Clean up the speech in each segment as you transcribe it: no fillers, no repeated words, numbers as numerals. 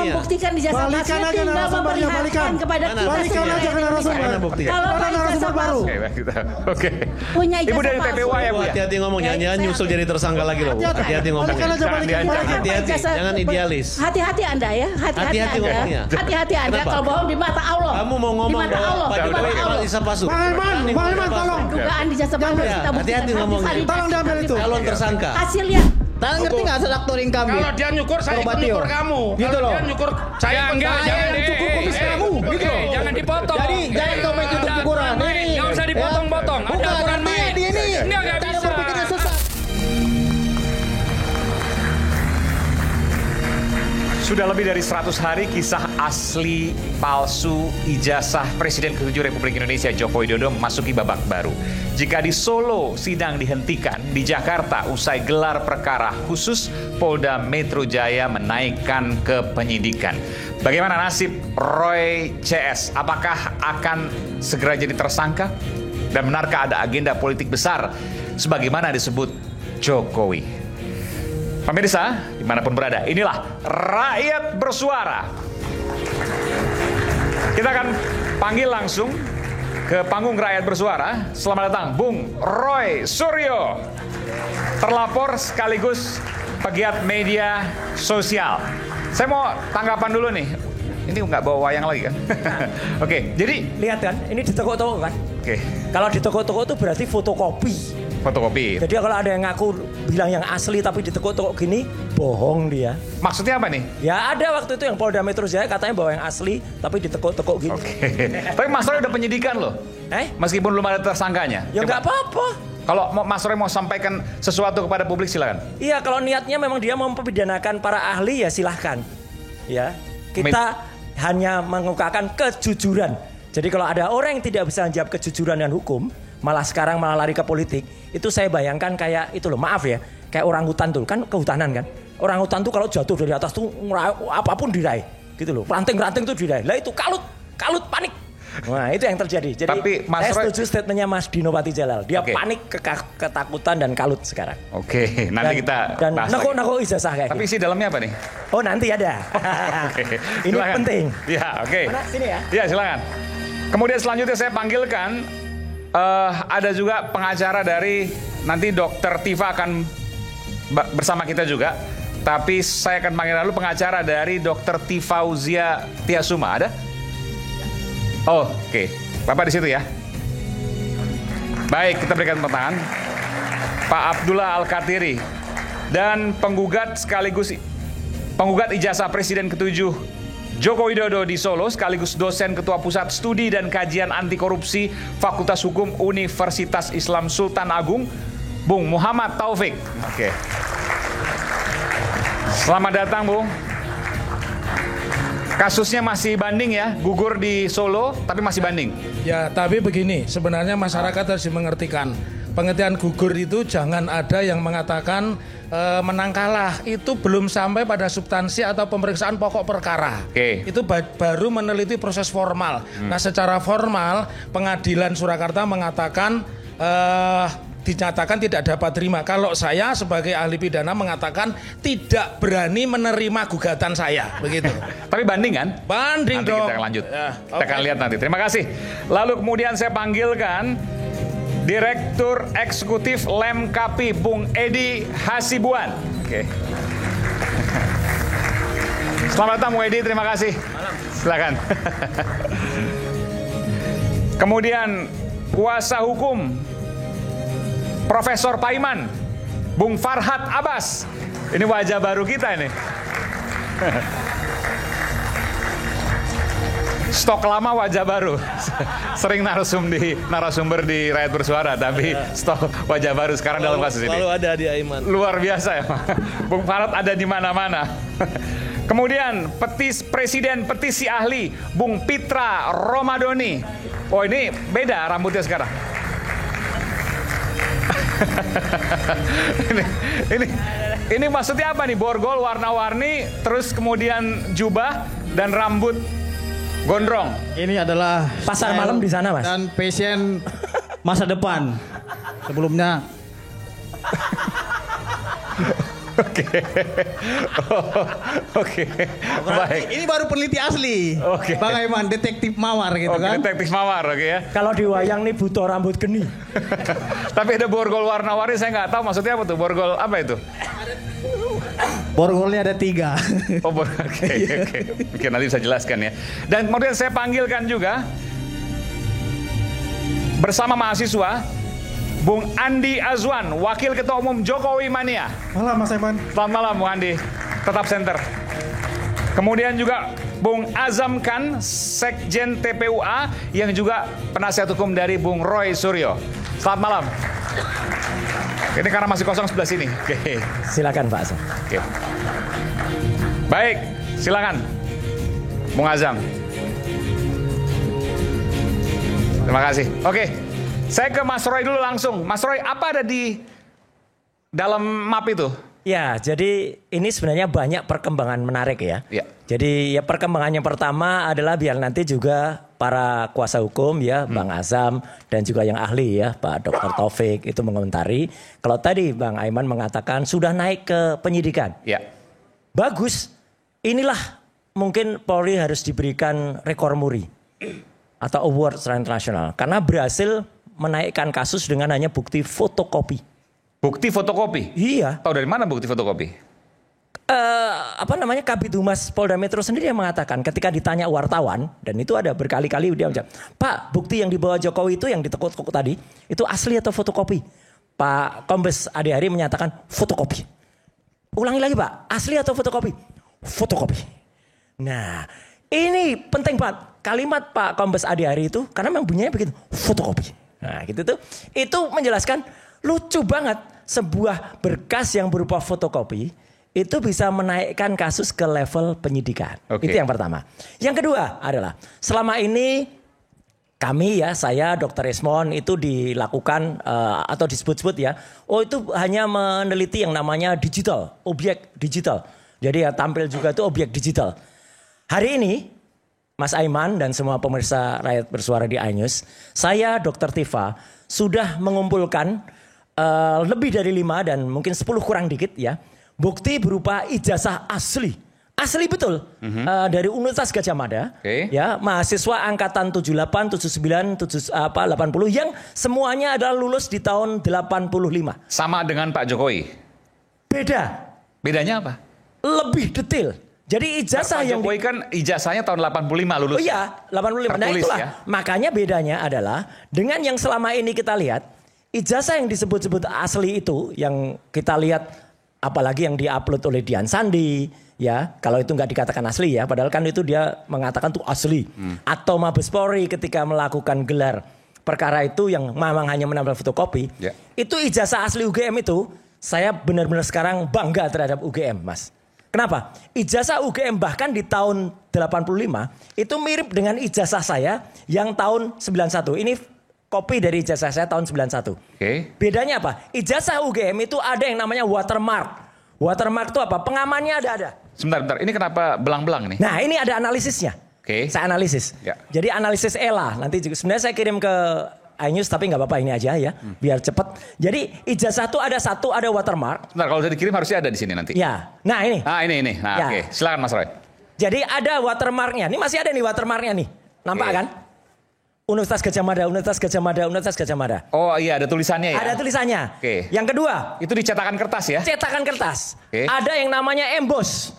membuktikan ijazah palsunya tinggal memperlihatkan kepada kita balikan aja ke narasumber. Kalau Pak ijazah palsu Oke. punya ijazah Ibu dari palsu. TPWA ya Bu? Hati-hati ngomong, jangan nyusul jadi tersangka lagi loh. Hati-hati ngomong. Hati-hati, jangan idealis. Hati-hati Anda ya, Hati-hati Anda. ngomongnya. Hati-hati Anda kalau bohong di mata Allah. Kamu mau ngomong di mata Allah, Pak di mata Jokowi Allah. ijazah palsu. Bang Iman, tolong. Dugaan ijazah palsu kita buktikan. Hati-hati ngomongnya. Tolong diambil itu. Calon tersangka. Hasil lihat. Tangan ngerti nggak sedaktoring kami? Kalau dia nyukur, saya ikut nyukur kamu. Gitu Kalau loh. dia nyukur, saya Enggak, jangan cukur kumis kamu. Gitu loh. Jangan dipotong. Jadi jangan kau main cukur-cukuran. Ini Nggak usah dipotong-potong. Ada bukan aturan nanti main. di ini. Nggak Cara bisa. berpikirnya sesat. Sudah lebih dari 100 hari kisah asli palsu ijazah Presiden ke-7 Republik Indonesia Joko Widodo memasuki babak baru. Jika di Solo sidang dihentikan, di Jakarta usai gelar perkara khusus Polda Metro Jaya menaikkan ke penyidikan. Bagaimana nasib Roy CS? Apakah akan segera jadi tersangka? Dan benarkah ada agenda politik besar sebagaimana disebut Jokowi? Pemirsa, dimanapun berada, inilah Rakyat Bersuara. Kita akan panggil langsung ke panggung Rakyat Bersuara. Selamat datang, Bung Roy Suryo. Terlapor sekaligus pegiat media sosial. Saya mau tanggapan dulu nih. Ini nggak bawa wayang lagi kan? Oke, jadi lihat kan, ini di toko-toko kan? Oke. Kalau di toko-toko itu berarti fotokopi. Fotokopi. Jadi kalau ada yang ngaku bilang yang asli tapi di toko-toko gini, bohong dia. Maksudnya apa nih? Ya ada waktu itu yang Polda Metro Jaya katanya bahwa yang asli tapi di toko-toko gini. Oke. Tapi Mas Roy udah penyidikan loh. Meskipun belum ada tersangkanya. Ya nggak apa-apa. Kalau Mas Roy mau sampaikan sesuatu kepada publik silakan. Iya, kalau niatnya memang dia mempidanakan para ahli ya silahkan. Ya, kita hanya mengungkapkan kejujuran. Jadi kalau ada orang yang tidak bisa menjawab kejujuran dan hukum, malah sekarang malah lari ke politik, itu saya bayangkan kayak itu loh, maaf ya, kayak orang hutan tuh kan kehutanan kan. Orang hutan tuh kalau jatuh dari atas tuh apapun diraih, gitu loh. Ranting-ranting tuh diraih. Lah itu kalut panik. Nah itu yang terjadi. Jadi tapi, saya setuju statementnya Mas Dino Patijala. Dia panik, ketakutan dan kalut sekarang. Oke, nanti kita dan bahas neko ijazah kayak tapi gitu. isi dalamnya apa nih? Oh nanti ada. Ini Silakan. penting. Ya oke. Mana? Sini ya. Ya silakan. Kemudian selanjutnya saya panggilkan ada juga pengacara dari nanti Dokter Tifa akan bersama kita juga. Tapi saya akan panggil dulu pengacara dari Dokter Tifauzia Tiasuma. Ada? Oh, oke. Bapak di situ ya. Baik, kita berikan tepuk tangan. Pak Abdullah Al-Katiri dan penggugat sekaligus penggugat ijazah Presiden ke-7 Joko Widodo di Solo sekaligus dosen Ketua Pusat Studi dan Kajian Anti Korupsi Fakultas Hukum Universitas Islam Sultan Agung, Bung Muhammad Taufik. Oke. Selamat datang, Bung. Kasusnya masih banding ya, gugur di Solo tapi masih banding. Ya, tapi begini, sebenarnya masyarakat harus mengertikan. Pengertian gugur itu jangan ada yang mengatakan menang kalah. Itu belum sampai pada substansi atau pemeriksaan pokok perkara. Itu baru meneliti proses formal. Nah, secara formal pengadilan Surakarta mengatakan dinyatakan tidak dapat terima. Kalau saya sebagai ahli pidana mengatakan tidak berani menerima gugatan saya, begitu. Tapi banding kan? Banding nanti dong. Kita lanjut. Ya, kita akan lihat nanti. Terima kasih. Lalu kemudian saya panggilkan Direktur Eksekutif Lemkapi Bung Edi Hasibuan. Oke. Selamat datang Bung Edi, terima kasih. Silakan. Kemudian kuasa hukum Profesor Paiman, Bung Farhad Abbas. Ini wajah baru kita ini. Stok lama wajah baru. Sering narasumber di Rakyat Bersuara, tapi stok wajah baru sekarang dalam kasus ini. Selalu ada di Aiman. Luar biasa ya. Bung Farhad ada di mana-mana. Kemudian Presiden Petisi Ahli, Bung Pitra Romadoni. Oh ini beda rambutnya sekarang. ini maksudnya apa nih? Borgol warna-warni, terus kemudian jubah dan rambut gondrong. Ini adalah pasar malam di sana, Mas. Dan passion masa depan. Sebelumnya Oke. Oke. Baik. Ini baru peneliti asli. Oke. Bang Aiman, detektif mawar gitu Oke, kan. detektif mawar, oke ya. Kalau di wayang nih butuh rambut geni. Tapi ada borgol warna-warni, saya nggak tahu maksudnya apa tuh. Borgol apa itu? Borgolnya ada 3. Oh, oke. Mungkin nanti bisa jelaskan ya. Dan kemudian saya panggilkan juga bersama mahasiswa Bung Andi Azwan, Wakil Ketua Umum Jokowi Mania. Malam Mas Aiman. Selamat malam Bung Andi, tetap center. Kemudian juga Bung Azam Khan, Sekjen TPUA, yang juga penasihat hukum dari Bung Roy Suryo. Selamat malam. Ini karena masih kosong sebelah sini. Oke. Silakan Pak Azam. Oke. Baik, silakan Bung Azam. Terima kasih. Oke, saya ke Mas Roy dulu langsung. Mas Roy, apa ada di dalam map itu? Ya, jadi ini sebenarnya banyak perkembangan menarik ya. Ya. Jadi ya perkembangan yang pertama adalah biar nanti juga para kuasa hukum ya, Bang Azam dan juga yang ahli ya, Pak Dr. Taufik itu mengomentari. Kalau tadi Bang Aiman mengatakan sudah naik ke penyidikan. Ya. Bagus. Inilah mungkin Polri harus diberikan rekor muri atau award secara internasional karena berhasil menaikkan kasus dengan hanya bukti fotokopi. Bukti fotokopi? Iya. Tahu dari mana bukti fotokopi? Kabid Humas Polda Metro sendiri yang mengatakan ketika ditanya wartawan dan itu ada berkali-kali dia menjawab, Pak, bukti yang dibawa Jokowi itu yang ditekuk-tekuk tadi itu asli atau fotokopi? Pak Kombes Adi Hari menyatakan fotokopi. Ulangi lagi Pak, asli atau fotokopi? Fotokopi. Nah, ini penting banget kalimat Pak Kombes Adi Hari itu karena memang bunyinya begitu, fotokopi. Nah, gitu tuh. Itu menjelaskan lucu banget sebuah berkas yang berupa fotokopi itu bisa menaikkan kasus ke level penyidikan. Oke. Itu yang pertama. Yang kedua adalah selama ini kami ya, saya Dr. Esmond itu dilakukan atau disebut-sebut ya. Oh itu hanya meneliti yang namanya digital, objek digital. Jadi ya tampil juga itu objek digital. Hari ini Mas Aiman dan semua pemirsa rakyat bersuara di iNews, saya Dr. Tifa sudah mengumpulkan lebih dari 5 dan mungkin 10 kurang dikit ya. Bukti berupa ijazah asli betul dari Universitas Gadjah Mada, ya mahasiswa angkatan 78, 79, 80 yang semuanya adalah lulus di tahun 85. Sama dengan Pak Jokowi? Beda. Bedanya apa? Lebih detail. Jadi ijazah Pak yang Jokowi kan ijazahnya tahun 85 lulus. Oh iya, 85. Nah Tertulis, itulah. ya? Makanya bedanya adalah dengan yang selama ini kita lihat, ijazah yang disebut-sebut asli itu yang kita lihat apalagi yang diupload oleh Dian Sandi, ya kalau itu nggak dikatakan asli ya, padahal kan itu dia mengatakan tuh asli. Atau Mabes Polri ketika melakukan gelar perkara itu yang memang hanya menambah fotokopi, itu ijazah asli UGM itu saya benar-benar sekarang bangga terhadap UGM, Mas. Kenapa? Ijazah UGM bahkan di tahun 85 itu mirip dengan ijazah saya yang tahun 91. Ini kopi dari ijazah saya tahun 91. Bedanya apa? Ijazah UGM itu ada yang namanya watermark. Watermark itu apa? Pengamannya ada. Sebentar. Ini kenapa belang-belang nih? Nah ini ada analisisnya. Saya analisis. Ya. Jadi analisis ELA. Nanti juga sebenarnya saya kirim ke iNews tapi nggak apa-apa ini aja ya. Biar cepat. Jadi ijazah itu ada watermark. Sebentar, kalau sudah dikirim harusnya ada di sini nanti. Ya. Nah ini. Ini. Nah, ya. Oke. Silakan Mas Roy. Jadi ada watermarknya. Ini masih ada nih watermarknya nih. Nampak kan? Universitas Gadjah Mada. Oh iya, ada tulisannya ya? Ada tulisannya. Yang kedua. Itu di cetakan kertas ya? Cetakan kertas. Ada yang namanya emboss.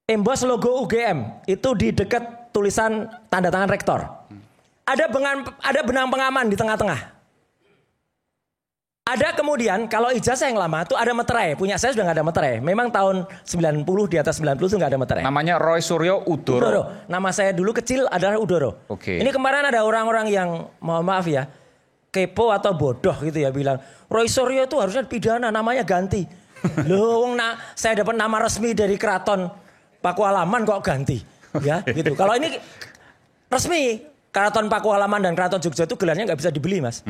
Emboss logo UGM. Itu di dekat tulisan tanda tangan rektor. Ada benang pengaman di tengah-tengah. Ada kemudian kalau ijazah yang lama tuh ada meterai. Punya saya sudah nggak ada meterai. Memang tahun 90 di atas 90 tuh nggak ada meterai. Namanya Roy Suryo Udoro. Nama saya dulu kecil adalah Udoro. Ini kemarin ada orang-orang yang mohon maaf ya kepo atau bodoh gitu ya bilang Roy Suryo itu harusnya pidana namanya ganti. Loh, saya dapat nama resmi dari Keraton Pakualaman kok ganti, ya gitu. Kalau ini resmi. Keraton Pakualaman dan Keraton Jogja itu gelarnya nggak bisa dibeli, Mas.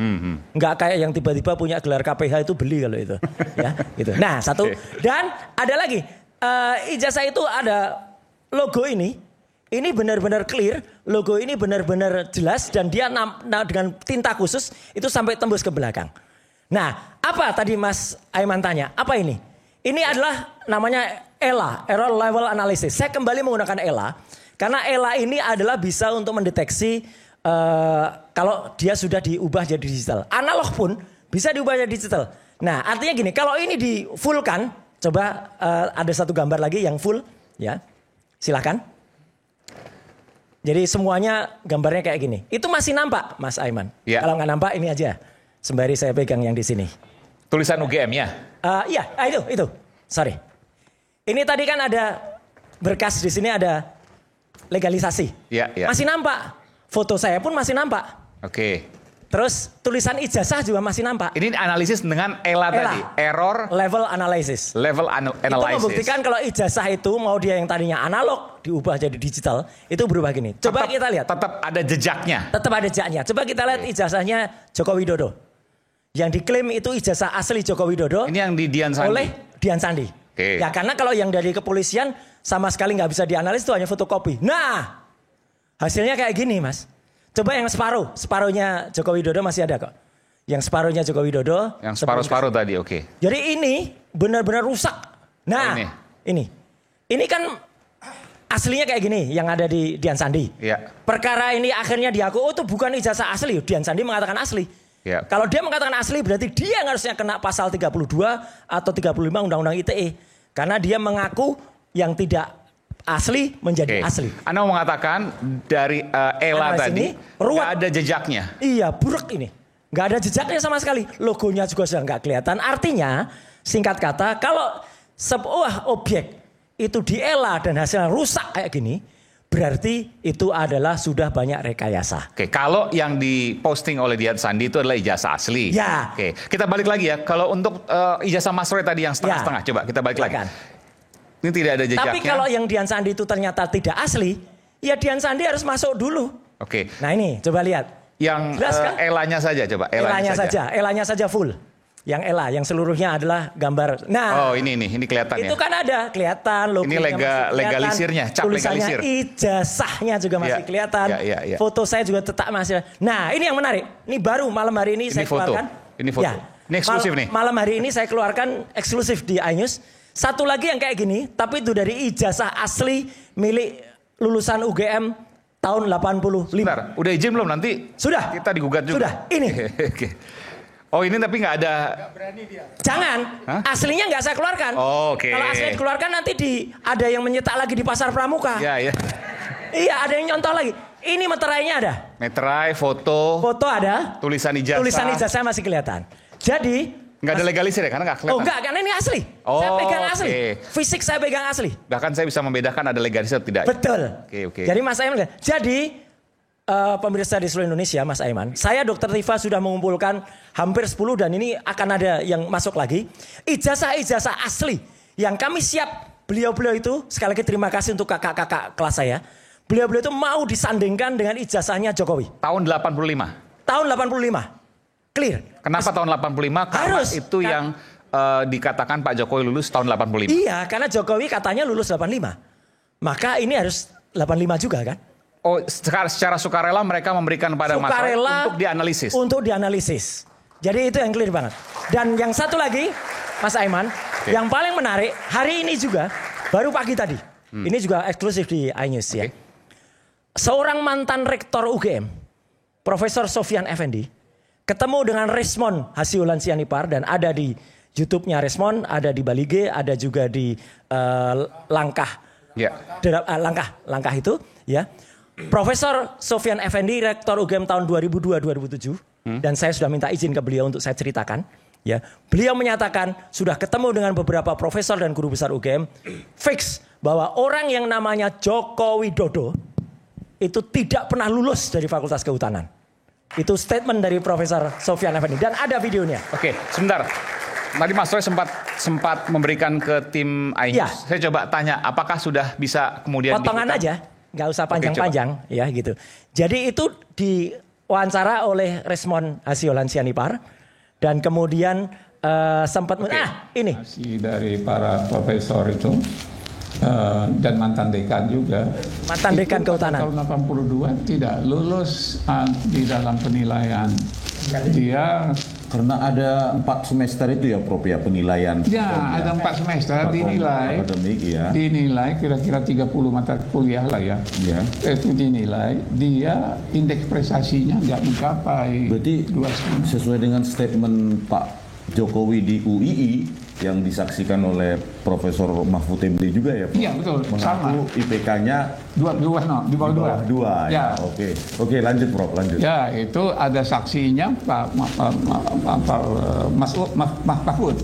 Nggak kayak yang tiba-tiba punya gelar KPH itu beli kalau itu, ya gitu. Nah satu dan ada lagi ijazah itu ada logo ini benar-benar clear, logo ini benar-benar jelas dan dia dengan tinta khusus itu sampai tembus ke belakang. Nah apa tadi Mas Aiman tanya? Apa ini? Ini adalah namanya ELA, Error Level Analysis. Saya kembali menggunakan ELA karena ELA ini adalah bisa untuk mendeteksi kalau dia sudah diubah jadi digital. Analog pun bisa diubah jadi digital. Nah, artinya gini, kalau ini di full kan, coba ada satu gambar lagi yang full, ya. Silakan. Jadi semuanya gambarnya kayak gini. Itu masih nampak, Mas Aiman. Ya. Kalau nggak nampak ini aja. Sembari saya pegang yang di sini. Tulisan UGM-nya? Iya, itu. Sorry. Ini tadi kan ada berkas di sini ada legalisasi. Ya. Masih nampak. Foto saya pun masih nampak. Oke. Terus tulisan ijazah juga masih nampak. Ini analisis dengan ELA tadi, Error Level Analysis. Level Itu Analysis. membuktikan kalau ijazah itu mau dia yang tadinya analog diubah jadi digital, itu berubah gini. Coba kita lihat. Tetap ada jejaknya. Tetap ada jejaknya. Coba kita lihat ijazahnya Joko Widodo. Yang diklaim itu ijazah asli Joko Widodo. Ini yang di Dian Sandi. Oleh Dian Sandi. Oke. Ya karena kalau yang dari kepolisian sama sekali nggak bisa dianalisis, itu hanya fotokopi. Nah, hasilnya kayak gini, Mas. Coba yang separuhnya Joko Widodo masih ada kok. Yang separuhnya Joko Widodo. Yang separuh tadi, oke. Jadi ini benar-benar rusak. Nah, ini kan aslinya kayak gini yang ada di Dian Sandi. Ya. Perkara ini akhirnya diaku, itu bukan ijazah asli. Dian Sandi mengatakan asli. Ya. Kalau dia mengatakan asli berarti dia yang harusnya kena pasal 32 atau 35 Undang-Undang ITE. Karena dia mengaku yang tidak asli menjadi asli. Anda mau mengatakan dari ELA tadi nggak ada jejaknya? Iya, buruk ini. Nggak ada jejaknya sama sekali. Logonya juga sudah nggak kelihatan. Artinya, singkat kata, kalau sebuah objek itu di ELA dan hasilnya rusak kayak gini, berarti itu adalah sudah banyak rekayasa. Oke, kalau yang diposting oleh Dian Sandi itu adalah ijazah asli. Ya. Oke, kita balik lagi ya. Kalau untuk ijazah Mas Roy tadi yang setengah-setengah, coba kita balik lagi. Ini tidak ada jejaknya. Tapi kalau yang Dian Sandi itu ternyata tidak asli, ya Dian Sandi harus masuk dulu. Oke. Nah ini, coba lihat. Yang kan? ELA-nya saja, coba. ELA-nya saja full. Yang ELA, yang seluruhnya adalah gambar. Nah, ini kelihatan itu ya. kan ada, kelihatan logonya. Ini legalisirnya, cap legalisir. Ijazahnya juga masih kelihatan. Ya. Foto saya juga tetap masih. Nah, ini yang menarik. Ini baru malam hari ini saya keluarkan. Ini foto. Ini eksklusif nih. Malam hari ini saya keluarkan eksklusif di iNews. Satu lagi yang kayak gini, tapi itu dari ijazah asli milik lulusan UGM tahun 85. Bentar, udah izin belum nanti? Sudah. Kita digugat juga. Sudah, ini. Oh ini tapi nggak ada. Gak berani dia. Jangan, aslinya nggak saya keluarkan. Oke. Kalau aslinya dikeluarkan nanti ada yang menyetak lagi di pasar Pramuka. Ya. Iya, ada yang nyontoh lagi. Ini meterainya ada. Meterai, foto. Foto ada. Tulisan ijazah. Tulisan ijazah masih kelihatan. Jadi nggak ada legalisir ya, karena nggak kelihatan. Oh enggak, karena ini asli. Saya pegang asli. Fisik saya pegang asli. Bahkan saya bisa membedakan ada legalisir atau tidak. Betul. Oke. Jadi Mas Aiman, pemirsa di seluruh Indonesia, Mas Aiman, saya Dr. Tifa sudah mengumpulkan hampir 10 dan ini akan ada yang masuk lagi. Ijazah-ijazah asli yang kami siap. Beliau-beliau itu, sekali lagi terima kasih untuk kakak-kakak kelas saya. Beliau-beliau itu mau disandingkan dengan ijazahnya Jokowi. Tahun 85. Tahun 85. Clear. Kenapa tahun 85? Karena itu yang dikatakan Pak Jokowi lulus tahun 85. Iya, karena Jokowi katanya lulus 85. Maka ini harus 85 juga kan? Oh, secara sukarela mereka memberikan pada Mas Roy untuk dianalisis. Untuk dianalisis. Jadi itu yang clear banget. Dan yang satu lagi, Mas Aiman, yang paling menarik hari ini juga baru pagi tadi. Ini juga eksklusif di iNews ya. Seorang mantan rektor UGM, Profesor Sofyan Effendi, ketemu dengan Resmond Hasyiulan Sianipar dan ada di YouTube-nya Resmond, ada di Balige, ada juga di Langkah. Langkah itu ya. Profesor Sofyan Effendi, Rektor UGM tahun 2002-2007 dan saya sudah minta izin ke beliau untuk saya ceritakan ya. Beliau menyatakan sudah ketemu dengan beberapa profesor dan guru besar UGM, fix bahwa orang yang namanya Joko Widodo itu tidak pernah lulus dari Fakultas Kehutanan. Itu statement dari Profesor Sofyan Effendi dan ada videonya. Oke, sebentar. Tadi Mas Roy sempat memberikan ke tim iNews. Ya. Saya coba tanya, apakah sudah bisa kemudian potongan aja, nggak usah panjang-panjang ya gitu. Jadi itu diwawancara oleh Resmond Hasyiulan Sianipar dan kemudian sempat ini dari para profesor itu dan mantan dekan juga. Mantan dekan Kehutanan. Tahun 82 tidak lulus di dalam penilaian. Dia Karena ada 4 semester itu ya Prof ya penilaian. Ya, ada 4 semester dinilai. Akademik ya. Dinilai kira-kira 30 mata kuliah lah ya. Ya. Itu dinilai dia indeks prestasinya nggak mencapai. Berarti 2,5. sesuai dengan statement Pak Jokowi di UII yang disaksikan oleh Profesor Mahfud MD juga ya Pak? Iya betul, sama. Mengaku IPK-nya di bawah 2. Ya. Oke, lanjut Prof, lanjut. Ya, itu ada saksinya Pak Mahfud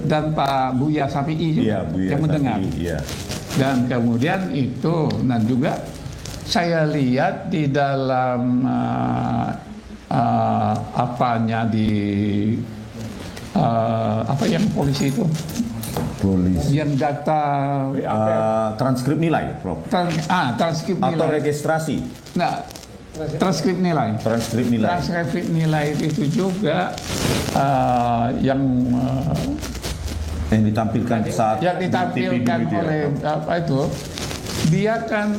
dan Pak Buya Safi'i juga yang mendengar. Iya. Dan kemudian itu, dan juga saya lihat di dalam apanya di apa yang polisi itu? Polisi. Yang data transkrip nilai, Prof. Transkrip nilai. Atau registrasi. Nah, transkrip nilai. Transkrip nilai. Transkrip nilai itu juga yang ditampilkan saat yang ditampilkan oleh apa itu, dia kan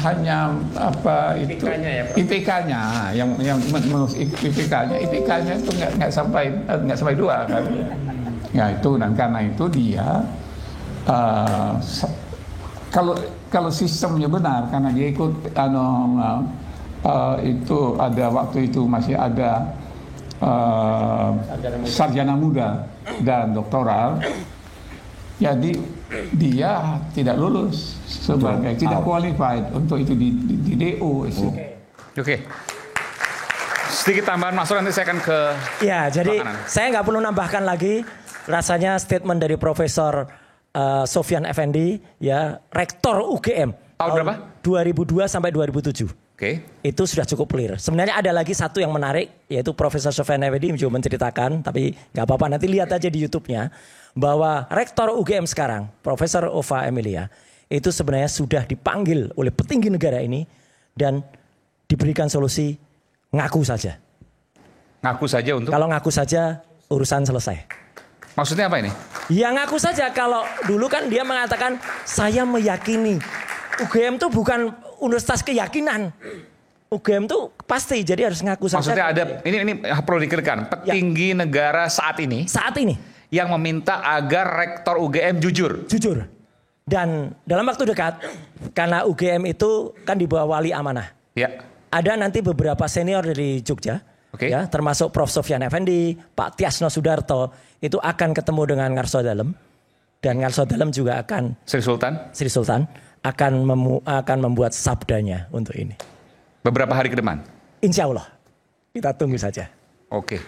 hanya apa itu IPK-nya yang menurut IPK-nya itu nggak sampai 2 kan. Ya itu, dan karena itu dia kalau sistemnya benar, karena dia ikut itu ada waktu itu masih ada sarjana muda dan doktoral, jadi dia tidak lulus sebagai tidak qualified untuk itu di DO. Oke. Sedikit tambahan Mas Roy, nanti saya akan ke jadi makanan. saya nggak perlu nambahkan lagi. Rasanya statement dari Profesor Sofyan Effendi, ya, Rektor UGM tahun berapa? 2002 sampai 2007. Oke. Itu sudah cukup clear. Sebenarnya ada lagi satu yang menarik, yaitu Profesor Sofyan Effendi juga menceritakan, tapi nggak apa-apa, nanti lihat aja di YouTube-nya, bahwa Rektor UGM sekarang, Profesor Ova Emilia, itu sebenarnya sudah dipanggil oleh petinggi negara ini dan diberikan solusi ngaku saja. Ngaku saja untuk? Kalau ngaku saja urusan selesai. Maksudnya apa ini? Ya ngaku saja. Kalau dulu kan dia mengatakan saya meyakini UGM itu bukan universitas keyakinan. UGM itu pasti, jadi harus ngaku saja. Maksudnya ada ini perlu dikirkan petinggi negara saat ini yang meminta agar Rektor UGM jujur. Dan dalam waktu dekat, karena UGM itu kan di bawah wali amanah. Ya. Ada nanti beberapa senior dari Jogja. Ya, termasuk Prof. Sofyan Effendi, Pak Tiasno Sudarto, itu akan ketemu dengan Ngarso Dalem, dan Ngarso Dalem juga akan Sri Sultan akan membuat sabdanya untuk ini. Beberapa hari ke depan? Insya Allah, kita tunggu saja. Oke,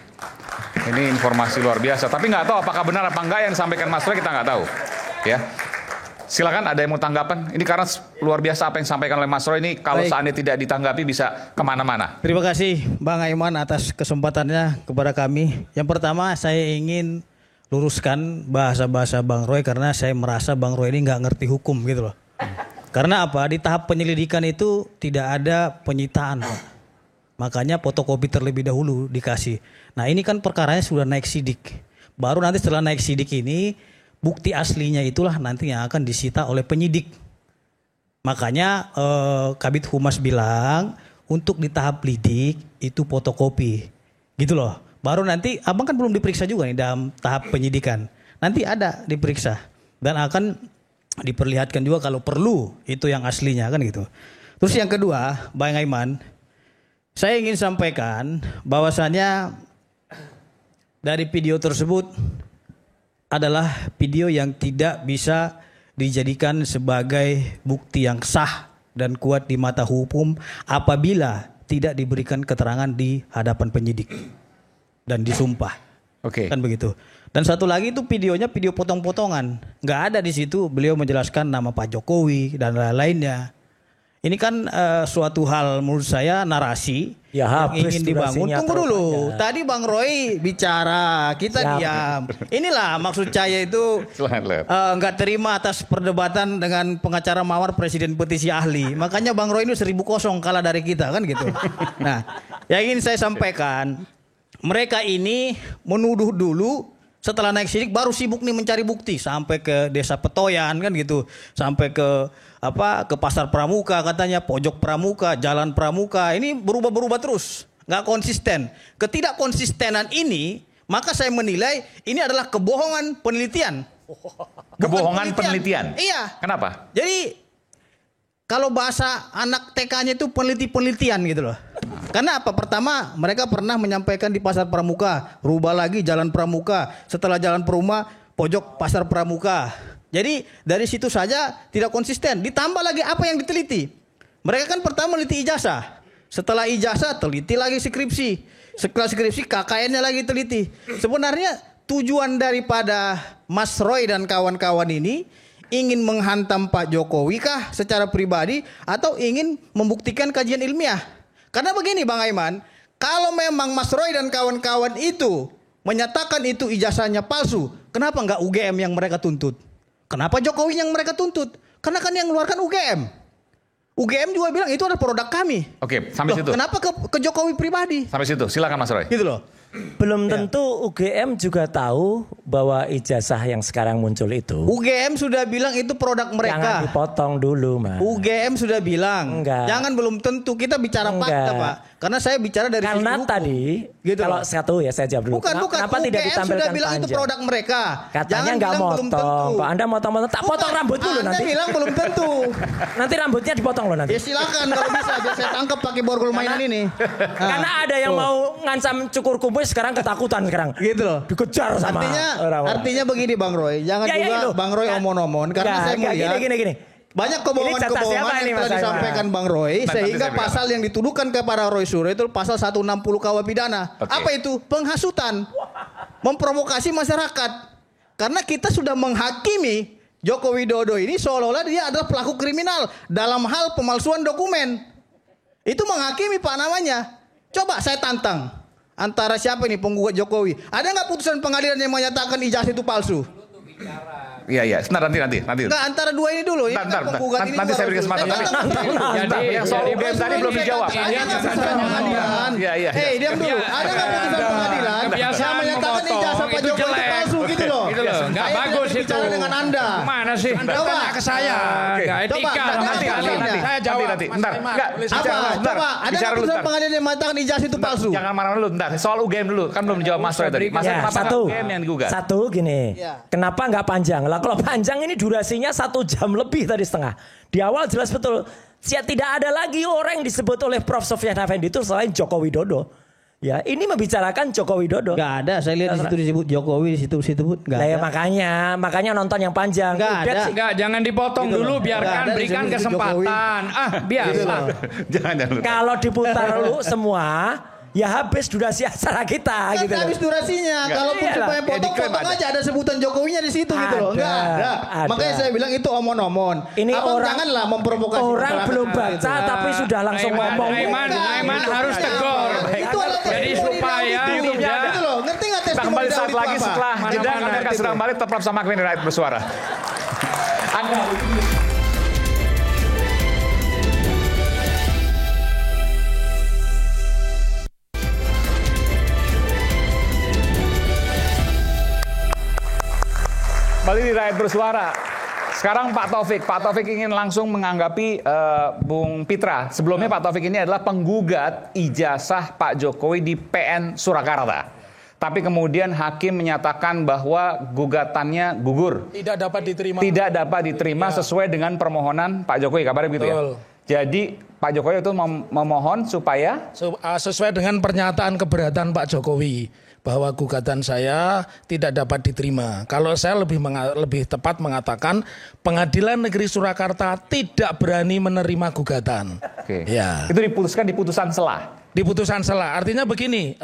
ini informasi luar biasa. Tapi nggak tahu apakah benar apa enggak yang disampaikan Mas Roy, kita nggak tahu. Ya, silakan ada yang mau tanggapan. Ini karena luar biasa apa yang disampaikan oleh Mas Roy ini. Kalau seandainya tidak ditanggapi bisa kemana-mana. Terima kasih Bang Aiman atas kesempatannya kepada kami. Yang pertama saya ingin luruskan bahasa-bahasa Bang Roy, karena saya merasa Bang Roy ini nggak ngerti hukum gitu loh. Karena apa? Di tahap penyelidikan itu tidak ada penyitaan, Pak. Makanya fotokopi terlebih dahulu dikasih. Nah ini kan perkaranya sudah naik sidik. Baru nanti setelah naik sidik ini, bukti aslinya itulah nanti yang akan disita oleh penyidik. Makanya Kabid Humas bilang untuk di tahap lidik itu fotokopi. Gitu loh. Baru nanti abang kan belum diperiksa juga nih dalam tahap penyidikan. Nanti ada diperiksa dan akan diperlihatkan juga kalau perlu itu yang aslinya kan gitu. Terus yang kedua, Bang Aiman, saya ingin sampaikan bahwasannya dari video tersebut adalah video yang tidak bisa dijadikan sebagai bukti yang sah dan kuat di mata hukum apabila tidak diberikan keterangan di hadapan penyidik dan disumpah. Oke. Kan begitu. Dan satu lagi itu videonya video potong-potongan. Nggak ada di situ beliau menjelaskan nama Pak Jokowi dan lain-lainnya. Ini kan suatu hal menurut saya narasi yang ingin dibangun. Tunggu dulu. Tadi Bang Roy bicara, kita diam. Inilah maksud saya itu nggak terima atas perdebatan dengan pengacara mawar presiden petisi ahli. Makanya Bang Roy ini 1000 kalah dari kita kan gitu. Nah, yang ingin saya sampaikan, mereka ini menuduh dulu. Setelah naik sidik baru sibuk nih mencari bukti sampai ke Desa Petoyan kan gitu, sampai ke Pasar Pramuka katanya, Pojok Pramuka, Jalan Pramuka. Ini berubah-berubah terus, nggak konsisten. Ketidakkonsistenan ini maka saya menilai ini adalah kebohongan penelitian. Kebohongan penelitian? Iya. Kenapa? Jadi kalau bahasa anak TK-nya itu penelitian gitu loh. Karena apa? Pertama, mereka pernah menyampaikan di Pasar Pramuka, rubah lagi Jalan Pramuka. Setelah Jalan Pramuka, pojok Pasar Pramuka. Jadi dari situ saja tidak konsisten. Ditambah lagi apa yang diteliti. Mereka kan pertama meneliti ijazah. Setelah ijazah teliti lagi skripsi. Setelah skripsi KKN-nya lagi teliti. Sebenarnya tujuan daripada Mas Roy dan kawan-kawan ini ingin menghantam Pak Jokowi kah secara pribadi atau ingin membuktikan kajian ilmiah? Karena begini Bang Aiman, kalau memang Mas Roy dan kawan-kawan itu menyatakan itu ijazahnya palsu, kenapa nggak UGM yang mereka tuntut? Kenapa Jokowi yang mereka tuntut? Karena kan yang mengeluarkan UGM. UGM juga bilang itu adalah produk kami. Oke, sampai situ. Kenapa ke Jokowi pribadi? Sampai situ, silakan Mas Roy. Gitu loh. Belum tentu UGM juga tahu bahwa ijazah yang sekarang muncul itu. UGM sudah bilang itu produk mereka. Jangan dipotong dulu, Mas. UGM sudah bilang. Enggak. Jangan belum tentu. Kita bicara fakta, Pak. Karena saya bicara dari sisi karena hukum. tadi, Gitu kalau loh. satu ya saya jawab dulu. Bukan. Kenapa UGM tidak ditampilkan sudah bilang panjang? itu produk mereka. Katanya Jangan nggak bilang belum tentu. motong. Kok Anda motong-motong? Tak potong rambut dulu Anda nanti. bilang belum tentu. Nanti rambutnya dipotong loh nanti. Ya silakan kalau bisa biar saya tangkap pakai borgol mainan ini. Karena ada yang mau ngancam cukur kumis sekarang ketakutan sekarang. Gitu loh. Dikejar sama orang-orang. Artinya begini Bang Roy, jangan Ya, juga itu. Bang Roy omon-omon karena saya melihat gini. banyak Ini jatah siapa kebohongan ini, yang Mas telah Aiman? disampaikan Bang Roy sehingga pasal yang dituduhkan kepada Roy Suryo itu pasal 160 KUH pidana. Oke. Apa itu? Penghasutan. Memprovokasi masyarakat. Karena kita sudah menghakimi Joko Widodo ini seolah-olah dia adalah pelaku kriminal dalam hal pemalsuan dokumen. Itu menghakimi Pak namanya. Coba saya tantang. Antara siapa ini penggugat Jokowi? Ada nggak putusan pengadilan yang menyatakan ijazah itu palsu? Iya, sebentar nanti. Enggak, antara dua ini dulu. Ini Bentar. penggugat ini Nanti dua saya berikan dulu. kesempatan. Yang soal UGM tadi belum dijawab. Ada nggak putusan pengadilan? Iya. Diam dulu. Ada nggak putusan pengadilan yang menyatakan ijazah Pak Jokowi itu palsu gitu loh? Gitu loh. Nggak bagus itu. Bicara dengan Anda. Mana sih? Coba Ke saya. Nggak etika. Nanti. Saya jawab. Nanti. Bentar. Enggak. Coba, ada nggak putusan pengadilan yang mengatakan ijazah itu palsu? Jangan marah dulu. Bentar. Soal UGM dulu. Kan belum dijawab Mas Roy tadi. Mas Ya, kenapa satu, UGM yang digugat? satu gini, kenapa nggak panjang? Lah kalau panjang ini durasinya 1 jam lebih tadi setengah. Di awal jelas betul, tidak ada lagi orang yang disebut oleh Prof. Sofyan Effendi itu selain Joko Widodo. Ya, ini membicarakan Joko Widodo. Gak ada, saya lihat di situ disebut Jokowi, di situ nggak Nah, ada. ya makanya nonton yang panjang. Nggak ada. Enggak, jangan dipotong Gitu dulu, loh. biarkan Nggak ada, berikan disebut kesempatan. Biasa. Jangan. Kalau diputar dulu semua, ya habis durasi acara kita Kan gitu loh. habis durasinya. Kalaupun Iyalah. supaya potong aja ada sebutan Jokowinya di situ gitu loh. Enggak ada. Makanya saya bilang itu omon-omon. Ini Abang orang janganlah memprovokasi. Orang masyarakat belum gitu. baca tapi sudah langsung ngomong. Aiman harus tegur. Itu adalah Jadi supaya tidak. Gitu loh. Ngerti nggak Kita testimoni kembali saat Daud itu lagi apa? setelah jeda. Kami akan sedang balik tetap bersama Queen Rakyat Bersuara. Anda kembali di Rakyat Bersuara. Sekarang Pak Taufik ingin langsung menganggapi Bung Pitra. Sebelumnya Pak Taufik ini adalah penggugat ijazah Pak Jokowi di PN Surakarta. Tapi kemudian hakim menyatakan bahwa gugatannya gugur. Tidak dapat diterima. Tidak dapat diterima sesuai dengan permohonan Pak Jokowi. Kabarnya begitu ya? Jadi Pak Jokowi itu memohon supaya sesuai dengan pernyataan keberatan Pak Jokowi bahwa gugatan saya tidak dapat diterima. Kalau saya lebih tepat mengatakan Pengadilan Negeri Surakarta tidak berani menerima gugatan. Oke. Ya. Itu diputuskan di putusan selah. Di putusan selah. Artinya begini,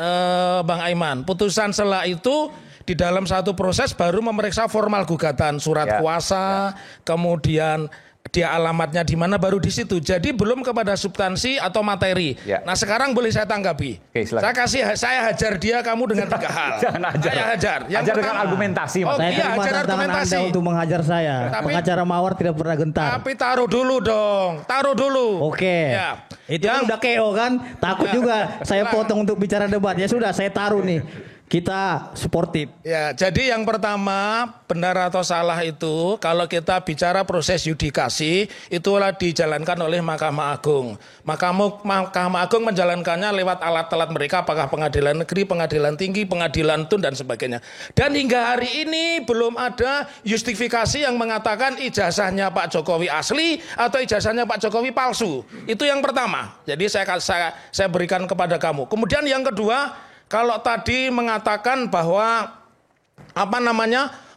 Bang Aiman, putusan selah itu di dalam satu proses baru memeriksa formal gugatan, surat kuasa, kemudian dia alamatnya di mana baru di situ. Jadi belum kepada substansi atau materi. Ya. Nah, sekarang boleh saya tanggapi. Oke, silakan. Saya hajar dia kamu dengan 3 hal. Jangan ajar. Saya hajar. Ajar dengan argumentasi, Mas. Saya Iya, terima hajar tantangan argumentasi. Anda untuk menghajar saya. Tapi- Pengacara Mawar tidak pernah gentar. Tapi taruh dulu dong. Taruh dulu. Oke. Ya. Itu kan Yang- udah KO kan? Takut juga saya potong untuk bicara debat. Ya sudah, saya taruh nih. kita suportif. Ya, jadi yang pertama, benar atau salah itu kalau kita bicara proses yudikasi itulah dijalankan oleh Mahkamah Agung. Mahkamah Agung menjalankannya lewat alat-alat mereka, apakah pengadilan negeri, pengadilan tinggi, pengadilan tun dan sebagainya. Dan hingga hari ini belum ada justifikasi yang mengatakan ijazahnya Pak Jokowi asli atau ijazahnya Pak Jokowi palsu. Itu yang pertama. Jadi saya berikan kepada kamu. Kemudian yang kedua, kalau tadi mengatakan bahwa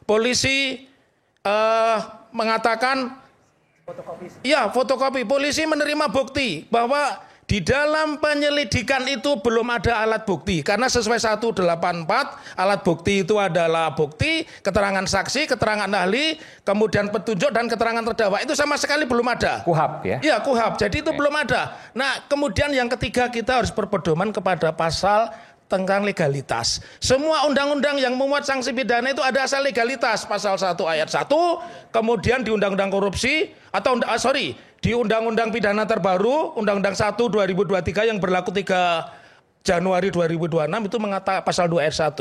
polisi mengatakan fotokopi. Polisi menerima bukti bahwa di dalam penyelidikan itu belum ada alat bukti karena sesuai 184 alat bukti itu adalah bukti, keterangan saksi, keterangan ahli, kemudian petunjuk dan keterangan terdakwa itu sama sekali belum ada. KUHAP ya? Iya, KUHAP. Jadi itu belum ada. Nah, kemudian yang ketiga kita harus berpedoman kepada pasal tentang legalitas. Semua undang-undang yang memuat sanksi pidana itu ada asal legalitas. Pasal 1 ayat 1, kemudian di undang-undang korupsi, di undang-undang pidana terbaru, undang-undang 1 2023 yang berlaku 3 Januari 2026 itu mengatakan pasal 2 ayat 1.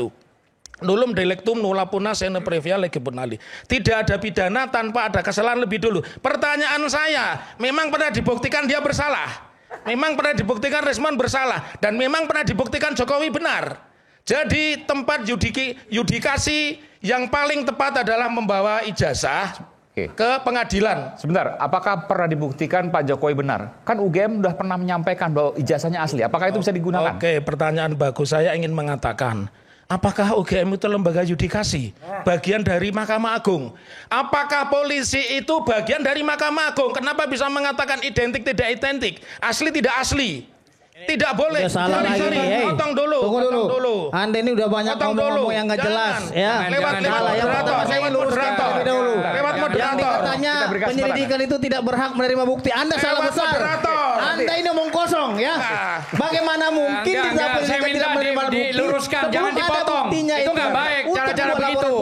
Nullum delictum nulla puna sine previa lege penali. Tidak ada pidana tanpa ada kesalahan lebih dulu. Pertanyaan saya, memang pernah dibuktikan dia bersalah? Memang pernah dibuktikan Rismon bersalah dan memang pernah dibuktikan Jokowi benar. Jadi tempat yudikasi yang paling tepat adalah membawa ijazah ke pengadilan. Sebentar, apakah pernah dibuktikan Pak Jokowi benar? Kan UGM sudah pernah menyampaikan bahwa ijazahnya asli. Apakah itu bisa digunakan? Oke, pertanyaan bagus. Saya ingin mengatakan, apakah UGM itu lembaga yudikasi? Bagian dari Mahkamah Agung. Apakah polisi itu bagian dari Mahkamah Agung? Kenapa bisa mengatakan identik tidak identik? Asli tidak asli? Tidak boleh. Salah lagi. Potong dulu. Tunggu dulu. Anda ini udah banyak ngomong yang nggak jelas. Ya. Lewat yang pertama saya ingin luruskan terlebih dahulu. Lewat moderator. Yang dikatanya penyelidikan itu tidak berhak menerima bukti. Anda salah besar. Anda ini omong kosong ya. Bagaimana mungkin kita penyelidikan tidak menerima bukti? Diluruskan, jangan dipotong. Itu nggak baik cara-cara begitu.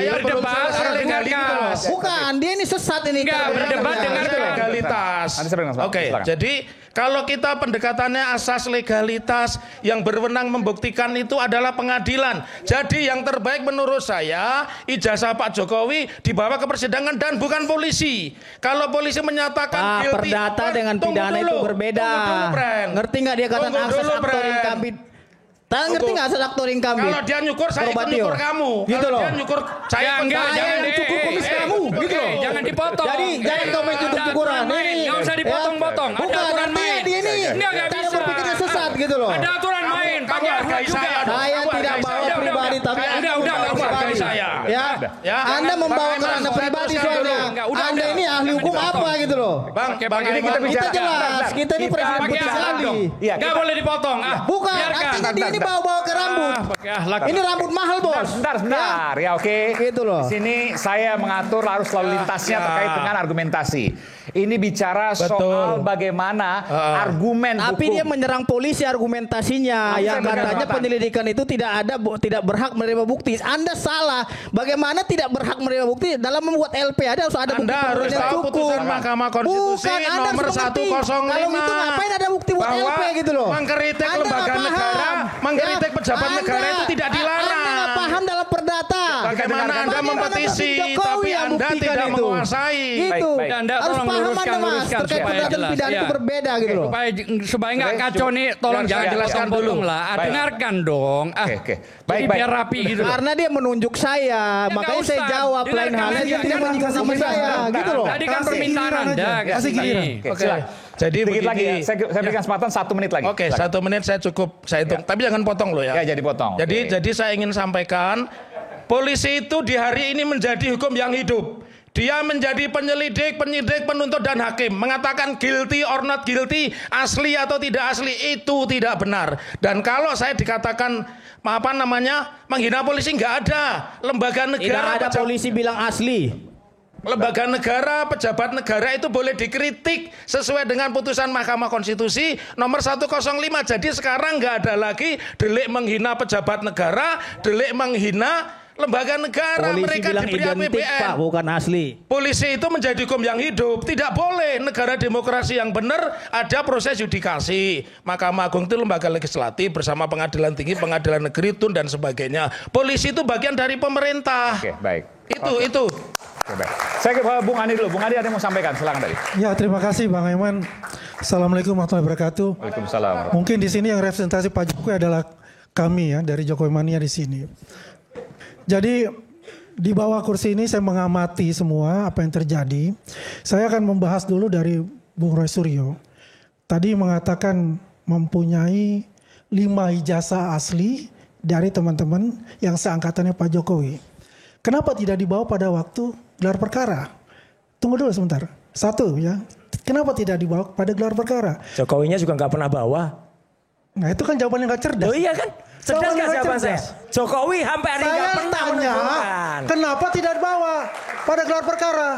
Berdebat legalitas. Bukan, dia ini sesat ini. Enggak, berdebat dengan legalitas. Oke, jadi kalau kita pendekatannya asas legalitas, yang berwenang membuktikan itu adalah pengadilan. Jadi yang terbaik menurut saya, ijazah Pak Jokowi dibawa ke persidangan dan bukan polisi. Kalau polisi menyatakan guilty, perdata dengan pidana itu berbeda. Ngerti nggak dia kata asas aktor inkambit? Ngerti nggak asas aktor inkambit? Kalau dia nyukur, saya ikut nyukur kamu. Gitu loh. Dia nyukur, saya jangan cukur kumis kamu. Gitu loh. Jangan dipotong. Jadi jangan kau main cukur-cukuran. Nggak usah dipotong-potong. Ada aturan main. Dia ini cara berpikirnya sesat gitu loh. Ada aturan main. Pakai akal juga. Saya tidak bawa pribadi, tapi udah pribadi saya. Ya. Anda membawa karena pribadi soalnya. Anda ini ahli hukum apa gitu loh. Bang, ini kita bicara. Kita jelas. Kita ini presiden putih sekali. Nggak boleh dipotong. Bukan. Artinya dia ini bawa-bawa ke rambut. Ini rambut mahal bos. Sebentar. Ya oke. Gitu loh. Sini saya mengatur arus lalu lintasnya terkait dengan argumentasi. Ini bicara soal bagaimana argumen hukum. Tapi dia menyerang polisi argumentasinya yang katanya penyelidikan itu tidak berhak menerima bukti. Anda salah. Bagaimana tidak berhak menerima bukti? Dalam membuat LP harus ada bukti. Anda harus tahu putusan Mahkamah Konstitusi nomor 105. Kalau itu ngapain ada bukti buat LP gitu loh? Mengkritik lembaga negara, mengkritik pejabat negara itu tidak dilarang. Anda nggak paham dalam perdata. Bagaimana Anda mempetisi tapi Anda tidak menguasai. Gitu. Anda harus tolong paham luruskan terkait perdata dan pidana itu berbeda gitu loh. Supaya nggak kacau nih, tolong jangan jelaskan dulu lah. Dengarkan dong. Baik. Biar rapi gitu. Karena dia menunjuk saya, makanya saya jawab. Lain halnya dia tidak menyinggung sama saya gitu loh. Tadi kan permintaan Anda. Kasih giliran. Oke. Jadi sedikit lagi begini. saya berikan kesempatan 1 menit lagi. Oke, 1 menit saya cukup saya hitung. Tapi jangan potong loh ya. Ya, jadi potong. Jadi saya ingin sampaikan, polisi itu di hari ini menjadi hukum yang hidup. Dia menjadi penyelidik, penyidik, penuntut dan hakim. Mengatakan guilty or not guilty, asli atau tidak asli, itu tidak benar. Dan kalau saya dikatakan menghina polisi, nggak ada. Lembaga negara. Tidak ada polisi bilang asli. Lembaga negara, pejabat negara itu boleh dikritik sesuai dengan putusan Mahkamah Konstitusi nomor 105. Jadi sekarang nggak ada lagi delik menghina pejabat negara, delik menghina lembaga negara, Polisi mereka bilang diberi identik APBN. Pak, bukan asli. Polisi itu menjadi hukum yang hidup. Tidak boleh negara demokrasi yang benar ada proses yudikasi. Mahkamah Agung itu lembaga legislatif bersama pengadilan tinggi, pengadilan negeri, tun dan sebagainya. Polisi itu bagian dari pemerintah. Oke, baik. Itu. Oke, baik. Saya ke Bung Andi dulu. Bung Andi ada yang mau sampaikan, silakan tadi. Ya, terima kasih Bang Eman. Assalamualaikum warahmatullahi wabarakatuh. Waalaikumsalam. Mungkin di sini yang representasi Pak Jokowi adalah kami ya dari Jokowi Mania di sini. Jadi di bawah kursi ini saya mengamati semua apa yang terjadi. Saya akan membahas dulu dari Bung Roy Suryo. Tadi mengatakan mempunyai 5 ijazah asli dari teman-teman yang seangkatannya Pak Jokowi. Kenapa tidak dibawa pada waktu gelar perkara? Tunggu dulu sebentar. Satu ya. Kenapa tidak dibawa pada gelar perkara? Jokowinya juga nggak pernah bawa. Nah itu kan jawaban yang gak cerdas. Oh iya kan? Cerdas nggak jawaban saya? Jokowi sampai hari nggak Saya pernah tanya, menentukan. kenapa tidak dibawa pada gelar perkara?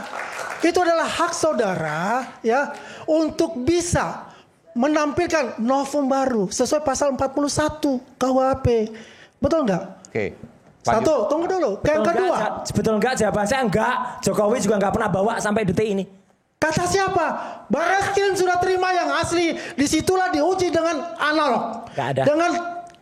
Itu adalah hak saudara ya untuk bisa menampilkan novum baru sesuai pasal 41 KUHP. Betul nggak? Oke. Satu, tunggu dulu. Yang kedua. Betul nggak jawaban saya? Enggak. Jokowi juga nggak pernah bawa sampai detik ini. Kata siapa? Barreskrim sudah terima yang asli. Disitulah diuji dengan analog. Nggak ada. Dengan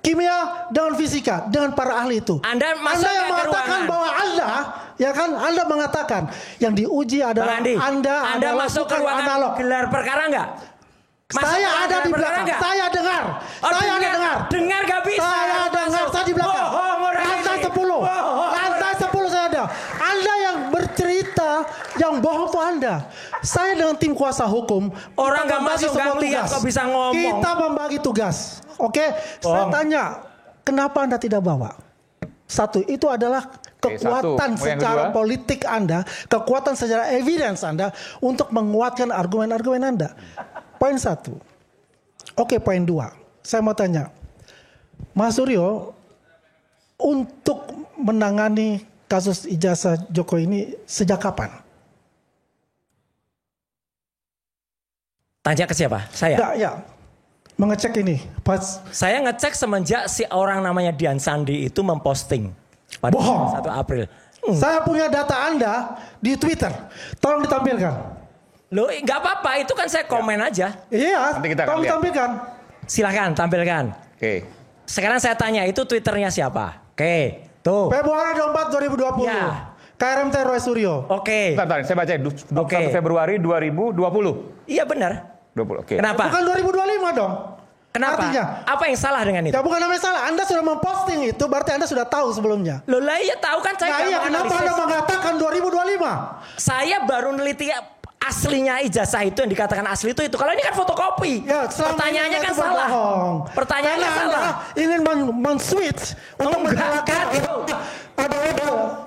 kimia, dengan fisika, dengan para ahli itu. Anda masuk yang ke mengatakan ruangan. bahwa Anda, ya kan? Anda mengatakan yang diuji adalah Bang Andi, Anda masuk ke bukan ruangan analog. gelar perkara nggak? Masuk Saya ke ada gelar di perkara belakang. nggak? Saya dengar. Oh, Saya ada dengar. Dengar gak bisa. Saya dengar. Saya di belakang. Bohong orang Lantai ini. 10. Bohong. Lantai 10 saya ada. Anda yang bercerita, yang bohong tuh Anda. Saya dengan tim kuasa hukum. Orang kita nggak membagi masuk, semua nggak lihat tugas. kok bisa ngomong. Kita membagi tugas. Oke. Saya Bohong. tanya, kenapa Anda tidak bawa? Satu, itu adalah kekuatan Yang secara kedua? politik Anda, kekuatan secara evidence Anda untuk menguatkan argumen-argumen Anda. Poin 1. Oke, poin 2. Saya mau tanya, Mas Suryo, untuk menangani kasus ijazah Jokowi ini sejak kapan? Tanya ke siapa? Saya. Ya, mengecek ini. Pas Saya ngecek semenjak si orang namanya Dian Sandi itu memposting pada Bohong. 1 April. saya punya data Anda di Twitter. Tolong ditampilkan. Loh, nggak apa-apa. Itu kan saya komen aja. Iya, Nanti kita akan tolong lihat. ditampilkan. Silahkan tampilkan. Oke. Sekarang saya tanya, itu Twitternya siapa? Oke, tuh. Februari 24, 2020. Ya. KRMT Roy Suryo. Oke. Bentar, saya baca 21 Oke. Februari 2020. Iya benar. 20. Oke. Kenapa? Bukan 2025 dong. Kenapa? Artinya, Apa yang salah dengan itu? ya bukan namanya salah. Anda sudah memposting itu, berarti Anda sudah tahu sebelumnya. Loh lah iya tahu kan saya Nah nggak iya, kenapa menganalisis. Anda mengatakan 2025? Saya baru neliti aslinya ijazah itu yang dikatakan asli itu. Kalau ini kan fotokopi. Ya, selama Pertanyaannya ini kan itu salah. berbohong. Pertanyaannya Karena salah. Anda ingin men-switch untuk Enggak mengalahkan kan? ada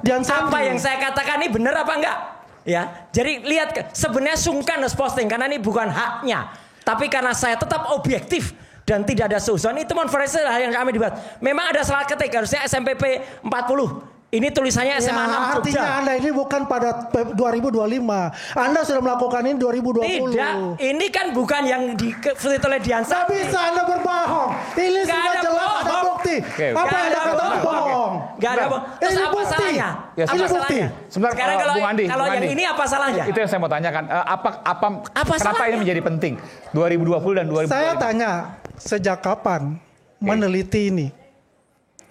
Dian Sandi. Apa yang saya katakan ini benar apa enggak? Ya, jadi lihat sebenarnya sungkan harus posting karena ini bukan haknya. Tapi karena saya tetap objektif dan tidak ada suuzon, itu konferensi yang kami dibuat. Memang ada salah ketik, harusnya SMPP 40. Ini tulisannya SMA 6 Jogja. Artinya Anda ini bukan pada 2025. Anda sudah melakukan ini 2020. Tidak, ini kan bukan yang ditulis oleh Dian Tidak Sandi. bisa Anda berbohong. Ini Nggak sudah ada jelas ada bohong. bukti. Oke, Apa Nggak yang Anda ada katakan bohong. bohong? Gak ada bohong. Terus Ini apa bukti. salahnya? Ya, Apa ini bukti. salahnya? Sebentar, Sekarang kalau Bung Andi, kalau Bung yang Andi. ini apa salahnya? Itu yang saya mau tanyakan. Apa kenapa salahnya? ini menjadi penting? 2020 dan 2025. Saya tanya, sejak kapan meneliti ini?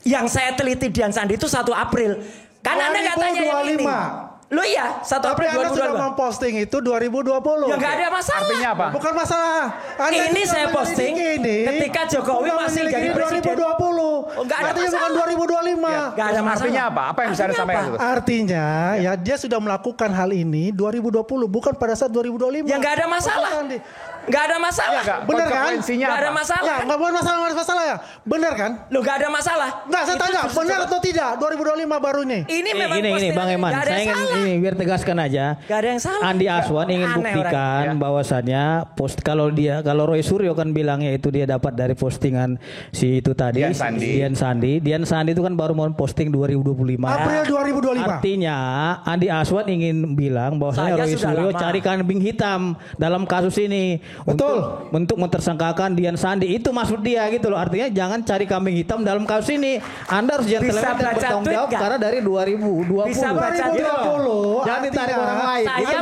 Yang saya teliti Dian Sandi itu 1 April. Kan Anda nggak tanya yang ini. 2025. Lo iya, 1 Tapi April Anda sudah 2022. memposting itu 2020. Ya nggak ada masalah. Artinya apa? Bukan masalah. Anda Ini juga saya posting menyelidiki ini, ketika Jokowi bukan masih menyelidiki jadi presiden. 2020. Oh, nggak ada Artinya bukan masalah. 2025. Nggak ada masalah. Artinya apa? Apa yang bisa Anda Artinya sampaikan apa? itu? Artinya ya dia sudah melakukan hal ini 2020 bukan pada saat 2025. Ya nggak ada masalah. Sandi. Nggak ada masalah. Enggak, Bener kan? konsekuensinya Nggak ada apa? masalah. Ya, kan? nggak boleh masalah, nggak ada masalah ya. Benar kan? Lo nggak ada masalah. Nggak, saya tanya, benar atau tidak 2025 baru ini? Ini memang Ini postingan, Bang Eman, nggak ada saya yang ingin salah. ini biar tegaskan aja. Nggak ada yang salah. Andi Aswan ingin Aneh buktikan orangnya. bahwasannya kalau Roy Suryo kan bilangnya itu dia dapat dari postingan si itu tadi Dian Sandi. Dian Sandi itu kan baru mau posting 2025. April 2025. Artinya Andi Aswan ingin bilang bahwasanya Saya Roy sudah Suryo lama. cari kambing hitam dalam kasus ini. Betul. Untuk mentersangkakan Dian Sandi. Itu maksud dia gitu loh. Artinya jangan cari kambing hitam dalam kasus ini. Anda harus gentleman dan bertanggung jawab karena dari 2020. Bisa baca 2020. Jangan ditarik orang lain. Saya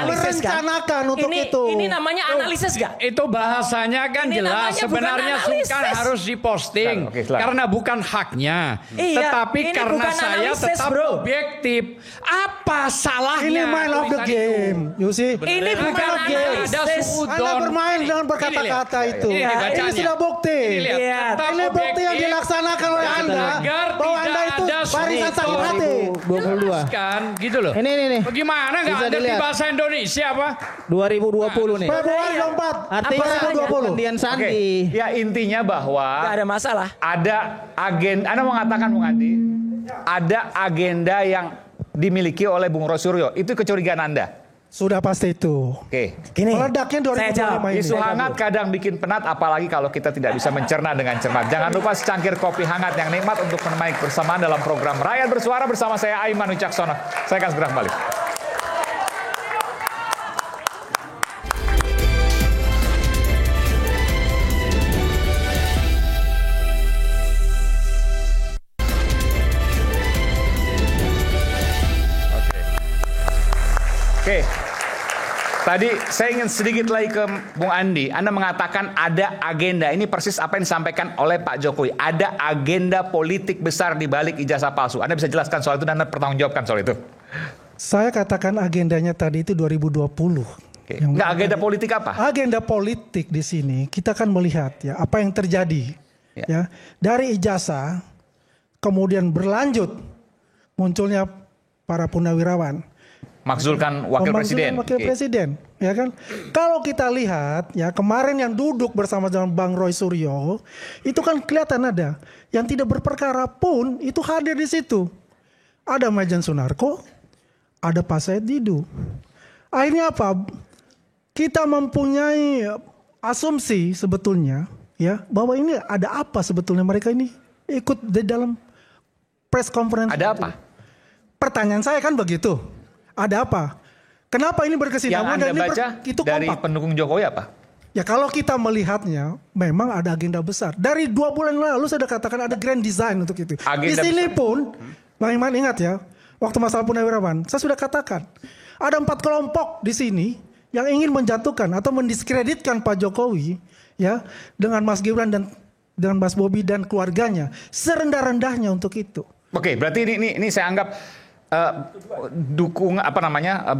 merencanakan untuk itu. Ini namanya analisis gak? Itu bahasanya kan Ini jelas. namanya Sebenarnya bukan analisis. Sulkan harus diposting. Oke, silakan. Karena bukan haknya. Iya, Tetapi ini karena bukan saya analisis, tetap bro. objektif. Apa salahnya? Ini mind of the tulisan game, you see. Ini bukan Ada analisis. suudon. Anda bermain dengan berkata-kata itu. Ini bacaannya. Ini sudah bukti. Ini lihat. Iya. Tetap Ini bukti yang objektif. dilaksanakan oleh Anda Agar bahwa tidak Anda itu ada barisan sakit hati. 2022. Kan gitu loh. Ini nih. Bagaimana nggak Bisa ada di dilihat. bahasa Indonesia apa? 2020 nih. Februari 24. Artinya bukan Dian Oke, Sandi. ya intinya bahwa Gak ada masalah. ada agenda, Anda mengatakan Bung Andi, ada agenda yang dimiliki oleh Bung Roy Suryo. Itu kecurigaan Anda. Sudah pasti itu. Oke. Gini, Meledaknya saya jawab. 2025 ini. Isu hangat kadang bikin penat, apalagi kalau kita tidak bisa mencerna dengan cermat. Jangan lupa secangkir kopi hangat yang nikmat untuk menemani bersamaan dalam program Rakyat Bersuara bersama saya Aiman Wicaksono. Saya akan segera kembali. Oke. Tadi saya ingin sedikit lagi ke Bung Andi. Anda mengatakan ada agenda. Ini persis apa yang disampaikan oleh Pak Jokowi. Ada agenda politik besar di balik ijazah palsu. Anda bisa jelaskan soal itu dan Anda pertanggungjawabkan soal itu. Saya katakan agendanya tadi itu 2020. Oke. Nggak agenda politik apa? Agenda politik di sini kita kan melihat ya apa yang terjadi ya dari ijazah kemudian berlanjut munculnya para purnawirawan. Makzulkan wakil presiden. Wakil presiden, ya kan? Kalau kita lihat ya kemarin yang duduk bersama dengan Bang Roy Suryo, itu kan kelihatan ada yang tidak berperkara pun itu hadir di situ. Ada Majen Sunarko, ada Pak Said Didu. Akhirnya apa? Kita mempunyai asumsi sebetulnya ya bahwa ini ada apa sebetulnya mereka ini ikut di dalam press conference. Ada apa? Pertanyaan saya kan begitu. Ada apa? Kenapa ini berkesinambungan Yang dan Anda ini baca itu dari kompak? pendukung Jokowi apa? Ya kalau kita melihatnya memang ada agenda besar. Dari 2 bulan lalu saya sudah katakan ada grand design untuk itu. Di sini besar. pun, Bang Iman ingat ya, waktu masalah purnawirawan, saya sudah katakan ada 4 kelompok di sini yang ingin menjatuhkan atau mendiskreditkan Pak Jokowi ya dengan Mas Gibran dan dengan Mas Bobi dan keluarganya serendah-rendahnya untuk itu. Oke, berarti ini saya anggap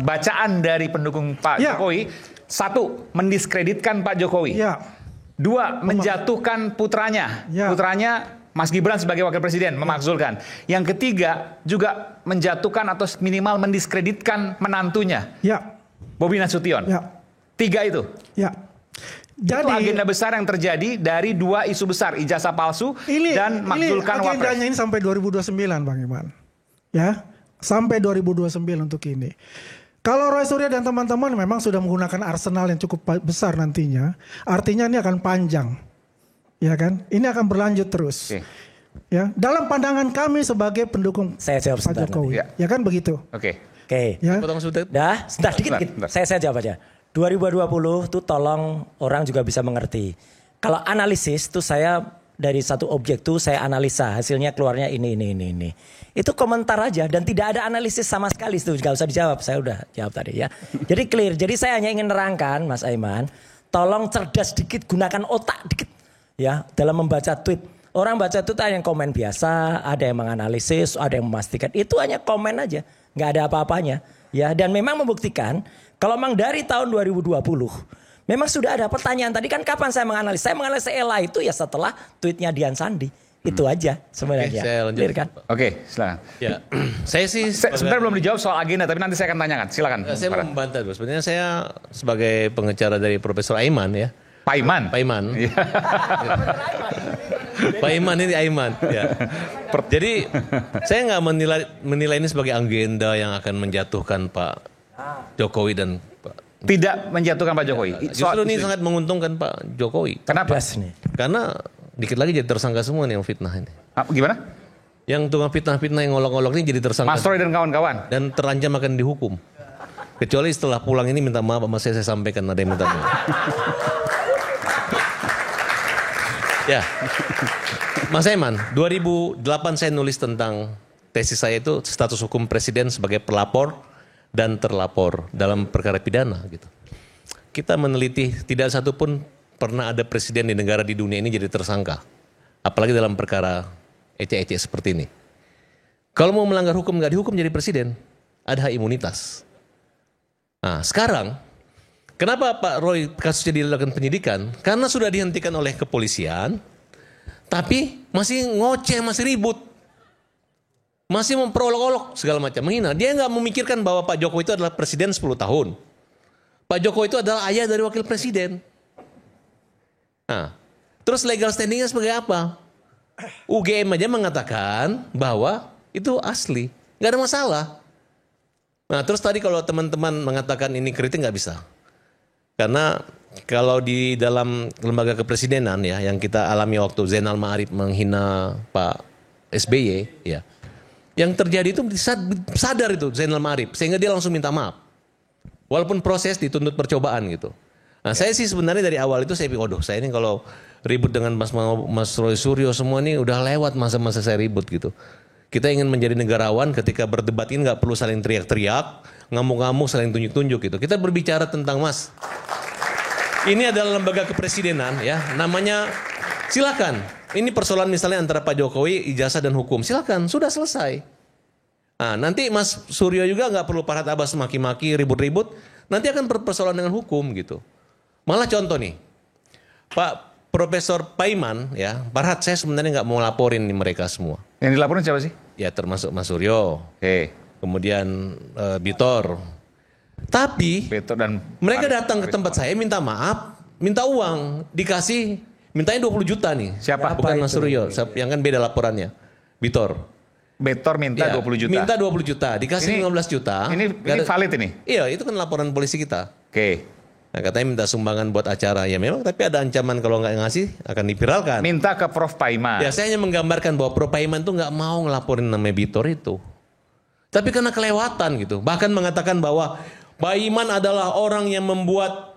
bacaan dari pendukung Pak Jokowi. 1, mendiskreditkan Pak Jokowi. 2, menjatuhkan putranya. Putranya Mas Gibran sebagai wakil presiden, memakzulkan. Yang ketiga, juga menjatuhkan atau minimal mendiskreditkan menantunya. Bobi Nasution. 3 itu. Jadi, itu agenda besar yang terjadi dari 2 isu besar, ijazah palsu dan makzulkan wapres. Agendanya ini sampai 2029, Bang Iman. Ya, sampai 2029 untuk ini. Kalau Roy Suryo dan teman-teman memang sudah menggunakan arsenal yang cukup besar nantinya, artinya ini akan panjang, ya kan? Ini akan berlanjut terus, ya. Dalam pandangan kami sebagai pendukung Pak Jokowi, ya kan begitu? Oke. Ya. Dah, sebentar dikit. Saya jawab aja. 2020 tuh tolong orang juga bisa mengerti. Kalau analisis tuh saya dari satu objek tuh saya analisa hasilnya keluarnya ini. Itu komentar aja dan tidak ada analisis sama sekali itu gak usah dijawab. Saya udah jawab tadi ya. Jadi clear. Jadi saya hanya ingin nerangkan Mas Aiman, tolong cerdas dikit, gunakan otak dikit ya dalam membaca tweet. Orang baca tweet ada yang komen biasa, ada yang menganalisis, ada yang memastikan. Itu hanya komen aja, nggak ada apa-apanya ya. Dan memang membuktikan kalau memang dari tahun 2020 memang sudah ada pertanyaan tadi kan kapan saya menganalisis? Saya menganalisis Ella itu ya setelah tweetnya Dian Sandi. Itu aja sebenarnya. Oke, saya lanjut. Clear kan? Oke, silakan. Ya, saya sih sebenarnya belum dijawab soal agenda, tapi nanti saya akan tanyakan. Silakan. Saya mau membantah dulu. Sebenarnya saya sebagai pengacara dari Profesor Aiman ya. Pak Iman. Pak Iman ini Aiman. Ya. Jadi saya nggak menilai ini sebagai agenda yang akan menjatuhkan Pak Jokowi dan Pak. Tidak menjatuhkan Pak Jokowi. Justru ini sangat menguntungkan Pak Jokowi. Kenapa? Karena dikit lagi jadi tersangka semua nih yang fitnah ini. Gimana? Yang tukang fitnah-fitnah yang ngolok-ngolok ini jadi tersangka. Mas Roy dan kawan-kawan. Dan terancam akan dihukum. Kecuali setelah pulang ini minta maaf sama saya sampaikan ada yang minta maaf. Ya, Mas Aiman, 2008 saya nulis tentang tesis saya itu status hukum presiden sebagai pelapor dan terlapor dalam perkara pidana gitu. Kita meneliti tidak satu pun pernah ada presiden di negara di dunia ini jadi tersangka. Apalagi dalam perkara ecek-ecek seperti ini. Kalau mau melanggar hukum nggak dihukum jadi presiden, ada hak imunitas. Nah sekarang, kenapa Pak Roy kasusnya dilakukan penyidikan? Karena sudah dihentikan oleh kepolisian, tapi masih ngoceh, masih ribut. Masih memperolok-olok segala macam, menghina. Dia nggak memikirkan bahwa Pak Jokowi itu adalah presiden 10 tahun. Pak Jokowi itu adalah ayah dari wakil presiden. Nah, terus legal standingnya sebagai apa? UGM aja mengatakan bahwa itu asli, nggak ada masalah. Nah, terus tadi kalau teman-teman mengatakan ini kritik nggak bisa, karena kalau di dalam lembaga kepresidenan ya, yang kita alami waktu Zainal Ma'arif menghina Pak SBY, ya, yang terjadi itu sadar itu Zainal Ma'arif, sehingga dia langsung minta maaf, walaupun proses dituntut percobaan gitu. Nah, saya sih sebenarnya dari awal itu saya pikir, waduh, saya ini kalau ribut dengan Mas Roy Suryo semua ini udah lewat masa-masa saya ribut gitu. Kita ingin menjadi negarawan ketika berdebat ini nggak perlu saling teriak-teriak, ngamuk-ngamuk, saling tunjuk-tunjuk gitu. Kita berbicara tentang Mas, ini adalah lembaga kepresidenan ya, namanya silakan. Ini persoalan misalnya antara Pak Jokowi, ijazah dan hukum, silakan, sudah selesai. Nah, nanti Mas Suryo juga nggak perlu Farhad Abbas maki-maki, ribut-ribut, nanti akan persoalan dengan hukum gitu. Malah contoh nih, Pak Profesor Paiman ya, Farhad saya sebenarnya nggak mau laporin nih mereka semua. Yang dilaporin siapa sih? Ya termasuk Mas Suryo, kemudian Bitor. Tapi Bitor dan mereka datang ke tempat saya minta maaf, minta uang, dikasih, mintanya 20 juta nih. Siapa? Bukan Mas Suryo, yang kan beda laporannya. Bitor minta ya, 20 juta. Minta 20 juta, dikasih 15 juta. Ini valid ini? Iya, itu kan laporan polisi kita. Oke. Nah, katanya minta sumbangan buat acara. Ya memang, tapi ada ancaman kalau nggak ngasih akan dipiralkan. Minta ke Prof Paiman. Ya, saya hanya menggambarkan bahwa Prof Paiman tuh nggak mau ngelaporin namanya Bitor itu. Tapi karena kelewatan gitu. Bahkan mengatakan bahwa Paiman adalah orang yang membuat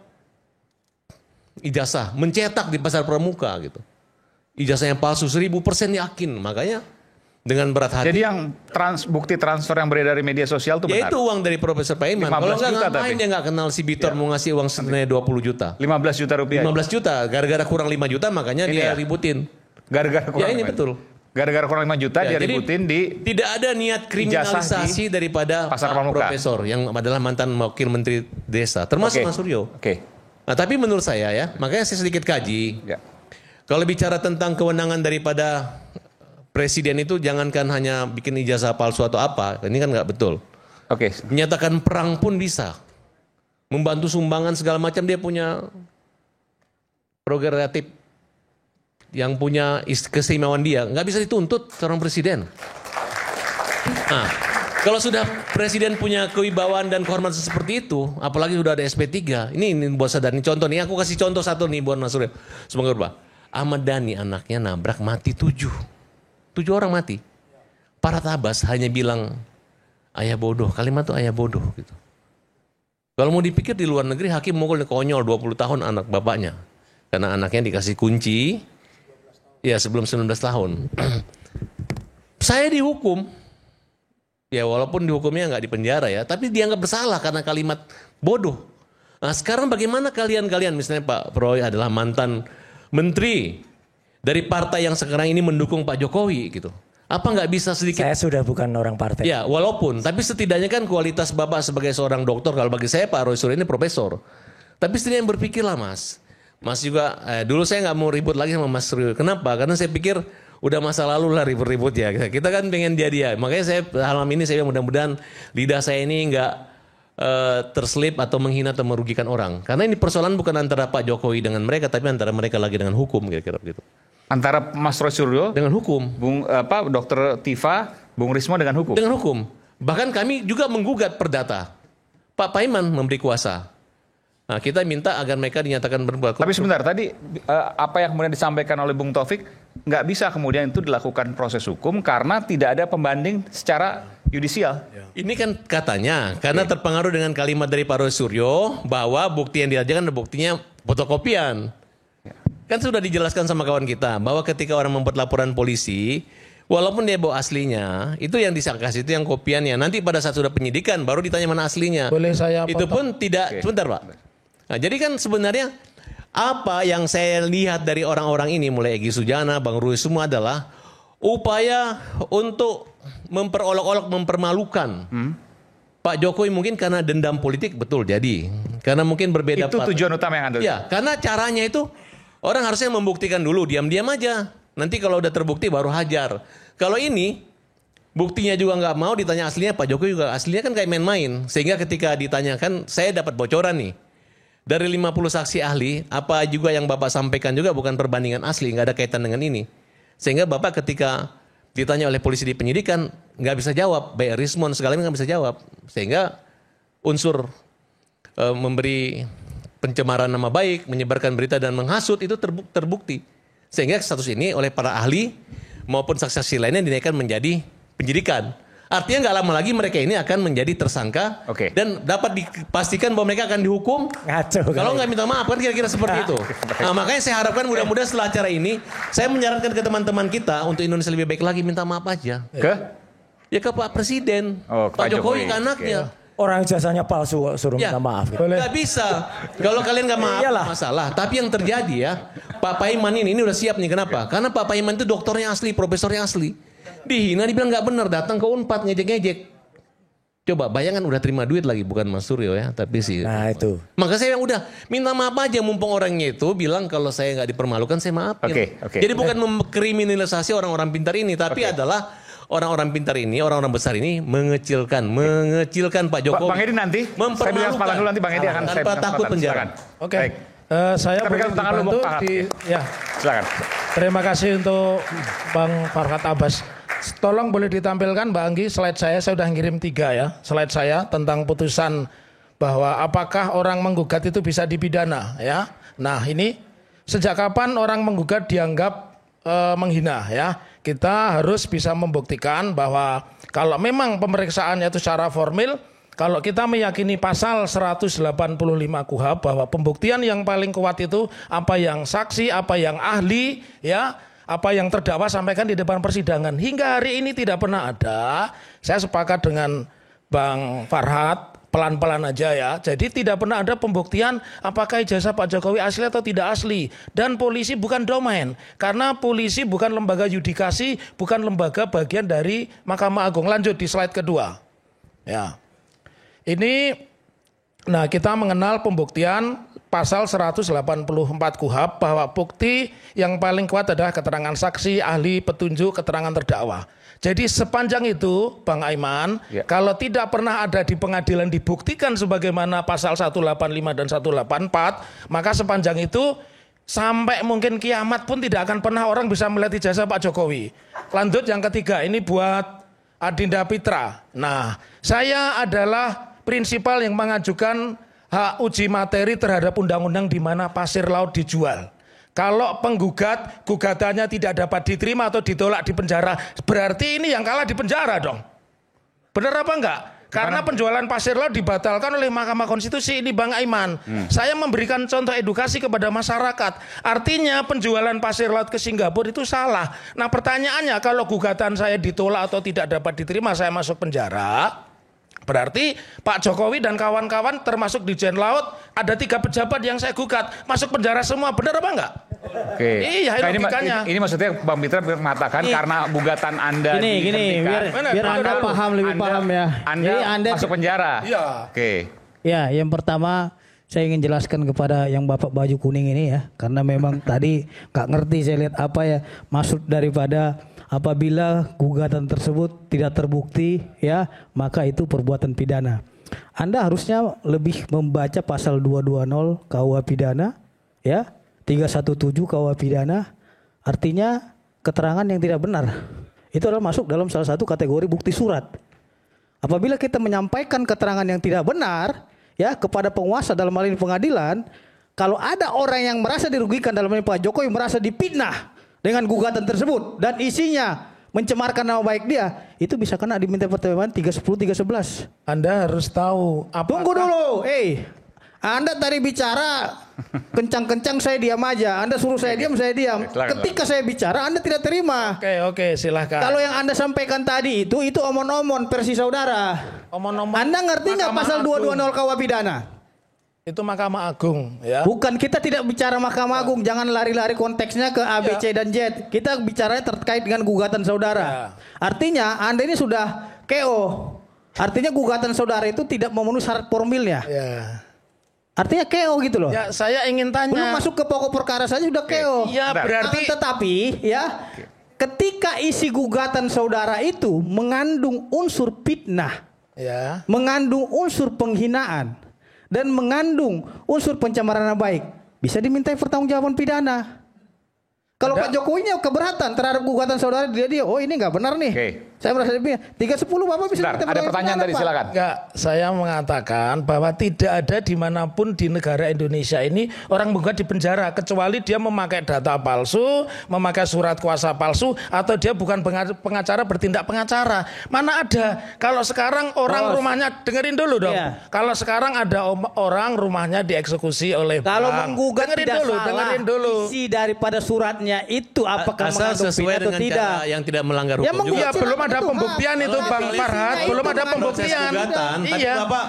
ijazah, mencetak di pasar pramuka gitu. Ijazah yang palsu 1000% yakin. Makanya dengan berat hati. Jadi yang bukti transfer yang beredar dari media sosial itu benar? Ya itu uang dari Profesor Paiman. Kalau nggak ngapain dia nggak kenal si Bitor mau ngasih uang senilai 20 juta. 15 juta rupiah? 15 juta. Gara-gara kurang 5 juta makanya ini dia ributin. Gara-gara kurang ya ini betul. Gara-gara kurang 5 juta dia ributin di... Tidak ada niat kriminalisasi daripada Profesor yang adalah mantan wakil menteri desa. Termasuk Mas Suryo. Nah tapi menurut saya ya, makanya saya sedikit kaji. Kalau bicara tentang kewenangan daripada presiden itu jangankan hanya bikin ijazah palsu atau apa, ini kan nggak betul. Menyatakan perang pun bisa, membantu sumbangan segala macam, dia punya prerogatif yang punya keistimewaan dia, nggak bisa dituntut seorang presiden. Nah, kalau sudah presiden punya kewibawaan dan kehormatan seperti itu, apalagi sudah ada SP3, ini buat sadar. Ini contoh nih, aku kasih contoh satu nih buat Mas Suryo. Semoga berubah. Ahmad Dhani anaknya nabrak mati 7 orang mati. Farhad Abbas hanya bilang ayah bodoh, kalimat itu ayah bodoh gitu. Kalau mau dipikir di luar negeri hakim mogol konyol 20 tahun anak bapaknya. Karena anaknya dikasih kunci ya sebelum 19 tahun. Saya dihukum. Ya walaupun dihukumnya nggak di penjara ya, tapi dianggap bersalah karena kalimat bodoh. Nah sekarang bagaimana kalian misalnya Pak Roy adalah mantan menteri dari partai yang sekarang ini mendukung Pak Jokowi gitu. Apa nggak bisa sedikit? Saya sudah bukan orang partai. Ya walaupun, tapi setidaknya kan kualitas Bapak sebagai seorang dokter, kalau bagi saya Pak Roy Suryo ini profesor. Tapi setidaknya berpikirlah Mas. Mas juga, dulu saya nggak mau ribut lagi sama Mas Suryo. Kenapa? Karena saya pikir udah masa lalu lah ribut-ribut ya. Kita kan pengen dia. Makanya saya malam ini saya mudah-mudahan lidah saya ini nggak terselip atau menghina atau merugikan orang. Karena ini persoalan bukan antara Pak Jokowi dengan mereka, tapi antara mereka lagi dengan hukum kira-kira gitu. Antara Mas Roy Suryo dengan hukum, Dokter Tifa, Bung Rismo dengan hukum. Dengan hukum. Bahkan kami juga menggugat perdata. Pak Paiman memberi kuasa. Nah, kita minta agar mereka dinyatakan berbuat. Tapi sebentar, tadi apa yang kemudian disampaikan oleh Bung Taufik, nggak bisa kemudian itu dilakukan proses hukum karena tidak ada pembanding secara yudisial. Ini kan katanya karena terpengaruh dengan kalimat dari Pak Roy Suryo bahwa bukti yang diajukan buktinya fotokopian. Kan sudah dijelaskan sama kawan kita bahwa ketika orang membuat laporan polisi, walaupun dia bawa aslinya, itu yang disangkas itu yang kopiannya. Nanti pada saat sudah penyidikan baru ditanya mana aslinya. Boleh saya Itu pun tidak. Sebentar Pak. Nah, jadi kan sebenarnya apa yang saya lihat dari orang-orang ini, mulai Egy Sujana, Bang Ruy semua adalah upaya untuk memperolok-olok, mempermalukan Pak Jokowi, mungkin karena dendam politik, betul jadi. Karena mungkin berbeda. Itu tujuan utama yang Anda. Ya, karena caranya itu orang harusnya membuktikan dulu, diam-diam aja. Nanti kalau udah terbukti baru hajar. Kalau ini buktinya juga nggak mau, ditanya aslinya, Pak Jokowi juga aslinya kan kayak main-main. Sehingga ketika ditanyakan, saya dapat bocoran nih. Dari 50 saksi ahli, apa juga yang Bapak sampaikan juga bukan perbandingan asli, nggak ada kaitan dengan ini. Sehingga Bapak ketika ditanya oleh polisi di penyidikan, nggak bisa jawab, baik respon segala nggak bisa jawab. Sehingga unsur memberi pencemaran nama baik, menyebarkan berita dan menghasut itu terbukti. Sehingga status ini oleh para ahli maupun saksi-saksi lainnya dinaikkan menjadi penyidikan. Artinya nggak lama lagi mereka ini akan menjadi tersangka dan dapat dipastikan bahwa mereka akan dihukum. Kalau nggak minta maaf kan kira-kira seperti itu. Nah, makanya saya harapkan mudah-mudahan setelah acara ini saya menyarankan ke teman-teman kita untuk Indonesia lebih baik lagi, minta maaf aja. Ya ke Pak Presiden, Pak Jokowi ke anaknya. Orang jasanya palsu suruh minta maaf. Nggak bisa. Kalau kalian nggak maaf masalah. Tapi yang terjadi ya, Pak Paiman ini udah siap nih. Kenapa? Karena Pak Paiman itu doktornya asli, profesornya asli. Dihina, dibilang nggak benar, datang ke Unpad ngejek-ngejek. Coba bayangkan udah terima duit lagi, bukan Mas Suryo ya, tapi sih. Nah itu. Maka saya yang udah minta maaf aja, mumpung orangnya itu bilang kalau saya nggak dipermalukan saya maafin. Jadi bukan mengkriminalisasi orang-orang pintar ini, tapi adalah orang-orang pintar ini, orang-orang besar ini mengecilkan Pak Jokowi. Bang Edi nanti, saya bilang kesempatan dulu nanti Bang Edi akan tanpa takut penjara. Oke. Saya boleh dibantu ya. Silakan. Terima kasih untuk Bang Farhad Abbas. Tolong boleh ditampilkan Mbak Anggi slide saya sudah ngirim 3 ya. Slide saya tentang putusan bahwa apakah orang menggugat itu bisa dipidana ya. Nah ini sejak kapan orang menggugat dianggap menghina ya. Kita harus bisa membuktikan bahwa kalau memang pemeriksaannya itu secara formil, kalau kita meyakini pasal 185 KUHP bahwa pembuktian yang paling kuat itu apa yang saksi, apa yang ahli ya, apa yang terdakwa sampaikan di depan persidangan. Hingga hari ini tidak pernah ada. Saya sepakat dengan Bang Farhad, pelan-pelan aja ya. Jadi tidak pernah ada pembuktian apakah ijazah Pak Jokowi asli atau tidak asli. Dan polisi bukan domain. Karena polisi bukan lembaga yudikasi, bukan lembaga bagian dari Mahkamah Agung. Lanjut di slide kedua. Ya. Ini, nah kita mengenal pembuktian pasal 184 KUHP bahwa bukti yang paling kuat adalah keterangan saksi, ahli, petunjuk, keterangan terdakwa. Jadi sepanjang itu Bang Aiman, kalau tidak pernah ada di pengadilan dibuktikan sebagaimana pasal 185 dan 184, maka sepanjang itu sampai mungkin kiamat pun tidak akan pernah orang bisa melihat ijazah Pak Jokowi. Lanjut yang ketiga, ini buat Adinda Pitra. Nah, saya adalah prinsipal yang mengajukan hak uji materi terhadap undang-undang di mana pasir laut dijual. Kalau penggugat gugatannya tidak dapat diterima atau ditolak di penjara, berarti ini yang kalah di penjara dong. Benar apa enggak? Karena penjualan pasir laut dibatalkan oleh Mahkamah Konstitusi ini Bang Aiman. Saya memberikan contoh edukasi kepada masyarakat. Artinya penjualan pasir laut ke Singapura itu salah. Nah pertanyaannya, kalau gugatan saya ditolak atau tidak dapat diterima, saya masuk penjara. Berarti Pak Jokowi dan kawan-kawan termasuk Dirjen Laut ada 3 pejabat yang saya gugat masuk penjara semua, benar apa enggak? Oke. Iya, logikanya. Ini maksudnya Bang Mitra mengatakan karena gugatan Anda gini, biar Anda paham lebih paham ya. Anda masuk penjara. Iya. Oke. Ya, yang pertama saya ingin jelaskan kepada yang Bapak baju kuning ini ya, karena memang tadi nggak ngerti saya lihat apa ya maksud daripada apabila gugatan tersebut tidak terbukti ya, maka itu perbuatan pidana. Anda harusnya lebih membaca pasal 220 KUH pidana ya, 317 KUH pidana. Artinya keterangan yang tidak benar itu adalah masuk dalam salah satu kategori bukti surat. Apabila kita menyampaikan keterangan yang tidak benar ya kepada penguasa dalam hal ini pengadilan, kalau ada orang yang merasa dirugikan dalam hal ini Pak Jokowi merasa dipitnah dengan gugatan tersebut dan isinya mencemarkan nama baik dia, itu bisa kena diminta pertimbangan 310 311. Anda harus tahu. Tunggu dulu, Anda tadi bicara kencang-kencang saya diam aja. Anda suruh saya diam, saya diam. Ketika saya bicara Anda tidak terima. Oke, silahkan. Kalau yang Anda sampaikan tadi itu omon-omon versi saudara. Omon-omon. Anda ngerti nggak pasal 220 KUH pidana? Itu Mahkamah Agung, ya. Bukan, kita tidak bicara Mahkamah Agung. Jangan lari-lari konteksnya ke A, B, C, dan Z. Kita bicaranya terkait dengan gugatan saudara. Artinya Anda ini sudah KO. Artinya gugatan saudara itu tidak memenuhi syarat formilnya. Artinya KO gitu loh. Ya, saya ingin tanya. Belum masuk ke pokok perkara saja sudah KO. Ya, berarti tetapi ya, ketika isi gugatan saudara itu mengandung unsur fitnah, mengandung unsur penghinaan, dan mengandung unsur pencemaran nama baik, bisa dimintai pertanggungjawaban pidana. Kalau Pak Jokowi keberatan terhadap gugatan saudara, dia oh ini nggak benar nih. Saya merasa lebih 310 Bapak bisa. Ada pertanyaan tadi, silakan. Enggak, saya mengatakan bahwa tidak ada dimanapun di negara Indonesia ini orang menggugat di penjara kecuali dia memakai data palsu, memakai surat kuasa palsu, atau dia bukan pengacara bertindak pengacara. Mana ada? Kalau sekarang orang rumahnya, dengerin dulu dong. Kalau sekarang ada orang rumahnya dieksekusi oleh kalau bank. menggugat dengerin dulu. Isi daripada suratnya itu apakah asal sesuai dengan cara yang tidak melanggar hukum juga. Belum ada pembuktian itu Bang Farhad, belum ada pembuktian. Tapi Bapak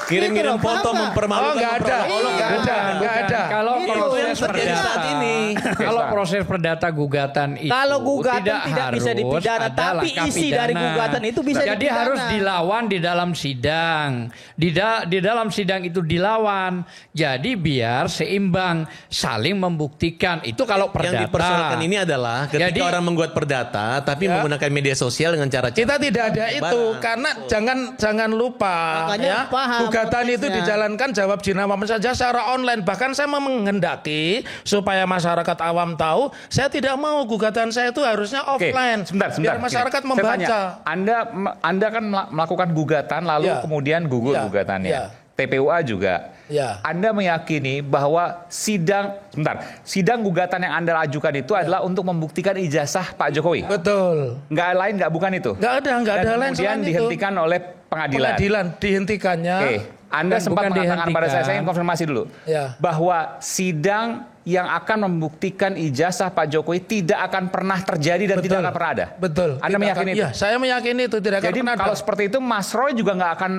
kirim-kirim foto mempermalukan. Enggak ada. Kalau proses perdata ini, kalau proses perdata gugatan itu kalau gugatan tidak bisa dipidana, tapi isi dari gugatan itu bisa dipidana. Jadi harus dilawan di dalam sidang. Di dalam sidang itu dilawan. Jadi biar seimbang, saling membuktikan. Itu kalau perdata. Yang dipersoalkan ini adalah ketika orang membuat perdata tapi menggunakan media sosial dengan cara kita tidak ada itu, karena jangan lupa ya. Gugatan itu dijalankan jawab jinawam saja secara online. Bahkan saya menghendaki supaya masyarakat awam tahu, saya tidak mau gugatan saya itu harusnya offline. Sebentar. Biar masyarakat membaca. Anda kan melakukan gugatan lalu kemudian gugur gugatannya. TPUA juga. Anda meyakini bahwa sidang gugatan yang Anda ajukan itu adalah untuk membuktikan ijazah Pak Jokowi. Betul. Bukan itu. Nggak ada lain. Kemudian dihentikan oleh pengadilan dihentikannya. Anda sempat mengatakan pada saya ingin konfirmasi dulu bahwa sidang yang akan membuktikan ijazah Pak Jokowi tidak akan pernah terjadi dan tidak akan pernah ada. Betul. Anda meyakini itu? Iya, saya meyakini itu tidak akan pernah ada. Jadi kalau seperti itu Mas Roy juga nggak akan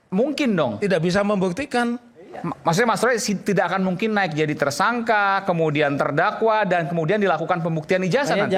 mungkin dong. Tidak bisa membuktikan. Maksudnya Mas Roy tidak akan mungkin naik jadi tersangka, kemudian terdakwa, dan kemudian dilakukan pembuktian ijazah nanti.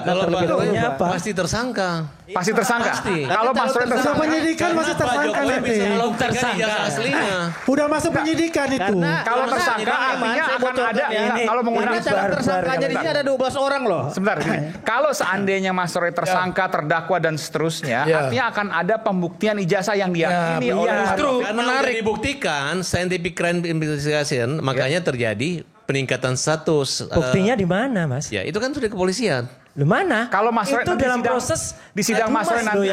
Kalau Pak Roy pasti tersangka. Pasti tersangka. Kalau Mas Roy tersangka, penyidikan masih tersangka nanti. Kalau tersangka aslinya. Udah masuk penyidikan itu. Kalau tersangka artinya akan ada. Kalau menggunakan tersangkanya di sini ada 12 orang loh. Sebentar. Kalau seandainya Mas Roy tersangka, terdakwa dan seterusnya, artinya akan ada pembuktian ijazah yang diyakini oleh justru menarik dibuktikan scientific crime investigation, makanya terjadi peningkatan status. Buktinya di mana, Mas? Ya, itu kan sudah kepolisian. Lu mana? Kalau Mas Roy itu dalam proses di sidang Mas Roy nanti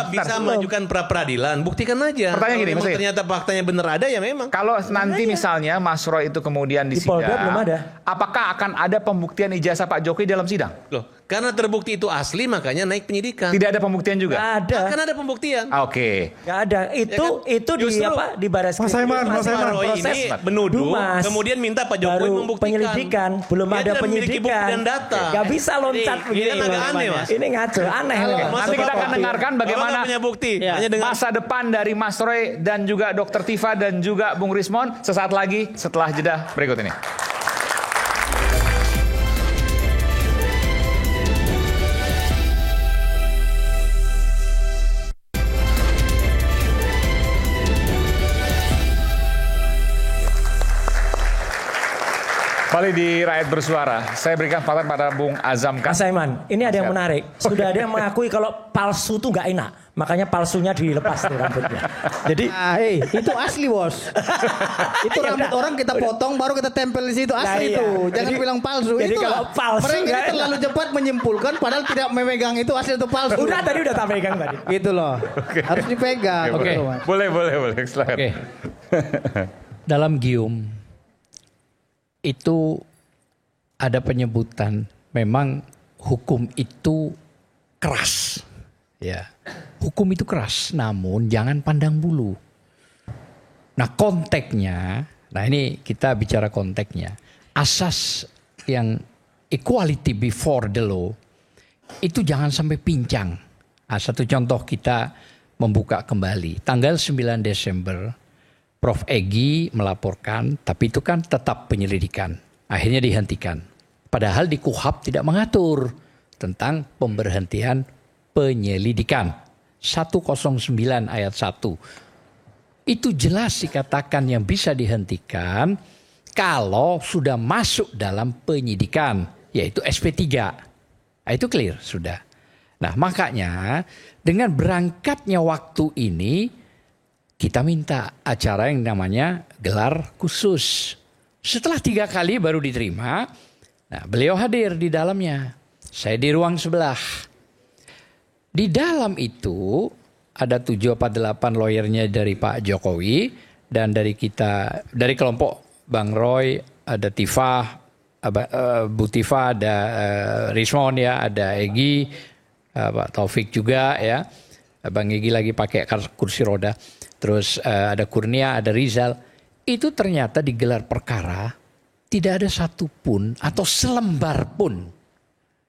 bisa mengajukan pra peradilan, buktikan aja. Pertanyaan gini, kalau ternyata faktanya benar ada ya memang. Kalau nanti misalnya Mas Roy itu kemudian di sidang, belum ada. Apakah akan ada pembuktian ijazah Pak Jokowi dalam sidang? Loh, karena terbukti itu asli makanya naik penyidikan. Tidak ada pembuktian juga? Nggak ada. Akan ada pembuktian. Oke. Nggak ada. Itu di Baris Mas Saiman, Roy ini menuduh, kemudian minta Pak Jokowi membuktikan. Penyelidikan, belum ada penyelidikan. Bukti dan data. Nggak bisa loncat begini. Aneh, Mas. Ini ngaco, aneh. Nanti kita akan dengarkan bagaimana masa depan dari Mas Roy dan juga Dr. Tifa dan juga Bung Rismon sesaat lagi setelah jeda berikut ini. Kembali di Rakyat Bersuara, saya berikan kesempatan pada Bung Azam. Mas Saiman, ini ada yang menarik. Sudah ada yang mengakui kalau palsu tuh nggak enak. Makanya palsunya dilepas di rambutnya. Jadi, itu asli bos. Itu rambut orang kita potong, baru kita tempel di situ asli itu. Jangan bilang palsu. Jadi kalau palsu, mereka ini terlalu cepat menyimpulkan, padahal tidak memegang itu asli itu palsu. Udah tak pegang tadi. Gitu loh. Harus dipegang. Oke. Boleh. Silakan. Oke. Dalam Gium itu ada penyebutan memang hukum itu keras. Ya. Hukum itu keras, namun jangan pandang bulu. Nah, konteksnya Nah ini kita bicara konteksnya. Asas yang equality before the law itu jangan sampai pincang. Nah, satu contoh kita membuka kembali. Tanggal 9 Desember Prof. Egy melaporkan, tapi itu kan tetap penyelidikan. Akhirnya dihentikan. Padahal di KUHAP tidak mengatur tentang pemberhentian penyelidikan. 109 ayat 1. Itu jelas dikatakan yang bisa dihentikan kalau sudah masuk dalam penyidikan, yaitu SP3. Nah, itu clear sudah. Nah makanya dengan berangkatnya waktu ini kita minta acara yang namanya gelar khusus. Setelah 3 kali baru diterima, nah beliau hadir di dalamnya. Saya di ruang sebelah. Di dalam itu ada 7 atau 8 lawyernya dari Pak Jokowi dan dari kita, dari kelompok Bang Roy, ada Tifa, Bu Tifa, ada Rismon ya, ada Egy, Pak Taufik juga ya. Bang Egy lagi pakai kursi roda. Terus ada Kurnia, ada Rizal. Itu ternyata di gelar perkara tidak ada satupun atau selembar pun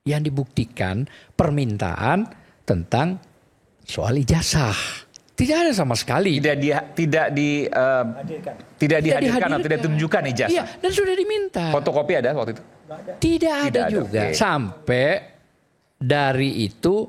yang dibuktikan permintaan tentang soal ijazah. Tidak ada sama sekali. Tidak dihadirkan atau tidak ditunjukkan ijazah. Iya, dan sudah diminta. Fotokopi ada waktu itu? Tidak ada juga. Okay. Sampai dari itu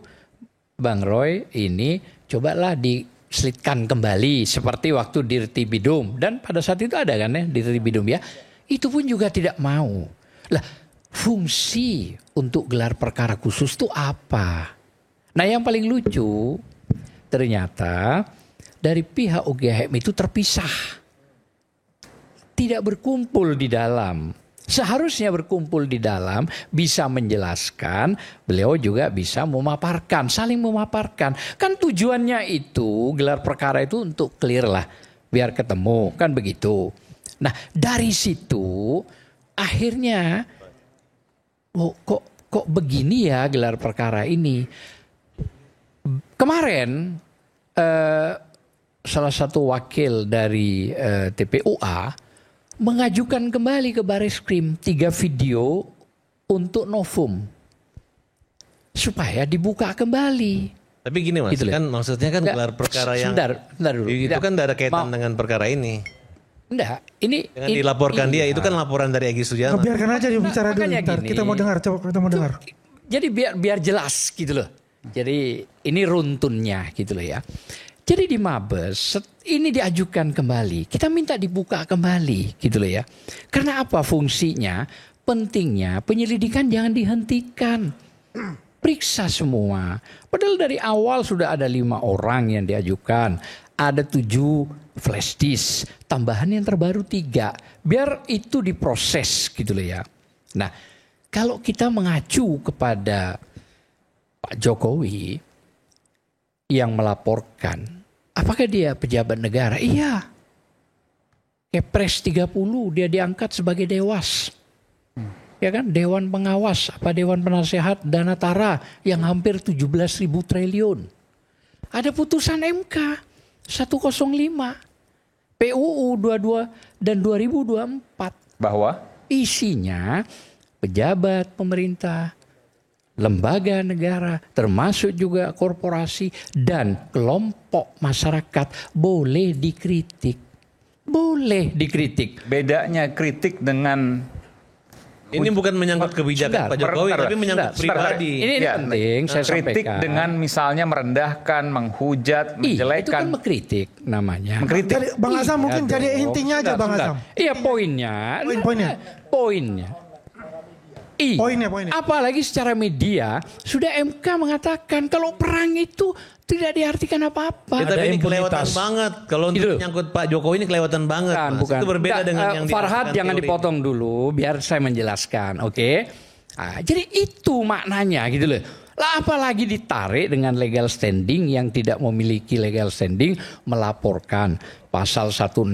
Bang Roy ini cobalah diselitkan kembali seperti waktu Dirti Bidum, dan pada saat itu ada kan ya Dirti Bidum ya, itu pun juga tidak mau. Lah fungsi untuk gelar perkara khusus itu apa? Nah yang paling lucu ternyata dari pihak UGM itu terpisah, tidak berkumpul di dalam. Seharusnya berkumpul di dalam, bisa menjelaskan, beliau juga bisa memaparkan, saling memaparkan. Kan tujuannya itu, gelar perkara itu untuk clear lah, biar ketemu, kan begitu. Nah dari situ, akhirnya, kok begini ya gelar perkara ini. Kemarin, salah satu wakil dari TPUA, mengajukan kembali ke Bareskrim 3 video untuk novum supaya dibuka kembali. Tapi gini Mas, gitu kan maksudnya kan gelar perkara yang sebentar dulu. Itu kan tidak ada kaitan dengan perkara ini. Enggak, ini dengan dilaporkan dia itu kan laporan dari Egy Sujana. Biarkan aja dia bicara dulu. Bentar, kita mau dengar, coba kita mau dengar. Jadi biar jelas gitu loh. Jadi ini runtunnya gitu loh ya. Jadi di Mabes ini diajukan kembali, kita minta dibuka kembali gitu loh ya. Karena apa fungsinya? Pentingnya penyelidikan jangan dihentikan. Periksa semua. Padahal dari awal sudah ada 5 orang yang diajukan. Ada 7 flash disk, tambahan yang terbaru 3. Biar itu diproses gitu loh ya. Nah kalau kita mengacu kepada Pak Jokowi yang melaporkan, apakah dia pejabat negara? Iya. Kepres 30 dia diangkat sebagai dewas. Ya kan, Dewan Pengawas, apa Dewan Penasehat Dana Tara yang hampir 17.000 triliun. Ada putusan MK 105, PUU 22 dan 2024. Bahwa isinya pejabat pemerintah, lembaga negara, termasuk juga korporasi dan kelompok masyarakat boleh dikritik. Boleh dikritik. bedanya kritik dengan Ini bukan menyangkut kebijakan Pak Jokowi, tapi menyangkut pribadi. Ini penting saya kritik sampaikan. dengan misalnya merendahkan, menghujat, menjelekan. Itu kan mengkritik namanya. Mengkritik. Bang Azam mungkin jadi intinya aja Bang Azam. Iya poinnya. Poinnya. Poinnya. Apalagi secara media sudah MK mengatakan kalau perang itu tidak diartikan apa-apa. Ya, tapi ini kelewatan banget. Kalau untuk menyangkut Pak Jokowi ini kelewatan banget. Bukan. Itu berbeda dengan yang Farhad jangan dipotong dulu biar saya menjelaskan. Oke. Nah, jadi itu maknanya gitu loh. Lah apalagi ditarik dengan legal standing yang tidak memiliki legal standing melaporkan pasal 160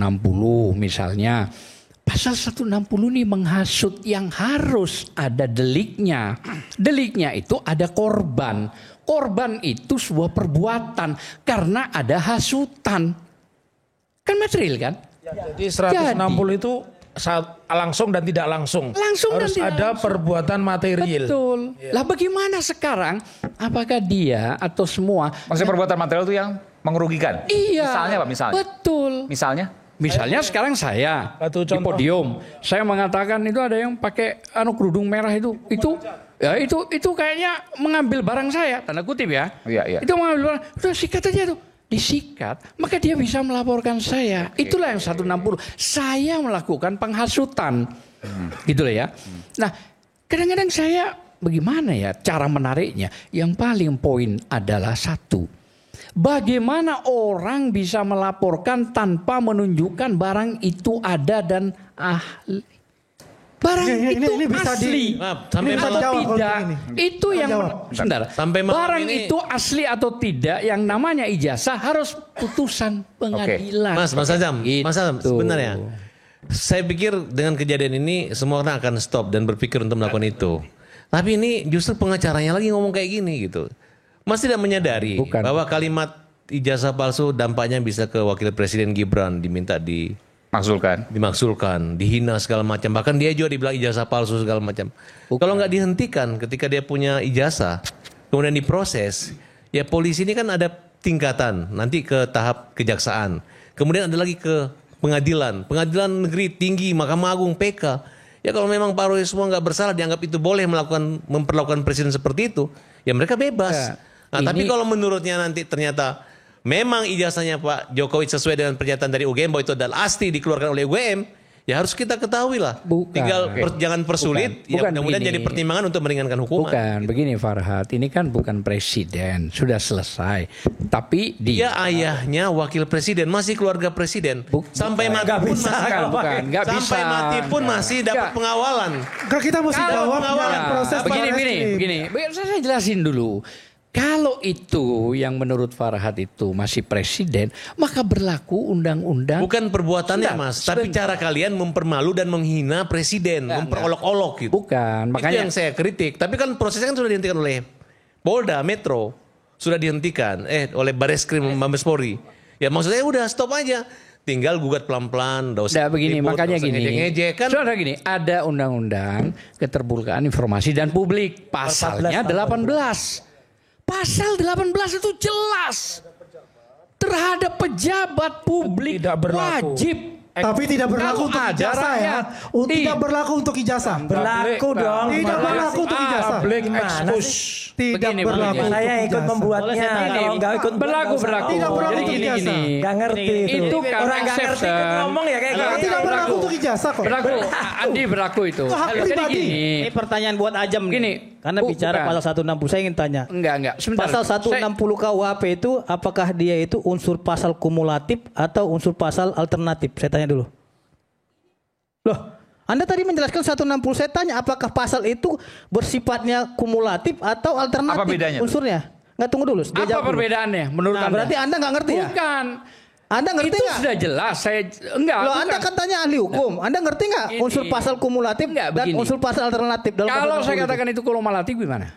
misalnya. Pasal 160 ini menghasut yang harus ada deliknya. Deliknya itu ada korban. Korban itu sebuah perbuatan karena ada hasutan. Kan material kan? Jadi 160 itu langsung dan tidak langsung. Harus dan ada langsung. perbuatan material. Betul. Lah bagaimana sekarang? Apakah dia atau semua? Maksudnya perbuatan material itu yang mengerugikan? Iya. Misalnya Pak, misalnya? Betul. Misalnya Sekarang saya Satu di contoh. podium, saya mengatakan itu ada yang pakai kerudung merah itu kayaknya mengambil barang saya, tanda kutip ya. Iya. Itu mengambil barang, udah sikat aja tuh. Disikat, maka dia bisa melaporkan saya. Itulah yang 160. Saya melakukan penghasutan. Gitu loh ya. Nah, kadang-kadang saya bagaimana ya cara menariknya? Yang paling poin adalah satu. Bagaimana orang bisa melaporkan tanpa menunjukkan barang itu ada dan ahli. Barang ini itu bisa asli. Sampai bisa malam jawab kalau tidak. begini. Itu yang sebentar. Sampai malam Barang ini- itu asli atau tidak yang namanya ijazah harus putusan pengadilan. Mas Azam, Gitu. Mas Azam, sebenarnya saya pikir dengan kejadian ini semua orang akan stop dan berpikir untuk melakukan itu. Tapi ini justru pengacaranya lagi ngomong kayak gini gitu. Mas tidak menyadari bahwa kalimat ijazah palsu dampaknya bisa ke Wakil Presiden Gibran diminta dimaksulkan, dihina segala macam. Bahkan dia juga dibilang ijazah palsu segala macam. Kalau nggak dihentikan ketika dia punya ijazah, kemudian diproses, ya polisi ini kan ada tingkatan, nanti ke tahap kejaksaan. Kemudian ada lagi ke pengadilan negeri tinggi, Mahkamah Agung, PK. Ya kalau memang Pak Roy semua nggak bersalah, dianggap itu boleh memperlakukan presiden seperti itu, ya mereka bebas. Tapi kalau menurutnya nanti ternyata memang ijazahnya Pak Jokowi sesuai dengan pernyataan dari UGM bahwa itu adalah asli dikeluarkan oleh UGM, ya harus kita ketahui lah. Tinggal jangan persulit, ya mudah-mudahan jadi pertimbangan untuk meringankan hukuman. Bukan, begini Farhad, ini kan bukan presiden, sudah selesai. Tapi dia ayahnya wakil presiden, masih keluarga presiden. Sampai mati pun sampai mati pun masih dapat pengawalan. Enggak, kita mesti jawab proses begini. Saya jelasin dulu. Kalau itu yang menurut Farhad itu masih presiden, maka berlaku undang-undang. Bukan perbuatannya Mas, tapi cara kalian mempermalu dan menghina presiden, memperolok-olok gitu. Bukan, makanya itu yang saya kritik. Tapi kan prosesnya kan sudah dihentikan oleh Polda Metro, sudah dihentikan oleh Bareskrim Mabes Polri. Ya maksudnya udah stop aja. Tinggal gugat pelan-pelan, begini, makanya gini. Ngejek-ngejek kan. Saudara gini, ada undang-undang keterbukaan informasi dan publik, pasalnya 18. Pasal 18 itu jelas terhadap pejabat publik tidak berlaku. Wajib. Tapi tidak berlaku untuk ijazah ya. Tidak berlaku untuk ijazah. Berlaku dong. Tidak berlaku untuk ijazah. Public expose. Tidak berlaku. Saya ikut membuatnya. Kalau nggak ikut berlaku. Tidak berlaku Jadi untuk ijazah. Nggak ngerti itu kan orang nggak ngerti ikut ngomong ya kayak gitu. Tidak berlaku untuk ijazah kok. Berlaku. Andi berlaku itu. Itu hak Jadi pribadi. gini. Ini pertanyaan buat Ajam nih. Gini. Karena bicara Bukan. pasal 160, saya ingin tanya. Enggak. Sebentar. Pasal 160 KUHP itu apakah dia itu unsur pasal kumulatif atau unsur pasal alternatif? Saya tanya dulu. Loh, Anda tadi menjelaskan 160, saya tanya apakah pasal itu bersifatnya kumulatif atau alternatif? Apa bedanya? Unsurnya? Nggak, tunggu dulu. dia Apa jawab dulu. perbedaannya menurut Nah, Anda? berarti Anda nggak ngerti ya? Bukan. Anda ngerti Itu nggak? sudah jelas. Saya enggak. Loh, bukan. Anda kan tanya ahli hukum. Anda ngerti nggak Ini. unsur pasal kumulatif Enggak, dan begini. unsur pasal alternatif dalam Kalau pasal saya 60 katakan itu kumulatif gimana?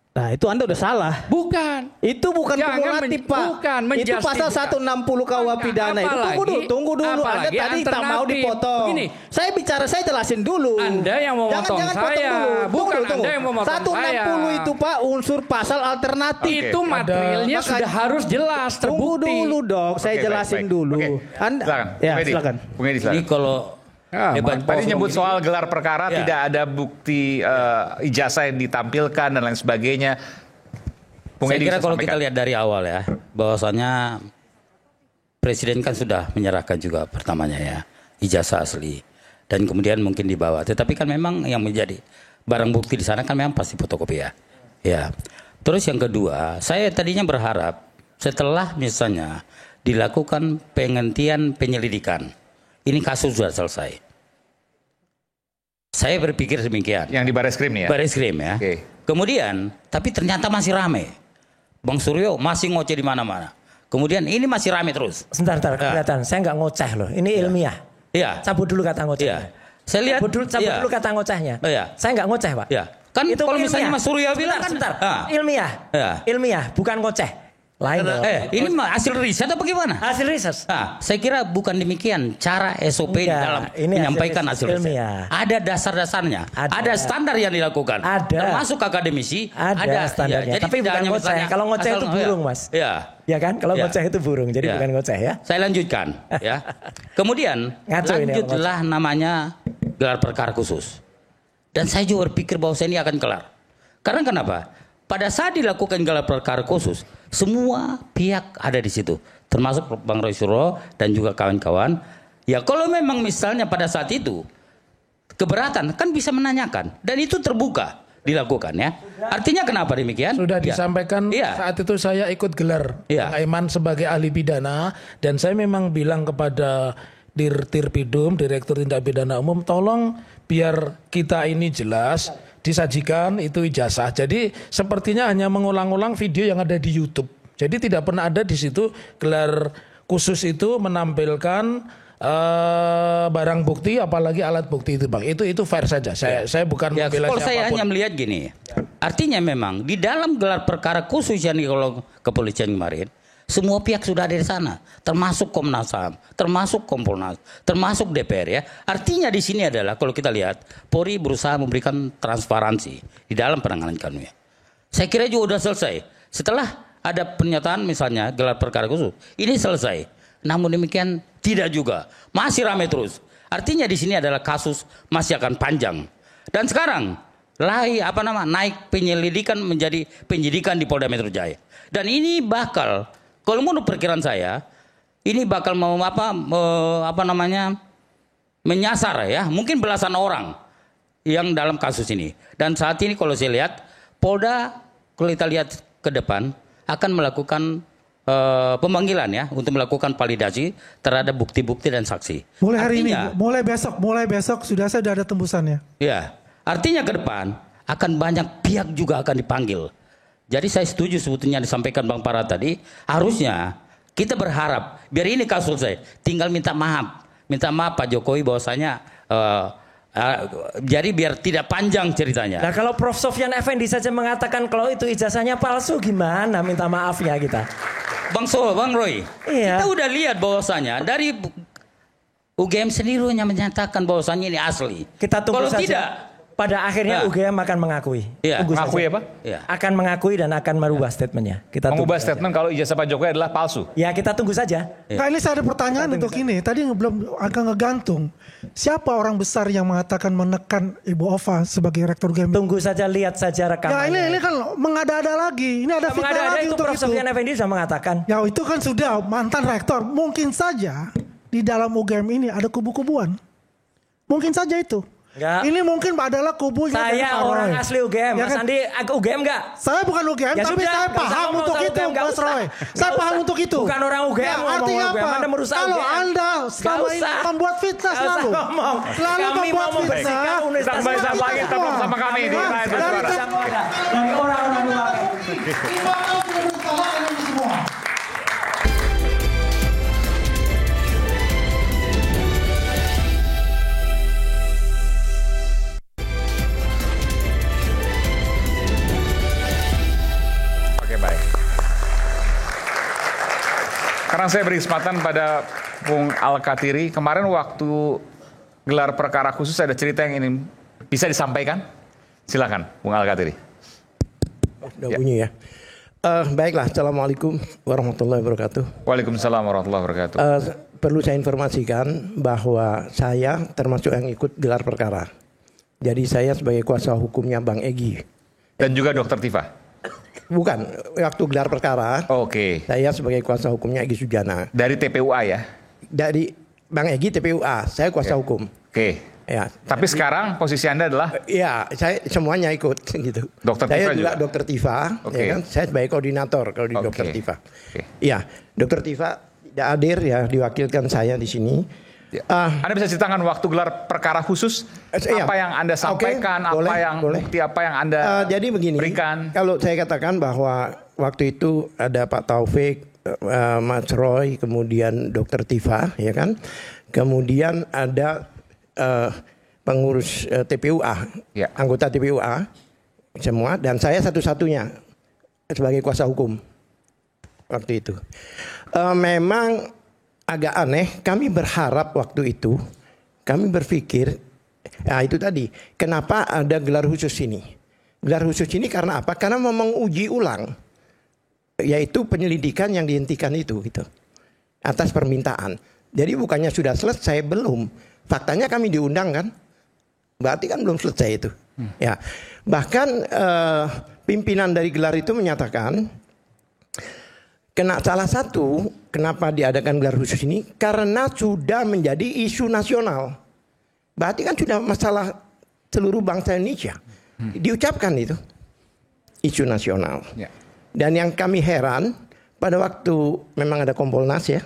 Nah, itu Anda udah salah. Bukan. Itu bukan Jangan kumulatif, Pak. bukan, Itu pasal 160 KUH pidana itu. Tunggu dulu. Anda apalagi tadi tak mau alternatif. dipotong. Begini. saya jelasin dulu. Anda yang mau Jangan motong potong saya. dulu. Bukan Tunggu. Anda yang mau motong 160 saya. itu, Pak, unsur pasal alternatif. Itu materialnya Maka- sudah harus jelas Tunggu terbukti. dulu dong, saya Oke, jelasin baik. dulu. Oke. Anda, Silakan. ya, Bung Edi. silakan. Bung Edi, silakan. Ini kalau Tadi nyebut soal gelar perkara tidak ada bukti ijazah yang ditampilkan dan lain sebagainya. Bung saya Edi kira bisa kalau sampaikan. kita lihat dari awal ya, bahwasannya Presiden kan sudah menyerahkan juga pertamanya ya, ijazah asli. Dan kemudian mungkin dibawa. Tetapi kan memang yang menjadi barang bukti di sana kan memang pasti fotokopi ya. Ya. Terus yang kedua, saya tadinya berharap setelah misalnya dilakukan penghentian penyelidikan, ini kasus sudah selesai. Saya berpikir demikian. Yang di Bareskrim nih ya? Bareskrim ya. Oke. Kemudian, tapi ternyata masih rame. Bang Suryo masih ngoceh di mana-mana. Kemudian ini masih rame terus. Sebentar, kelihatan. Saya nggak ngoceh loh. Ini ilmiah. Iya. Cabut dulu kata ngoceh. Iya. Saya lihat. Cabut dulu kata ngocehnya. Iya. Saya nggak ngoceh, Pak. Iya. Kan Itu kalau ilmiah. misalnya Mas Suryo bilang kan. Sebentar. Ah. Ilmiah. Iya. Ilmiah, bukan ngoceh. Lain dong. Ini mah hasil riset atau bagaimana? Hasil riset. Nah, saya kira bukan demikian cara SOP di dalam ini menyampaikan hasil riset. ilmiah. Ada dasar-dasarnya, ada standar yang dilakukan. Termasuk akademisi. Ada standarnya. Ya, tapi bukan ngoceh. Kalau ngoceh itu burung, Mas. Ya kan? Kalau ngoceh itu burung, jadi bukan ngoceh ya. Saya lanjutkan ya. Kemudian lanjutlah namanya gelar perkara khusus. Dan saya juga berpikir bahwa ini akan kelar. Karena kenapa? Pada saat dilakukan gelar perkara khusus, semua pihak ada di situ, termasuk Bang Roy Suryo dan juga kawan-kawan. Ya kalau memang misalnya pada saat itu keberatan, kan bisa menanyakan, dan itu terbuka dilakukan ya. Artinya kenapa demikian? Sudah disampaikan saat itu saya ikut gelar Bang Aiman sebagai ahli pidana, dan saya memang bilang kepada Dirpidum, Direktur Tindak Pidana Umum, tolong biar kita ini jelas. Disajikan itu ijazah. Jadi sepertinya hanya mengulang-ulang video yang ada di YouTube. Jadi tidak pernah ada di situ gelar khusus itu menampilkan barang bukti, apalagi alat bukti itu, Bang. Itu fair saja. Saya bukan membela siapapun. Saya hanya melihat gini. Artinya memang di dalam gelar perkara khusus yang kalau kepolisian kemarin, semua pihak sudah ada di sana, termasuk Komnas HAM, termasuk Kompolnas, termasuk DPR ya. Artinya di sini adalah kalau kita lihat Polri berusaha memberikan transparansi di dalam penanganan kasusnya. Saya kira juga sudah selesai. Setelah ada pernyataan misalnya gelar perkara khusus, ini selesai. Namun demikian tidak juga, masih ramai terus. Artinya di sini adalah kasus masih akan panjang. Dan sekarang naik penyelidikan menjadi penyidikan di Polda Metro Jaya. Dan ini bakal, kalau menurut perkiraan saya, ini bakal menyasar ya, mungkin belasan orang yang dalam kasus ini. Dan saat ini kalau saya lihat, Polda kalau kita lihat ke depan akan melakukan pemanggilan ya, untuk melakukan validasi terhadap bukti-bukti dan saksi. Mulai hari ini, mulai besok sudah ada tembusannya. Ya, artinya ke depan akan banyak pihak juga akan dipanggil. Jadi saya setuju sebetulnya disampaikan Bang Para tadi, harusnya kita berharap biar ini kasus selesai, tinggal minta maaf Pak Jokowi bahwasanya jadi biar tidak panjang ceritanya. Nah kalau Prof. Sofyan Effendi saja mengatakan kalau itu ijazahnya palsu, gimana minta maafnya kita? Bang Roy, kita udah lihat bahwasanya dari UGM sendiri yang menyatakan bahwasanya ini asli. Kita tunggu kalau saja. Tidak, pada akhirnya UGM akan mengakui. Mengakui apa? Akan mengakui dan akan merubah statementnya. Mengubah statement kalau ijazah Pak Jokowi adalah palsu. Ya kita tunggu saja. Nah ini saya ada pertanyaan untuk ini. Tadi belum agak ngegantung. Siapa orang besar yang mengatakan menekan Ibu Ova sebagai rektor UGM? Tunggu saja, lihat saja rekamannya. Ya ini kan mengada-ada lagi. Ini ada fitnah lagi itu untuk Prof. Sofyan Effendi sudah mengatakan. Ya itu kan sudah mantan rektor. Mungkin saja di dalam UGM ini ada kubu-kubuan. Mungkin saja itu. Enggak. Ini mungkin adalah kubunya. Saya orang asli UGM, ya Mas kan? Andi UGM enggak? Saya bukan UGM, ya tapi sudah, saya paham untuk itu, Mas Roy. Saya paham untuk itu. Bukan orang UGM. Ya, artinya apa? Anda merusak kalau UGM. Anda selama ini membuat fitnah selalu. Selalu membuat fitnah. Kita kembali lagi tetap sama kami di Layar Bersuara. Dari orang-orang luar. Baik. Karena saya beri kesempatan pada Bung Al-Katiri, kemarin waktu gelar perkara khusus ada cerita yang ini bisa disampaikan? Silakan, Bung Al-Katiri. Udah bunyi ya. Baiklah, Assalamualaikum warahmatullahi wabarakatuh. Waalaikumsalam warahmatullahi wabarakatuh. Perlu saya informasikan bahwa saya termasuk yang ikut gelar perkara. Jadi saya sebagai kuasa hukumnya Bang Egy. Dan juga Dr. Tifa? Bukan, waktu gelar perkara. Oke. Saya sebagai kuasa hukumnya Egy Sujana. Dari TPUA ya? Dari Bang Egy TPUA, saya kuasa hukum. Oke. Ya. Tapi sekarang posisi Anda adalah? Iya, saya semuanya ikut gitu. Dr. Saya Tifa juga? Dr. Tifa, ya kan? Saya sebagai koordinator kalau di Dr. Tifa. Iya, Dr. Tifa tidak hadir ya, diwakilkan saya di sini. Ya. Anda bisa ceritakan waktu gelar perkara khusus apa yang Anda sampaikan, bukti apa yang Anda jadi begini, berikan? Kalau saya katakan bahwa waktu itu ada Pak Taufik, Mas Roy, kemudian Dr. Tifa, ya kan, kemudian ada pengurus TPUA, anggota TPUA semua, dan saya satu-satunya sebagai kuasa hukum. waktu itu. Memang agak aneh. Kami berharap waktu itu, kami berpikir, itu tadi, kenapa ada gelar khusus ini? Gelar khusus ini karena apa? Karena mau menguji ulang, yaitu penyelidikan yang dihentikan itu, gitu, atas permintaan. Jadi bukannya sudah selesai, belum. Faktanya kami diundang kan, berarti kan belum selesai itu. Ya, bahkan pimpinan dari gelar itu menyatakan, salah satu kenapa diadakan gelar khusus ini karena sudah menjadi isu nasional. Berarti kan sudah masalah seluruh bangsa Indonesia. Diucapkan itu isu nasional. Dan yang kami heran pada waktu memang ada Kompolnas ya,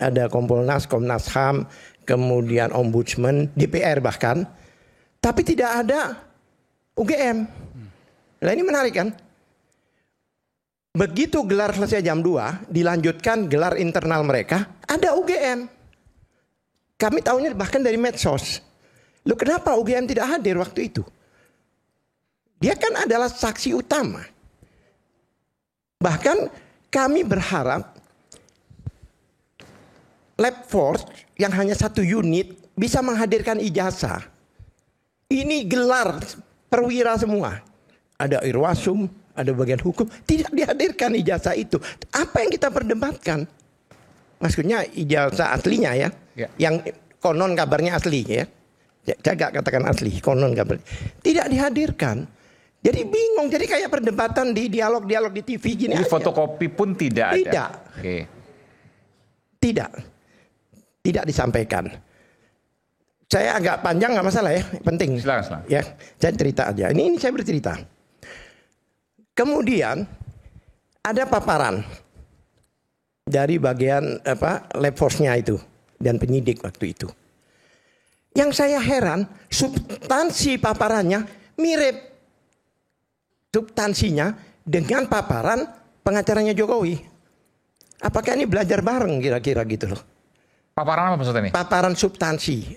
ada Kompolnas, Komnas HAM, kemudian Ombudsman, DPR bahkan, tapi tidak ada UGM. Nah ini menarik kan? Begitu gelar selesai jam 2, dilanjutkan gelar internal mereka, ada UGM. Kami tahunya bahkan dari medsos. Loh kenapa UGM tidak hadir waktu itu? Dia kan adalah saksi utama. Bahkan kami berharap Lab Force yang hanya 1 unit bisa menghadirkan ijazah. Ini gelar perwira semua. Ada Irwasum, ada bagian hukum, tidak dihadirkan ijazah itu. Apa yang kita perdebatkan? Maksudnya ijazah aslinya ya, yang konon kabarnya asli ya. Jaga katakan asli, konon kabarnya. Tidak dihadirkan. Jadi bingung, jadi kayak perdebatan di dialog-dialog di TV gini. Jadi fotokopi pun tidak ada? Tidak. Tidak disampaikan. Saya agak panjang nggak masalah ya, penting. Silakan. Ya, saya cerita aja. Ini saya bercerita. Kemudian ada paparan dari bagian lab force-nya itu dan penyidik waktu itu. Yang saya heran, substansi paparannya mirip substansinya dengan paparan pengacaranya Jokowi. Apakah ini belajar bareng kira-kira gitu loh? Paparan apa maksudnya nih? Paparan substansi,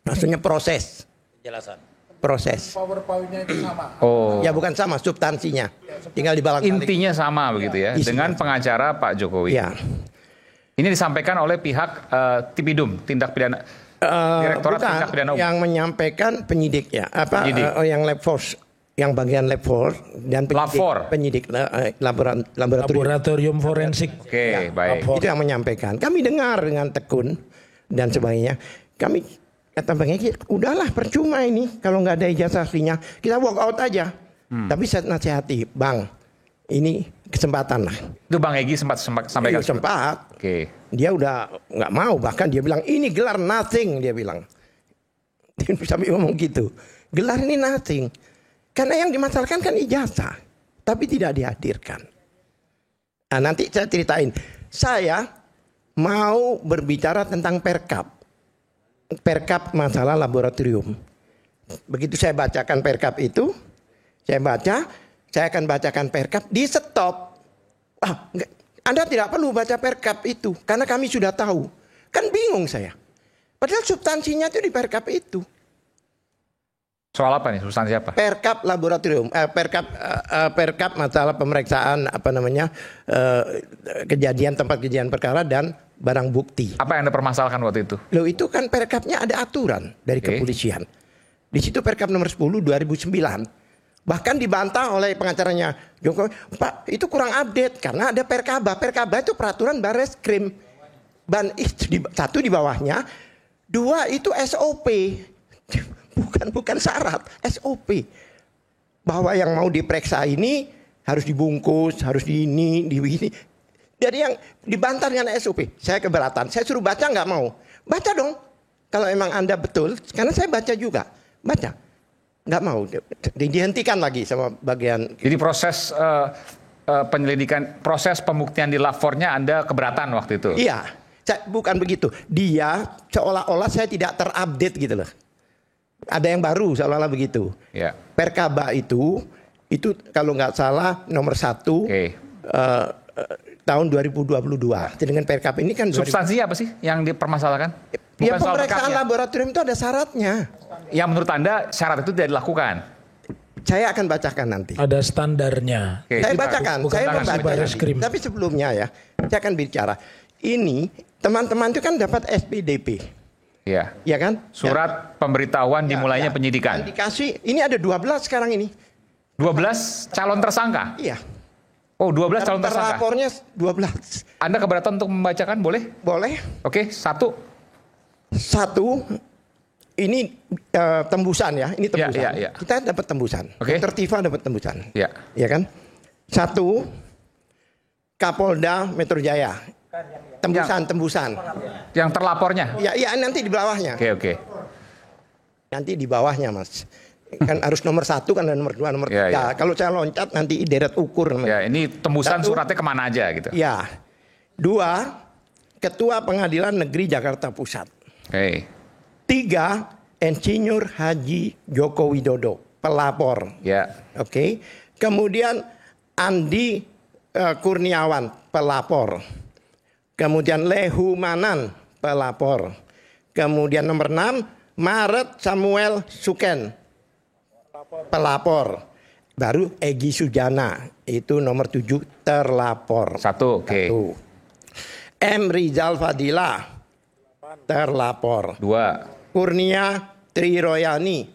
maksudnya proses. Penjelasan. Proses. PowerPoint-nya itu sama. Oh. Ya bukan sama substansinya. Tinggal dibalak-balik. Intinya sama begitu ya, dengan pengacara Pak Jokowi. Ya. Ini disampaikan oleh pihak Tipidum, tindak pidana Direktorat bukan, Tindak Pidana Umum. Yang menyampaikan penyidik ya, yang lab force, yang bagian lab force dan penyidik laboratorium forensik. Oke, baik. Itu yang menyampaikan. Kami dengar dengan tekun dan sebagainya. Kami kata Bang Egi, udahlah percuma ini kalau nggak ada ijazah aslinya, kita walk out aja. Tapi saya nasihati, Bang, ini kesempatan lah. Itu Bang Egi sempat sampaikan. Sempat. Oke. Dia udah nggak mau, bahkan dia bilang ini gelar nothing, dia bilang. Dia sampai ngomong gitu. Gelar ini nothing. Karena yang dimasalahkan kan ijazah, tapi tidak dihadirkan. Nah, nanti saya ceritain. Saya mau berbicara tentang perkap. Perkap masalah laboratorium. Begitu saya bacakan perkap itu, saya akan bacakan perkap, di stop. Anda tidak perlu baca perkap itu, karena kami sudah tahu. Kan bingung saya. Padahal substansinya itu di perkap itu. Soal apa nih? Substansi apa? Perkap laboratorium, perkap masalah pemeriksaan kejadian tempat kejadian perkara dan barang bukti. Apa yang Anda permasalahkan waktu itu? Loh itu kan perkapnya ada aturan dari kepolisian. Di situ perkap nomor 10 2009. Bahkan dibantah oleh pengacaranya Jokowi, Pak itu kurang update karena ada perkaba. Perkaba itu peraturan Bareskrim. Satu di bawahnya, 2 itu SOP. Bukan syarat, SOP. Bahwa yang mau diperiksa ini harus dibungkus, harus di ini. Jadi yang dibantah dengan SOP. Saya keberatan. Saya suruh baca nggak mau. Baca dong. Kalau emang Anda betul, karena saya baca juga. Baca. Nggak mau. Dihentikan lagi sama bagian. Jadi proses penyelidikan, proses pembuktian di lapornya Anda keberatan waktu itu? Iya. Bukan begitu. Dia seolah-olah saya tidak terupdate gitu loh. Ada yang baru seolah-olah begitu. Ya. Perkaba itu kalau nggak salah nomor 1 tahun 2022. Dengan perkab ini kan substansinya apa sih yang dipermasalahkan? Ya pemeriksaan laboratorium itu ada syaratnya. Yang menurut Anda syarat itu tidak dilakukan? Saya akan bacakan nanti. Ada standarnya. Saya bacakan, saya membaca baris nanti. krim. Tapi sebelumnya ya, saya akan bicara. Ini teman-teman itu kan dapat SPDP. Ya. Ya kan? Surat pemberitahuan dimulainya penyidikan. Dikasih, ini ada 12 sekarang ini. 12 calon tersangka? Iya. Oh, 12 calon tersangka. Terlapornya 12. Anda keberatan untuk membacakan, boleh? Boleh. Oke, satu. Ini tembusan ya, ini tembusan. Ya. Kita dapat tembusan. Oke. Dr. Tifa dapat tembusan. Ya. Ya kan? 1, Kapolda Metro Jaya. Tembusan. Yang terlapornya? Ya, nanti di bawahnya. Oke. Nanti di bawahnya, Mas. Kan harus nomor 1, kan ada nomor 2, nomor 3. Ya. Kalau saya loncat nanti deret ukur namanya. Ya, ini tembusan 1, suratnya kemana aja gitu. Ya. 2, Ketua Pengadilan Negeri Jakarta Pusat. Oke. 3, Insinyur Haji Joko Widodo, pelapor. Ya. Oke. Kemudian Andi Kurniawan, pelapor. Kemudian Lehu Manan, pelapor. Kemudian nomor 6, Maret Samuel Suken, pelapor. Baru Egy Sujana, itu nomor 7, terlapor. 1, oke. 1. M. Rizal Fadila, terlapor. 2. Kurnia Triroyani,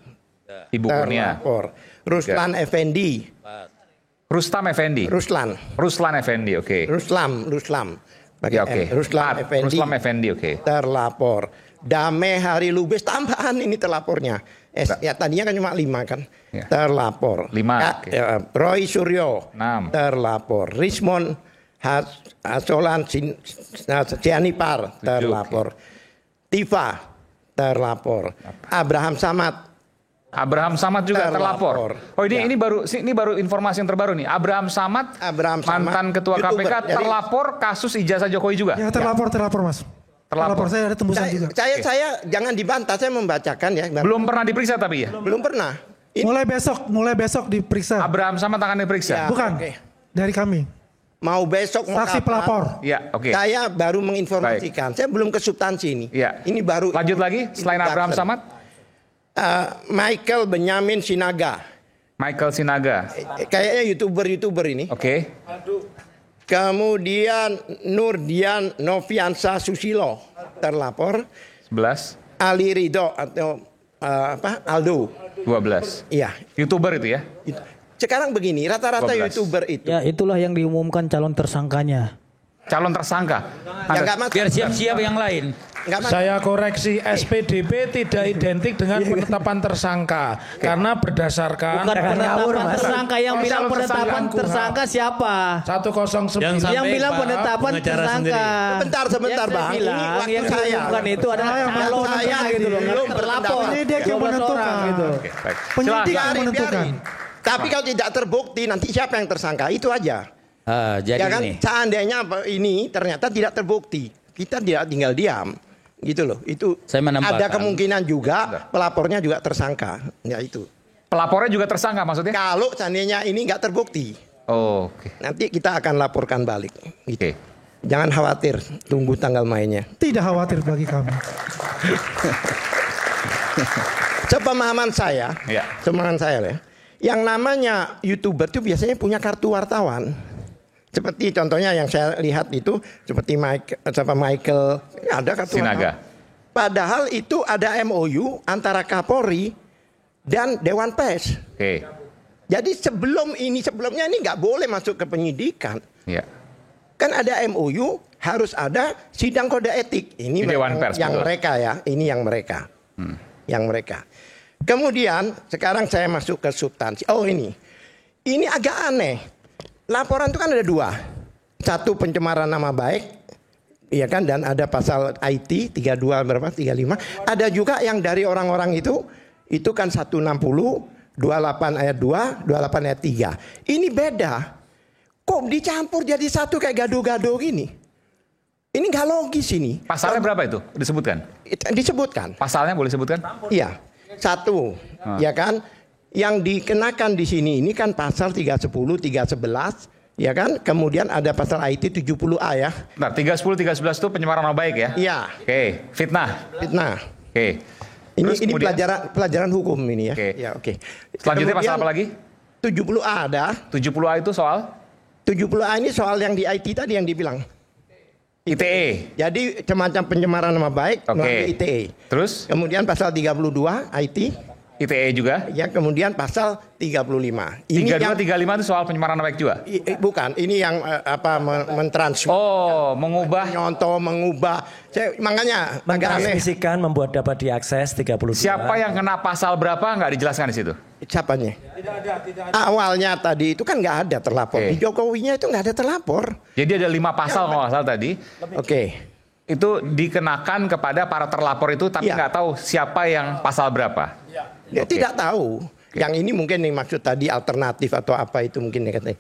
Ibu Kurnia. terlapor. Ruslan Effendi. Rustam Effendi. Ruslan Effendi, oke. Ruslam. Ya, oke. Ruslan Effendi. Ruslam Effendi, oke. Terlapor. Dame Hari Lubis, tambahan ini terlapornya. Ya tadinya kan cuma 5 kan. Ya. Terlapor. 5. Roy Suryo. 6. Terlapor. Rismon Hasolan Sianipar, terlapor. Tifa, terlapor. Abraham Samad juga terlapor. Oh, ini baru informasi yang terbaru nih. Abraham Samad mantan ketua YouTuber. KPK terlapor kasus ijazah Jokowi juga. Ya, terlapor Mas. Terlapor, saya ada tembusan juga. Saya jangan dibantah, saya membacakan ya. Belum pernah diperiksa tapi ya? Belum pernah. Mulai besok diperiksa. Abraham Samad akan diperiksa? Ya, Bukan. Dari kami. Mau besok saksi pelapor. Ya, oke. Saya baru menginformasikan. Saya belum ke substansi ini. Ya. Ini baru. Lanjut lagi selain Abraham Samad? Michael Benyamin Sinaga. Kayaknya YouTuber ini. Oke. Kemudian Nurdian Noviansa Susilo, terlapor. 11. Ali Ridho atau Aldo. 12. Iya. YouTuber itu ya? Sekarang begini, rata-rata 12. YouTuber itu. Ya, itulah yang diumumkan calon tersangkanya. Calon tersangka? Biar siap-siap yang lain. Saya koreksi, SPDP tidak identik dengan penetapan tersangka. Karena berdasarkan Bukan penetapan tersangka, yang bilang penetapan tersangka siapa? 109. Yang bilang penetapan tersangka. Sebentar Bang. Ini waktu yang saya. diumumkan itu adalah calon saya gitu loh. belum Terlapor. Penyidik yang menentukan. Gitu. Penyidik yang menentukan. Tapi kalau tidak terbukti nanti siapa yang tersangka, itu aja. Jadi ya kan, ini. seandainya ini ternyata tidak terbukti, kita tidak tinggal diam, gitu loh. Itu saya ada kemungkinan juga pelapornya juga tersangka, ya itu. Pelapornya juga tersangka maksudnya? Kalau seandainya ini nggak terbukti, oke. Nanti kita akan laporkan balik. Gitu. Oke. Jangan khawatir, tunggu tanggal mainnya. Tidak khawatir bagi kami. Sepemahaman saya, ya, yang namanya YouTuber itu biasanya punya kartu wartawan. Seperti contohnya yang saya lihat itu seperti Michael ada kartu Sinaga. Padahal itu ada MOU antara Kapolri dan Dewan Pers. Oke. Jadi sebelumnya ini nggak boleh masuk ke penyidikan. Ya. Kan ada MOU, harus ada sidang kode etik. Ini Dewan Pers, yang betul. mereka ya, ini yang mereka. Yang mereka. Kemudian sekarang saya masuk ke substansi. Oh ini agak aneh. Laporan itu kan ada 2. 1 pencemaran nama baik, iya kan, dan ada pasal IT 35. Ada juga yang dari orang-orang itu kan 160, 28 ayat 2, 28 ayat 3. Ini beda. Kok dicampur jadi satu kayak gado-gado gini? Ini nggak logis ini. Pasalnya berapa itu? Disebutkan? Disebutkan. Pasalnya boleh sebutkan? Iya. 1, ya kan? Yang dikenakan di sini ini kan pasal 310, 311, ya kan? Kemudian ada pasal IT 70A ya. Nah, 310, 311 itu pencemaran nama baik ya? Iya. Oke. Fitnah. Fitnah. Oke. Ini pelajaran hukum ini ya. Oke. Ya, oke. Selanjutnya pasal apa lagi? 70A ada. 70A itu soal 70A ini soal yang di IT tadi yang dibilang. ITE. Jadi semacam pencemaran nama baik melalui ITE. Terus? Kemudian pasal 32 IT. ITE juga? Ya, kemudian pasal 35. 32, 35 itu soal pencemaran nama baik juga? Bukan, ini yang mentransfer. Oh, mengubah. Nyontoh, mengubah. Makanya mentransmisikan membuat dapat diakses 32. Siapa yang kena pasal berapa nggak dijelaskan di situ? Siapanya? Tidak ada. Awalnya tadi itu kan nggak ada terlapor. Di Jokowinya itu nggak ada terlapor. Jadi ada 5 pasal kalau nggak salah tadi. Oke. Itu dikenakan kepada para terlapor itu, tapi nggak tahu siapa yang pasal berapa. Ya, tidak tahu. Yang ini mungkin yang maksud tadi alternatif atau apa itu mungkin ya katanya.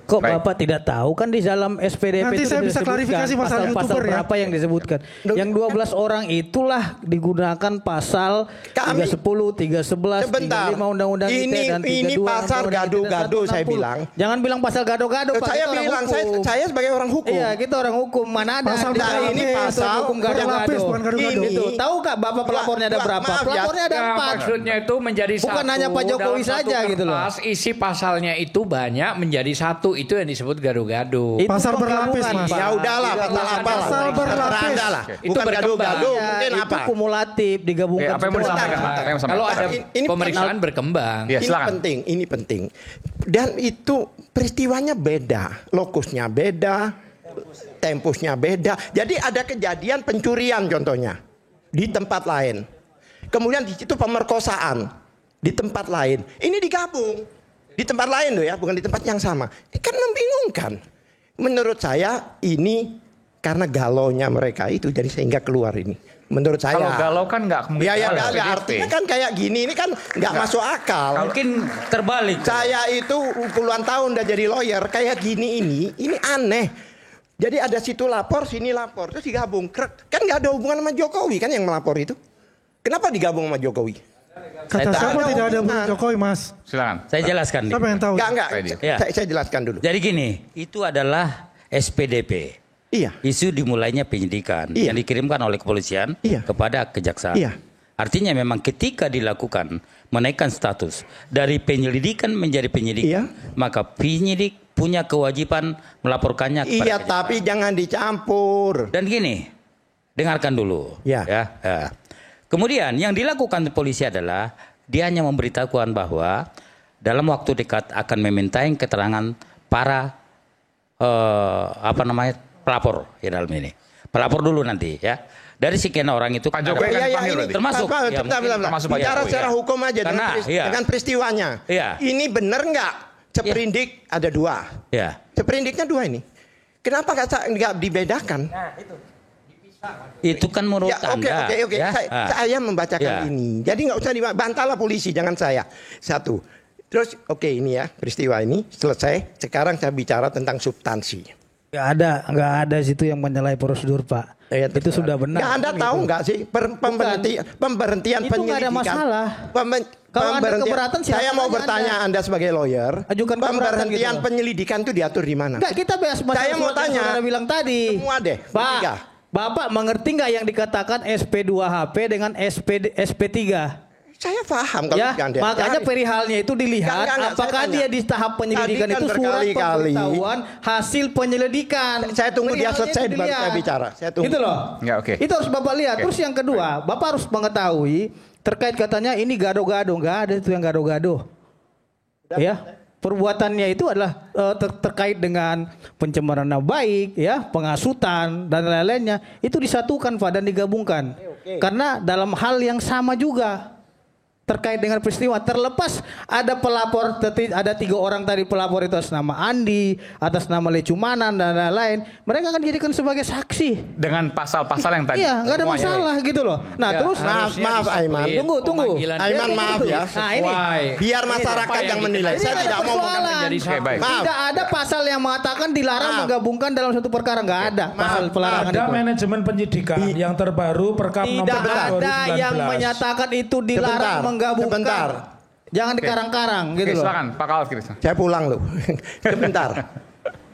Kok Bapak tidak tahu kan di dalam SPDP nanti itu saya bisa klarifikasi masalah pasal YouTuber ya. berapa yang disebutkan. Yang 12 orang itulah digunakan pasal 310, 311, 35 Undang-Undang ITE dan 32. Ini pasal gado-gado saya bilang. Jangan bilang pasal gado-gado Pak. Saya bilang saya sebagai orang hukum. Iya, kita orang hukum. Mana ada pasal ini pasal hukum gado-gado. Ini tahu Kak Bapak pelapornya ada berapa? Pelapornya ada 4. Maksudnya itu menjadi satu. Bukan hanya Pak Jokowi saja gitu loh. Isi pasalnya itu banyak menjadi satu. Itu yang disebut gado-gado. Pasal berlapis, Mas. Ya udahlah, pasal berlapis. Itu gado-gado, mungkin itu apa? kumulatif digabungkan. Apa yang mau disampaikan? Kalau ada pemeriksaan berkembang. Ini penting. Dan itu peristiwanya beda, lokusnya beda, tempusnya beda. Jadi ada kejadian pencurian contohnya di tempat lain. Kemudian di situ pemerkosaan di tempat lain. Ini digabung. Di tempat lain loh ya, bukan di tempat yang sama. Ini kan membingungkan. Menurut saya ini karena galaunya mereka itu jadi sehingga keluar ini. Menurut saya. Kalau galau kan nggak kemungkinan. Ya, artinya kan kayak gini, ini kan nggak masuk akal. Mungkin terbalik. Saya itu puluhan tahun udah jadi lawyer, kayak gini ini aneh. Jadi ada situ lapor, sini lapor, terus digabung. Kan nggak ada hubungan sama Jokowi kan yang melapor itu. Kenapa digabung sama Jokowi? Kata siapa tidak ada hubungan Jokowi, Mas? Silakan. Saya jelaskan. Siapa yang tahu? Enggak. Ya. Saya jelaskan dulu. Jadi gini, itu adalah SPDP. Iya. Isu dimulainya penyidikan yang dikirimkan oleh kepolisian kepada kejaksaan. Iya. Artinya memang ketika dilakukan menaikkan status dari penyelidikan menjadi penyidikan, maka penyidik punya kewajiban melaporkannya kepada kejaksaan. Tapi jangan dicampur. Dan gini, dengarkan dulu. Ya. Kemudian yang dilakukan polisi adalah dia hanya memberitahukan bahwa dalam waktu dekat akan memintai keterangan para pelapor ya dalam ini. Pelapor dulu nanti ya. Dari sekian orang itu Pak Jokowi termasuk bicara secara hukum aja dengan peristiwanya. Ini benar nggak? Seperindik ada 2. Seperindiknya 2 ini. Kenapa nggak dibedakan? Nah, itu. Itu kan menurut Anda. Oke. Saya membacakan ini. Jadi nggak usah dibantahlah polisi, jangan saya. Satu. Terus ini ya peristiwa ini selesai. Sekarang saya bicara tentang substansi. Nggak ada situ yang menyalahi prosedur Pak. Itu sudah benar. Anda tahu nggak sih pemberhentian itu penyelidikan? Itu nggak ada masalah. Kalau Anda keberatan, saya mau bertanya Anda sebagai lawyer. Ajukan pemberhentian gitu. penyelidikan itu diatur di mana? Nggak, kita bahas masalah. Saya mau tanya. Saudara bilang tadi. Semua deh. Pak. Bapak mengerti nggak yang dikatakan SP2HP dengan SP3? Saya paham kalau makanya perihalnya itu dilihat apakah dia di tahap penyelidikan itu surat pemberitahuan hasil penyelidikan. Saya tunggu dia selesai baru saya bicara. Saya tunggu. Itu loh. Itu harus Bapak lihat. Terus yang kedua, Bapak harus mengetahui terkait katanya ini gado-gado, nggak ada itu yang gado-gado. Ya. Perbuatannya itu adalah terkait dengan pencemaran nama baik, ya, pengasutan dan lain-lainnya itu disatukan Pak dan digabungkan. Karena dalam hal yang sama juga terkait dengan peristiwa, terlepas ada pelapor, ada 3 orang tadi pelapor itu atas nama Andi, atas nama Lecumanan dan lain-lain, mereka akan dijadikan sebagai saksi dengan pasal-pasal yang tadi. Iya, nggak ada masalah gitu loh. Nah terus maaf Aiman, tunggu. Aiman maaf ya. Nah ini biar masyarakat yang menilai. Saya tidak mau menjadi tidak ada pasal yang mengatakan dilarang menggabungkan dalam satu perkara, nggak ada pasal pelarangan itu. Ada manajemen penyidikan yang terbaru Perkap nomor 2019. Tidak ada yang menyatakan itu dilarang menggabungkan. Jangan dikarang-karang gitu loh. Silakan Pak Kalkir. Saya pulang loh. Sebentar.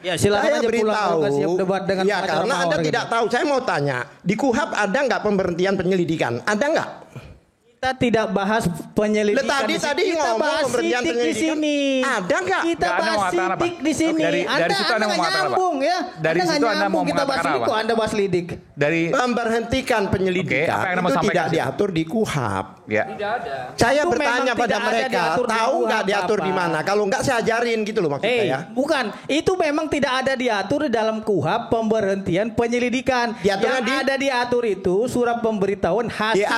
Ya silakan saya aja beritahu. pulang debat dengan karena Anda tidak tahu. Saya mau tanya, di KUHAP ada nggak pemberhentian penyelidikan? Ada nggak? Kita tidak bahas penyelidikan. Tadi kita ngomong bahas pemberhentian sidik di penyelidikan. sini. Ada nggak? Kita Nggak, Anda bahas mau mengatakan sidik apa? di sini. Dari Anda situ Anda mau nggak mengatakan apa? nyambung ya. Dari Anda situ nggak Anda mau nyambung. Kita bahas mengatakan sidik apa? kok Anda bahas lidik. Dari Memberhentikan penyelidikan Oke, apa yang Anda mau itu sampaikan tidak sih? diatur di KUHAP. ya. Saya Itu bertanya memang pada tidak ada mereka, diatur di tahu nggak KUHAP, diatur di Bapak. mana? Kalau nggak saya ajarin gitu loh maksudnya ya. Bukan. Itu memang tidak ada diatur di dalam KUHAP pemberhentian penyelidikan. Diaturnya Yang ada diatur itu surat pemberitahuan hasil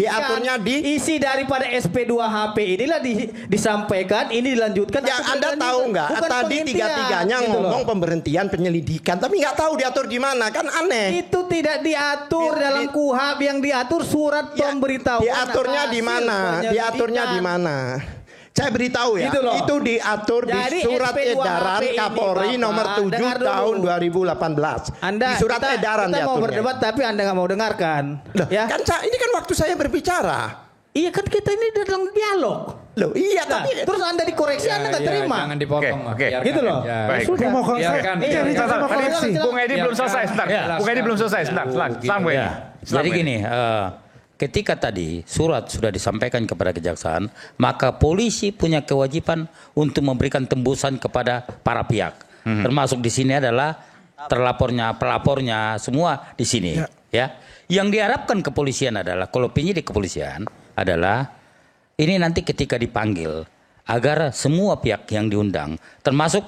diaturnya di isi daripada SP2HP inilah disampaikan, ini dilanjutkan. Ya Anda tahu nggak? Tadi tiga-tiganya ngomong pemberhentian penyelidikan, tapi nggak tahu diatur di mana, kan aneh. Itu tidak diatur dalam KUHAP, yang diatur surat pemberitahuan. Diaturnya di mana? Diaturnya di mana? Saya beritahu ya, Gitu loh. itu diatur Jadi di surat SP2HP edaran ini, Kapolri Bapak, nomor 7 dengar dulu. tahun 2018. Di surat edaran kita mau diaturnya. berdebat tapi Anda nggak mau dengarkan. Ya. Kan ini kan waktu saya berbicara. Iya kan kita ini dalam dialog. Loh iya Nah, tapi terus Anda dikoreksi, Anda nggak terima. Jangan dipotong. Oke. Gitu loh. Baik. Saya mau Biarkan. koreksi. Bung Edi belum selesai, sebentar. Bung Edi belum selesai, sebentar. Selang Bung Edi. Ya. Jadi gini, ketika tadi surat sudah disampaikan kepada kejaksaan, maka polisi punya kewajiban untuk memberikan tembusan kepada para pihak. Termasuk di sini adalah terlapornya, pelapornya, semua di sini. Ya. Yang diharapkan kepolisian adalah, kalau penyidik kepolisian adalah ini nanti ketika dipanggil agar semua pihak yang diundang, termasuk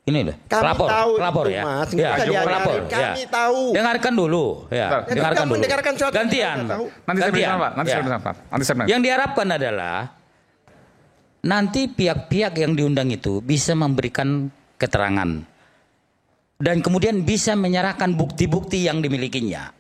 ini loh, pelapor itu, ya. Mas. Ya, Nggak diajarin. pelapor. Kami tahu. Dengarkan dulu, ya. Dengarkan dulu. mendengarkan suatu Gantian. kita tahu. Nanti saya berikan, Pak. Nanti Ya. saya berikan, Pak. Nanti saya berikan. Yang diharapkan adalah nanti pihak-pihak yang diundang itu bisa memberikan keterangan dan kemudian bisa menyerahkan bukti-bukti yang dimilikinya.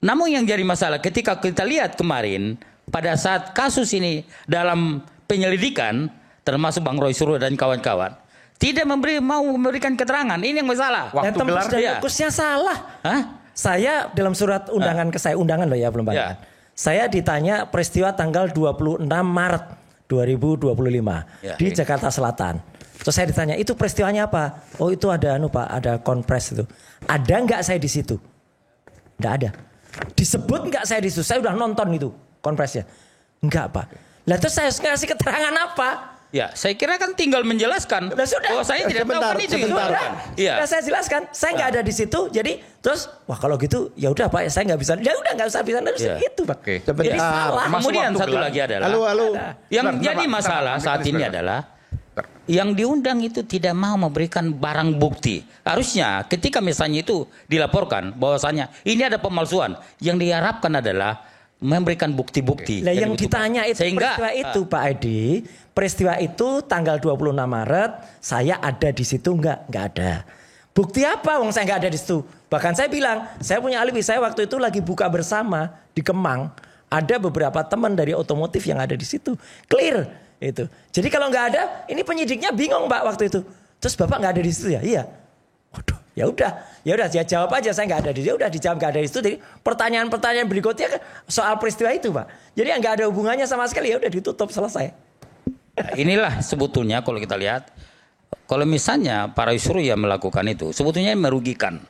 Namun yang jadi masalah ketika kita lihat kemarin pada saat kasus ini dalam penyelidikan, termasuk Bang Roy Suryo dan kawan-kawan, tidak mau memberikan keterangan. Ini yang masalah. Waktu gelar dan lokusnya salah. Hah? Saya dalam surat undangan ke saya, undangan loh ya belum banyak. Saya ditanya peristiwa tanggal 26 Maret 2025 di Jakarta Selatan. Terus saya ditanya, itu peristiwanya apa? Oh itu ada Pak, ada konpres itu. Ada nggak saya di situ? Nggak ada. Disebut nggak saya di situ? Saya udah nonton itu konpresnya. Enggak Pak. Lah terus saya ngasih keterangan apa? Ya, saya kira kan tinggal menjelaskan. Nah, sudah. Oh, saya tidak tahu kan itu. Iya. Saya jelaskan, saya nggak ada di situ. Jadi terus, wah kalau gitu, ya udah Pak, saya nggak bisa. Ya udah nggak usah bisa gitu Pak. Jadi salah. Kemudian satu lagi adalah, yang jadi masalah saat ini adalah yang diundang itu tidak mau memberikan barang bukti. Harusnya ketika misalnya itu dilaporkan bahwasanya ini ada pemalsuan, yang diharapkan adalah memberikan bukti-bukti. Lah yang ditanya itu sehingga, peristiwa itu Pak Edi, peristiwa itu tanggal 26 Maret, saya ada di situ enggak ada. Bukti apa? Wong saya enggak ada di situ. Bahkan saya bilang, saya punya alibi, saya waktu itu lagi buka bersama di Kemang, ada beberapa teman dari otomotif yang ada di situ. Clear itu. Jadi kalau enggak ada, ini penyidiknya bingung Pak waktu itu. Terus Bapak enggak ada di situ ya? Iya. Waduh, ya udah ya jawab aja saya nggak ada di situ. Udah dijawab nggak ada di situ. Jadi pertanyaan-pertanyaan berikutnya kan soal peristiwa itu Pak. Jadi yang nggak ada hubungannya sama sekali, ya udah ditutup, selesai. Inilah sebetulnya kalau kita lihat, kalau misalnya para Surya melakukan itu, sebetulnya merugikan.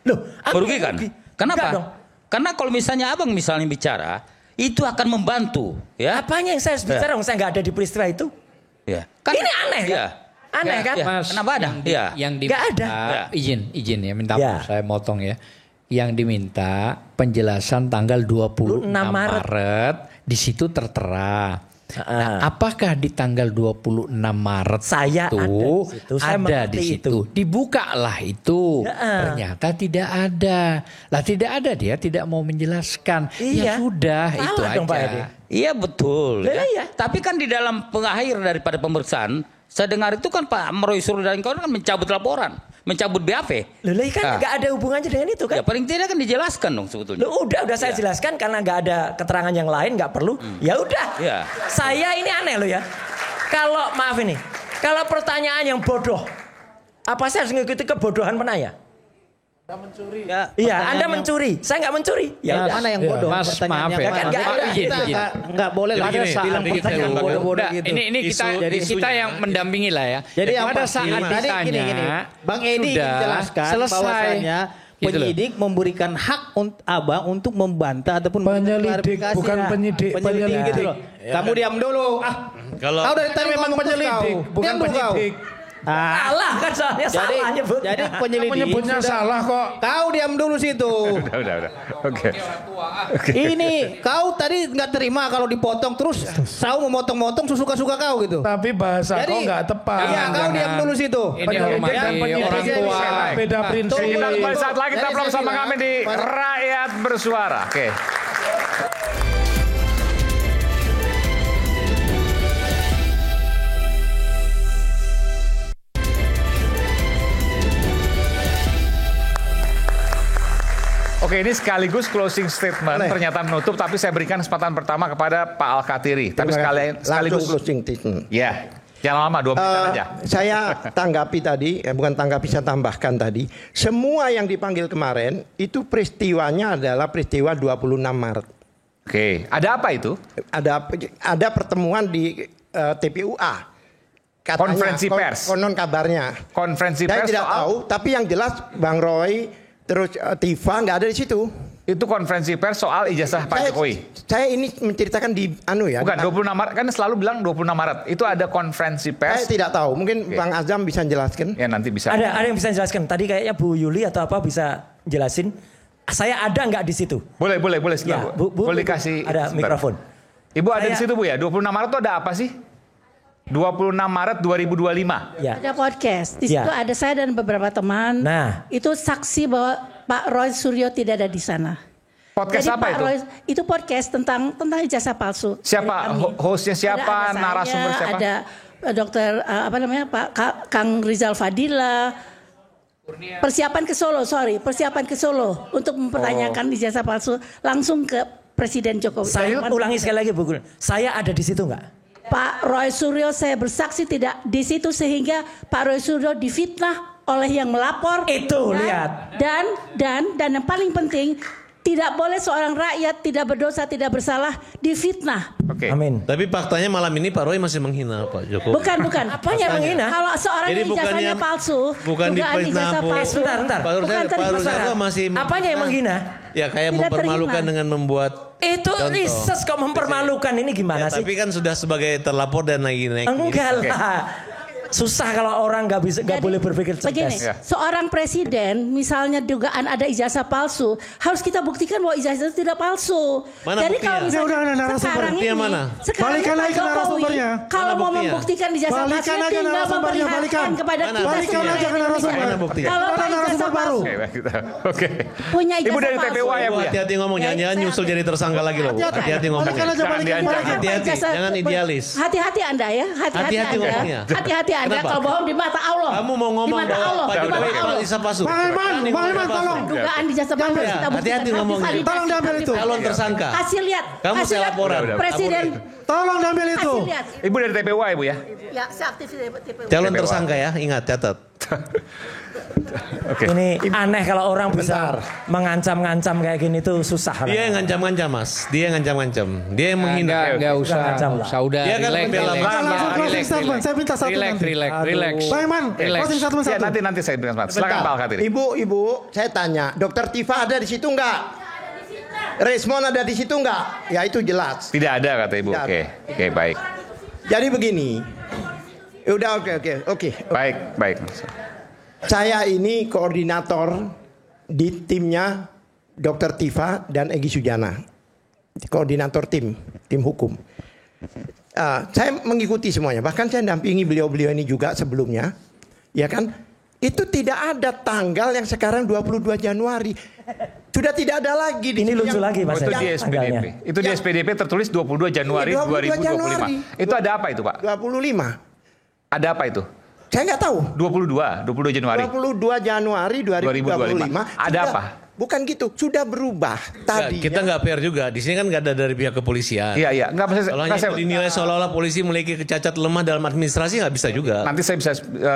Merugikan. Kenapa? Karena kalau misalnya abang misalnya bicara, itu akan membantu. Ya. Apanya yang saya harus bicara? Saya nggak ada di peristiwa itu. Ya. Kan, ini aneh kan? Aneh kan? Mas, kenapa ada? Yang diminta, izin ya, minta saya motong ya. Yang diminta penjelasan tanggal 26 Maret di situ tertera. Nah, apakah di tanggal 26 Maret saya ada di situ? Dibukalah itu. Ternyata tidak ada. Lah tidak ada, dia tidak mau menjelaskan. Ya sudah, itu aja. Iya betul. Ya. Tapi kan di dalam pengakhir daripada pemeriksaan, saya dengar itu kan Pak Roy Suryo dan kawan kan mencabut laporan, mencabut BAP. Loh, kan nggak ada hubungannya dengan itu kan? Ya paling tidak kan dijelaskan dong sebetulnya. Loh, udah saya jelaskan karena nggak ada keterangan yang lain, nggak perlu. Ya udah. Saya ini aneh loh ya. Kalau maaf ini, kalau pertanyaan yang bodoh, apa saya harus mengikuti kebodohan penanya? Anda mencuri. Iya, Anda mencuri. Saya nggak mencuri. Ya mana yang bodoh? Mas, maaf ya. Kan nggak boleh lah bilang pertanyaan bodoh-bodoh gitu. Ini kita yang mendampingi lah ya. Jadi pada saat ditanya, Bang Edi menjelaskan bahwasannya Gitu loh. penyidik memberikan hak Abang untuk membantah ataupun Penyelidik, klarifikasi. bukan penyidik. Penyelidik gitu loh. Kamu diam dulu. Kalau Kau dari tadi memang ngomong terus penyelidik, kau. bukan Diam dulu kau. penyidik. Salah kan soalnya salah nyebutnya. Jadi penyelidik Menyebutnya salah kok. Kau diam dulu situ. Udah. Oke. Ini kau tadi nggak terima kalau dipotong terus kau memotong-motong suka-suka kau gitu. Tapi bahasa kau nggak tepat. Iya, kau diam dulu situ. Ini hormati orang tua. Beda prinsip. Kita kembali saat lagi tetap bersama kami di Rakyat Bersuara. Oke. Oke, ini sekaligus closing statement, pernyataan menutup, tapi saya berikan kesempatan pertama kepada Pak Al-Khatiri. Tapi sekaligus closing statement. Ya, jangan lama, 2 menit aja. Saya tanggapi tadi, bukan tanggapi, saya tambahkan tadi. Semua yang dipanggil kemarin itu peristiwanya adalah peristiwa 26 Maret. Oke, ada apa itu? Ada pertemuan di TPUA. Katanya, Konferensi pers. Konon kabarnya. Konferensi Saya pers tidak tahu, tapi yang jelas Bang Roy terus Tifa nggak ada di situ. Itu konferensi pers soal ijazah Pak Jokowi. Saya ini menceritakan di Bukan 26 Maret, kan selalu bilang 26 Maret. Itu ada konferensi pers. Saya tidak tahu, mungkin Bang Azam bisa jelaskan. Ya nanti bisa. Ada yang bisa jelaskan. Tadi kayaknya Bu Yuli atau apa bisa jelasin. Saya ada nggak di situ? Boleh sebentar, Ya, Bu. Boleh Bu, kasih ada sebentar. mikrofon. Ibu ada di situ, Bu ya? 26 Maret itu ada apa sih? 26 Maret 2025. Ya. Ada podcast. Di situ ada saya dan beberapa teman. Nah. Itu saksi bahwa Pak Roy Suryo tidak ada di sana. Podcast Jadi apa Pak itu? Roy, itu podcast tentang ijazah palsu. Siapa hostnya, siapa Ada narasumber saya, siapa? Ada dokter Pak Kang Rizal Fadila. Persiapan ke Solo untuk mempertanyakan ijazah palsu langsung ke Presiden Jokowi. Saya ulangi sekali lagi Bu Gun. Saya ada di situ nggak? Pak Roy Suryo saya bersaksi tidak di situ sehingga Pak Roy Suryo difitnah oleh yang melapor. Itu dan, lihat. Dan yang paling penting tidak boleh seorang rakyat tidak berdosa tidak bersalah difitnah. Oke. Amin. Tapi faktanya malam ini Pak Roy masih menghina Pak Jokowi. Bukan. Apanya yang menghina? Kalau seorang Jadi ijazahnya palsu, bukan dugaan difitnah, ijazah Bu. palsu. Bentar. Pak Roy masih Apanya yang menghina? Ya kayak Tidak mempermalukan terima. dengan membuat Itu contoh. riset kok mempermalukan ini gimana Ya, sih? tapi kan sudah sebagai terlapor dan lagi naik. Enggak lah. Susah kalau orang nggak boleh berpikir cerdas. Begini, seorang presiden misalnya dugaan ada ijazah palsu, harus kita buktikan bahwa ijazah itu tidak palsu. Mana Jadi buktinya? kalau misalnya Ini udah narasumber. sekarang Buktinya ini, mana? sekarang Balikan Pak lagi ke Jokowi narasumbernya. kalau Mana mau buktinya? membuktikan ijazah Balikan palsu aja tinggal narasumbernya, memperlihatkan balikan. kepada kita Balikan semua. aja ke narasumber. Mana buktinya? Kalau Ada Pak narasumber ijazah baru. palsu Oke. punya Ibu ijazah dari palsu. TPUA ya, Bu ya? Hati-hati ngomong, jangan nyusul jadi tersangka lagi loh. Hati-hati ngomong. Balikan aja, balikan. Hati-hati, jangan idealis. Hati-hati Anda ya, Hati-hati Anda. ngomongnya. Hati-hati Anda Kenapa? kalau bohong di mata Allah. Kamu mau ngomong di mata bahwa Allah, Pak di mata Jokowi Allah. ijazah palsu. Bang Herman, tolong. Dugaan ijazah palsu Ya, kita buktikan. hati-hati ngomongnya. Tolong diambil itu. Calon tersangka. Kasih lihat. Kamu kasih saya lihat. laporan. Presiden. Tolong diambil itu. Kasih lihat. Ibu dari TPUA ya, Bu ya? Ya, saya aktif di TPU. Calon tersangka ya, ingat catat. Oke. Ini aneh kalau orang bisa mengancam-ngancam kayak gini tuh susah. Dia yang ngancam-ngancam Mas. Dia yang ngancam-ngancam. Dia yang menghina. Enggak usah. Macam lah. Usah udah. Dia kan pembela Kita langsung closing statement. Saya minta satu nanti. Relax. Bang Herman, closing statement Ya, satu. nanti saya berikan kesempatan. Silakan Pak Al-Khatiri. Ibu, saya tanya, Dokter Tifa ada di situ enggak? Resmon ada di situ enggak? Ya itu jelas. Tidak ada kata Ibu. Tidak Oke. Oke, baik. Jadi begini. Udah oke. Baik. Saya ini koordinator di timnya Dokter Tifa dan Egy Sujana. Koordinator tim hukum. Saya mengikuti semuanya. Bahkan saya dampingi beliau-beliau ini juga sebelumnya. Ya kan? Itu tidak ada tanggal yang sekarang 22 Januari. Sudah tidak ada lagi di Ini situ lucu yang- lagi Mas. Itu di ya, SPDP. tanggalnya. Itu di SPDP tertulis 22 Januari 22 2025. Januari. Itu ada apa itu, Pak? 25. Ada apa itu? Saya nggak tahu. 22 Januari. 22 Januari 2025. Ada apa? Bukan gitu, sudah berubah tadi. Kita nggak fair juga. Di sini kan nggak ada dari pihak kepolisian. Iya. Nggak bisa. Kalau hanya itu dinilai seolah-olah polisi memiliki kecacat lemah dalam administrasi nggak bisa juga. Nanti saya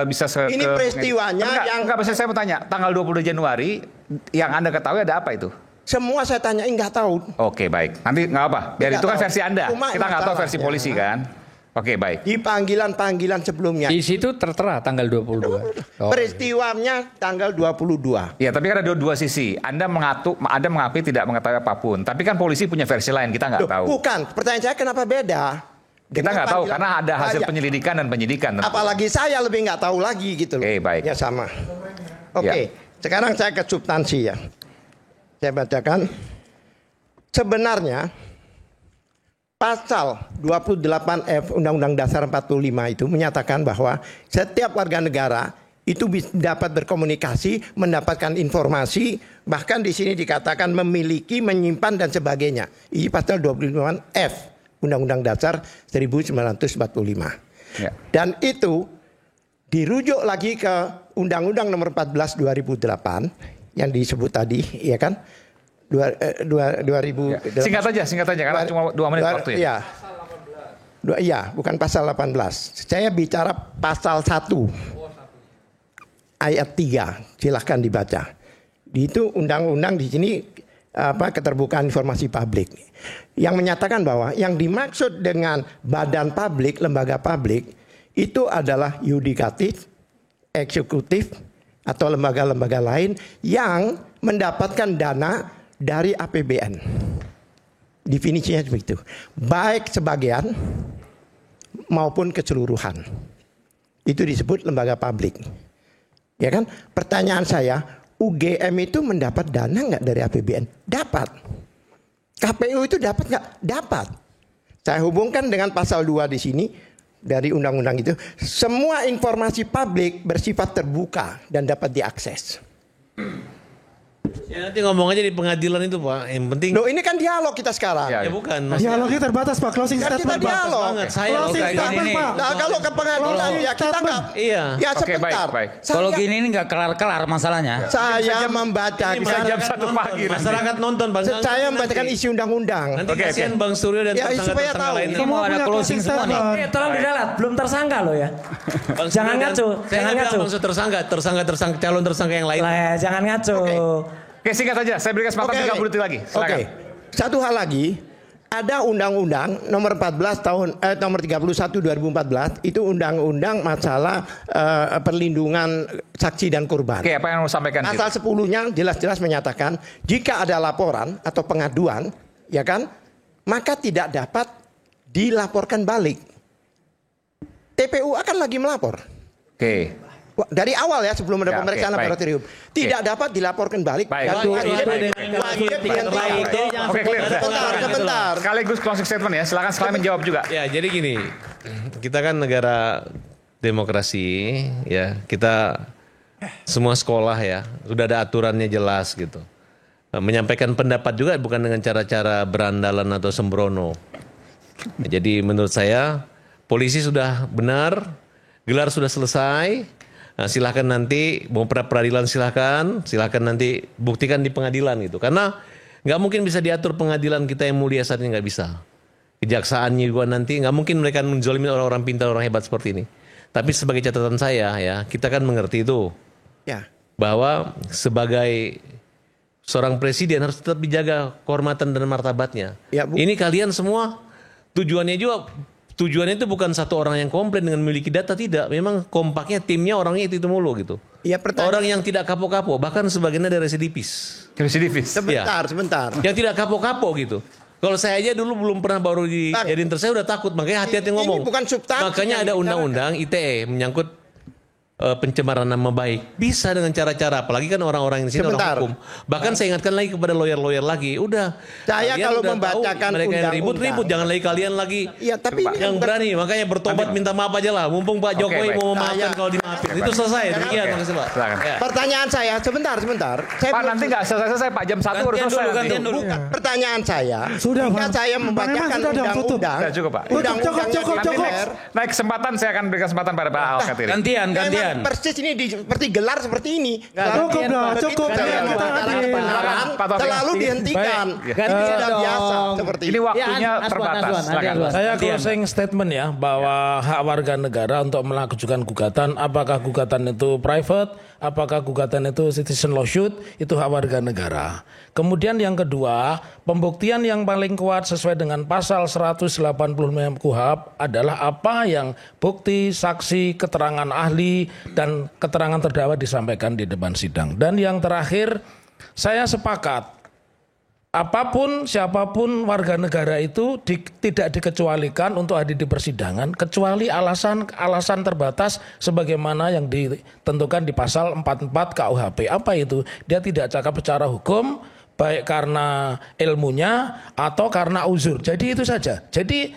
bisa Ini peristiwanya yang- nggak bisa saya mau tanya. Tanggal 22 Januari yang Anda ketahui ada apa itu? Semua saya tanyain nggak tahu. Oke, baik. Nanti nggak apa. Biar Nggak itu kan tahu. versi Anda. Cuma Kita nggak tahu versi masalahnya- polisi kan. Oke, baik. Di panggilan-panggilan sebelumnya. Di situ tertera tanggal 22. Peristiwanya tanggal 22. Ya, tapi kan ada dua sisi. Anda mengakui tidak mengetahui apapun. Tapi kan polisi punya versi lain, kita nggak tahu. Bukan, pertanyaan saya kenapa beda? Kita nggak tahu karena ada hasil penyelidikan dan penyidikan. Apalagi saya lebih nggak tahu lagi gitu loh. Oke, baik. Ya sama. Oke, sekarang saya ke substansi ya. Saya bacakan. Sebenarnya pasal 28F Undang-Undang Dasar 45 itu menyatakan bahwa setiap warga negara itu dapat berkomunikasi, mendapatkan informasi, bahkan di sini dikatakan memiliki, menyimpan dan sebagainya. Ini pasal 28F Undang-Undang Dasar 1945. Ya. Dan itu dirujuk lagi ke Undang-Undang Nomor 14 2008 yang disebut tadi, ya kan? 2000. Ya. Singkat aja karena cuma 2 menit waktu ya. Iya, bukan pasal 18. Saya bicara pasal 1. Ayat 3, silahkan dibaca. Itu undang-undang di sini keterbukaan informasi publik. Yang menyatakan bahwa yang dimaksud dengan badan publik, lembaga publik itu adalah yudikatif, eksekutif atau lembaga-lembaga lain yang mendapatkan dana dari APBN. Definisinya seperti itu. Baik sebagian maupun keseluruhan. Itu disebut lembaga publik. Ya kan? Pertanyaan saya, UGM itu mendapat dana nggak dari APBN? Dapat. KPU itu dapat nggak? Dapat. Saya hubungkan dengan pasal 2 di sini dari undang-undang itu. Semua informasi publik bersifat terbuka dan dapat diakses. Ya nanti ngomong aja di pengadilan itu Pak. Yang penting. Loh ini kan dialog kita sekarang. Ya bukan. Dialognya terbatas Pak. Closing kan statement kita Pak. dialog. Closing statement Pak. Nah kalau ke pengadilan ya kita nggak. Iya. Ya sebentar. Baik. Kalau gini ini nggak kelar-kelar masalahnya. Saya membacakan. Jam 1 pagi. Masyarakat nonton Bang. Saya membacakan isi undang-undang. Nanti kasihan Bang Suryo dan ya, supaya tahu. lainnya. Ini mau ada closing semua nih. Tolong diralat, belum tersangka loh ya. Jangan ngaco. Jangan ngaco. Maksud tersangka, calon tersangka yang lain. Jangan ngaco. Oke, singkat saja. Saya berikan kesempatan 30 detik lagi. Silakan. Satu hal lagi, ada undang-undang nomor 31 2014 itu undang-undang masalah perlindungan saksi dan korban. Oke, apa yang mau sampaikan? Pasal 10-nya jelas-jelas menyatakan jika ada laporan atau pengaduan, ya kan, maka tidak dapat dilaporkan balik. TPU akan lagi melapor. Oke. Dari awal ya sebelum ada pemeriksaan laboratorium tidak dapat dilaporkan balik. Sebentar. Sekaligus closing statement ya. Silakan sekalian menjawab juga. Ya jadi gini, kita kan negara demokrasi ya. Kita semua sekolah ya sudah ada aturannya jelas gitu. Menyampaikan pendapat juga bukan dengan cara-cara berandalan atau sembrono. Jadi menurut saya polisi sudah benar, gelar sudah selesai. Nah, silahkan nanti mau peradilan silahkan nanti buktikan di pengadilan gitu. Karena nggak mungkin bisa diatur pengadilan kita yang mulia saat ini, nggak bisa. Kejaksaannya juga nanti nggak mungkin mereka menzalimi orang-orang pintar, orang hebat seperti ini. Tapi sebagai catatan saya ya, kita kan mengerti itu bahwa sebagai seorang presiden harus tetap dijaga kehormatan dan martabatnya. Ya, ini kalian semua tujuannya itu bukan satu orang yang komplain dengan memiliki data, tidak. Memang kompaknya timnya orangnya itu mulu gitu. Ya, orang yang tidak kapok-kapok, bahkan sebagiannya ada residivis. Sebentar. Yang tidak kapok-kapok gitu. Kalau saya aja dulu belum pernah baru dijadiin saya udah takut, makanya hati-hati ngomong. Ini bukan substansi. Makanya ada undang-undang ITE menyangkut pencemaran nama baik. Bisa dengan cara-cara, apalagi kan orang-orang yang di sini orang hukum. Bahkan saya ingatkan lagi kepada lawyer-lawyer lagi, udah. Saya kalau membacakan mereka yang ribut-ribut, jangan lagi kalian lagi. Ya, tapi yang berani, makanya bertobat minta maaf aja lah. Mumpung Pak Jokowi mau memaafkan kalau dimaafin. Itu selesai. Demikian, makasih Pak. Pertanyaan saya, sebentar. Pak nanti nggak selesai Pak, jam 1 harus selesai. Pertanyaan saya, jika saya membacakan undang-undang. Cukup Pak. Undang-undang naik kesempatan saya akan berikan kesempatan pada Pak Al-Katiri. Gantian. Gantian. persis ini seperti gelar seperti ini. Cukup lah, cukup. Kita adil. Selalu dihentikan. Gantian Sudah dong. biasa seperti Ini itu. waktunya terbatas. Silakan. Saya closing statement ya, bahwa hak warga negara untuk melakukan gugatan, apakah gugatan itu private, apakah gugatan itu citizen lawsuit, itu hak warga negara. Kemudian yang kedua, pembuktian yang paling kuat sesuai dengan pasal 185 KUHP adalah apa yang bukti, saksi, keterangan ahli, dan keterangan terdakwa disampaikan di depan sidang. Dan yang terakhir, saya sepakat, apapun, siapapun warga negara itu tidak dikecualikan untuk hadir di persidangan, kecuali alasan terbatas sebagaimana yang ditentukan di pasal 44 KUHP. Apa itu? Dia tidak cakap secara hukum, baik karena ilmunya atau karena uzur. Jadi itu saja. Jadi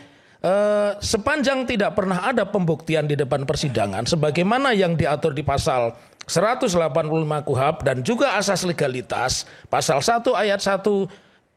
sepanjang tidak pernah ada pembuktian di depan persidangan, sebagaimana yang diatur di pasal 185 KUHP dan juga asas legalitas, pasal 1 ayat 1,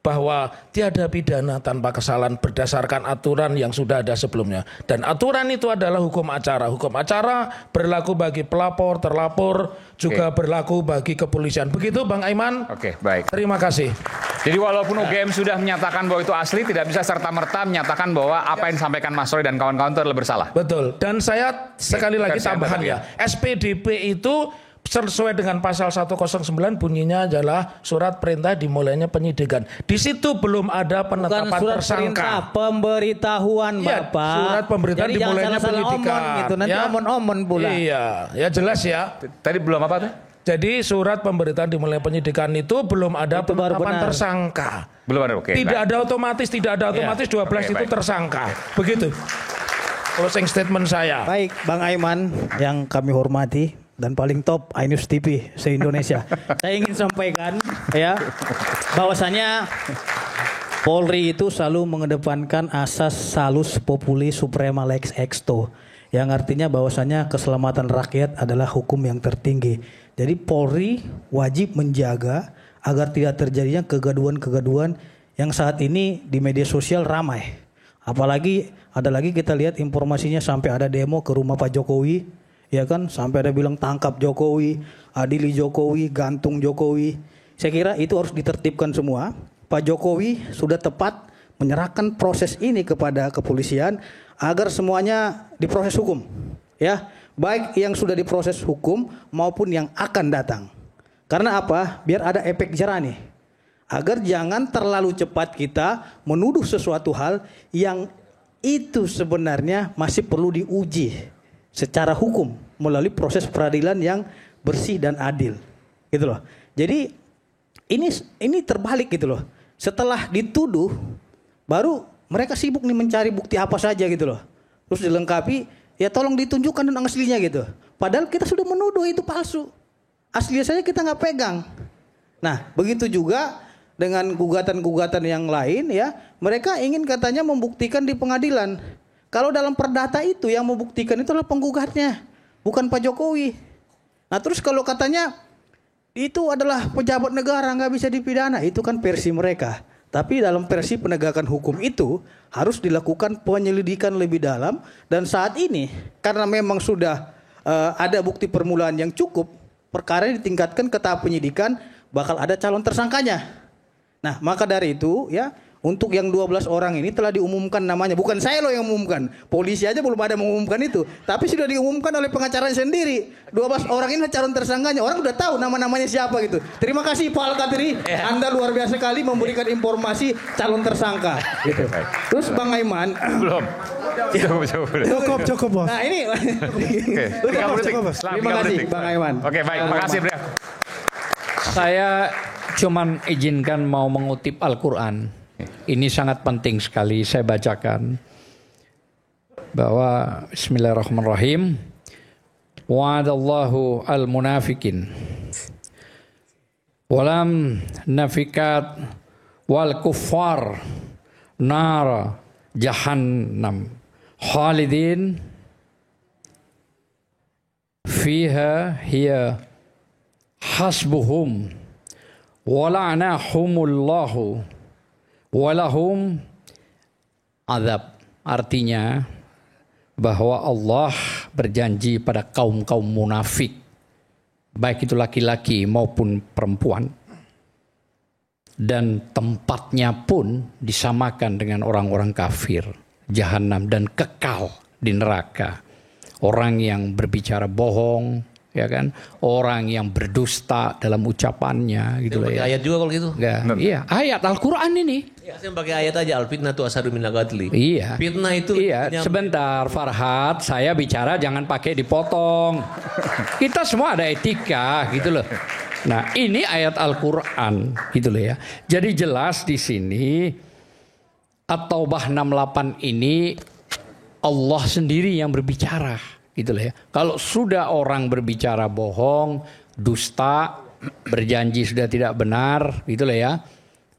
bahwa tiada pidana tanpa kesalahan berdasarkan aturan yang sudah ada sebelumnya. Dan aturan itu adalah hukum acara. Hukum acara berlaku bagi pelapor, terlapor, juga berlaku bagi kepolisian. Begitu Bang Aiman? Oke, baik. Terima kasih. Jadi walaupun UGM sudah menyatakan bahwa itu asli, tidak bisa serta-merta menyatakan bahwa apa yang disampaikan Mas Roy dan kawan-kawan itu adalah bersalah. Betul. Dan saya sekali lagi tambahan ya, SPDP itu sesuai dengan pasal 109 bunyinya adalah surat perintah dimulainya penyidikan. Di situ belum ada penetapan surat tersangka. Perintah, pemberitahuan Ya, Bapak. surat pemberitahuan Jadi dimulainya jangan salah-salah penyidikan. omon gitu. Nanti Ya. omon-omon pula. Iya, ya jelas ya. Tadi belum apa tuh? Jadi surat pemberitaan dimulai penyidikan itu belum ada Itu baru penetapan benar. tersangka. Belum ada, oke. Tidak baik. ada otomatis, 12 Oke, itu baik. tersangka. Begitu. Closing statement saya. Baik, Bang Aiman yang kami hormati dan paling top iNews TV se-Indonesia. Saya ingin sampaikan ya bahwasanya Polri itu selalu mengedepankan asas salus populi suprema lex exto, yang artinya bahwasanya keselamatan rakyat adalah hukum yang tertinggi. Jadi Polri wajib menjaga agar tidak terjadinya kegaduhan-kegaduhan yang saat ini di media sosial ramai. Apalagi ada lagi kita lihat informasinya sampai ada demo ke rumah Pak Jokowi, ya kan, sampai ada bilang tangkap Jokowi, adili Jokowi, gantung Jokowi. Saya kira itu harus ditertibkan semua. Pak Jokowi sudah tepat menyerahkan proses ini kepada kepolisian agar semuanya diproses hukum, ya, baik yang sudah diproses hukum maupun yang akan datang. Karena apa? Biar ada efek jerah nih, agar jangan terlalu cepat kita menuduh sesuatu hal yang itu sebenarnya masih perlu diuji secara hukum melalui proses peradilan yang bersih dan adil, gitu loh. Jadi ini terbalik gitu loh. Setelah dituduh, baru mereka sibuk nih mencari bukti apa saja gitu loh. Terus dilengkapi, ya tolong ditunjukkan dan aslinya gitu. Padahal kita sudah menuduh itu palsu. Aslinya saja kita nggak pegang. Nah, begitu juga dengan gugatan-gugatan yang lain ya. Mereka ingin katanya membuktikan di pengadilan. Kalau dalam perdata itu yang membuktikan itu adalah penggugatnya, bukan Pak Jokowi. Nah terus kalau katanya itu adalah pejabat negara nggak bisa dipidana, itu kan versi mereka. Tapi dalam versi penegakan hukum itu harus dilakukan penyelidikan lebih dalam. Dan saat ini karena memang sudah ada bukti permulaan yang cukup, perkara ditingkatkan ke tahap penyidikan, bakal ada calon tersangkanya. Nah maka dari itu ya, untuk yang 12 orang ini telah diumumkan namanya. Bukan saya loh yang umumkan. Polisi aja belum ada mengumumkan itu. Tapi sudah diumumkan oleh pengacaranya sendiri. 12 orang ini calon tersangkanya. Orang udah tahu nama-namanya siapa gitu. Terima kasih Pak Al-Qadri. Anda luar biasa sekali memberikan informasi calon tersangka. Gitu. Terus Bang Aiman. Belum. Cukup bos. Oke, Nah ini. 3 detik. Terima kasih Bang Aiman. Oke, baik. Terima kasih, Bro. Saya cuman izinkan mau mengutip Al-Quran. Ini sangat penting sekali saya bacakan. Bahwa bismillahirrahmanirrahim. Wa'adallahu al-munafikin. Walam nafikat wal kuffar nara jahannam. Khalidin fiha hiya hasbuhum. Wala'nahumullahu walahum azab. Artinya bahwa Allah berjanji pada kaum-kaum munafik, baik itu laki-laki maupun perempuan, dan tempatnya pun disamakan dengan orang-orang kafir, jahanam, dan kekal di neraka. Orang yang berbicara bohong, ya kan, orang yang berdusta dalam ucapannya, gitu lah ya. Ayat juga kalau gitu. Iya, ayat Al-Quran ini. Ya, saya pakai ayat aja, al-fitnah tu asaru minal qatli. Iya. Fitnah itu. Iya, sebentar Farhad, saya bicara jangan pakai dipotong. Kita semua ada etika, gitu loh. Nah, ini ayat Al-Quran, gitu loh ya. Jadi jelas di sini At-Taubah 68 ini Allah sendiri yang berbicara, gitu loh ya. Kalau sudah orang berbicara bohong, dusta, berjanji sudah tidak benar, gitu loh ya,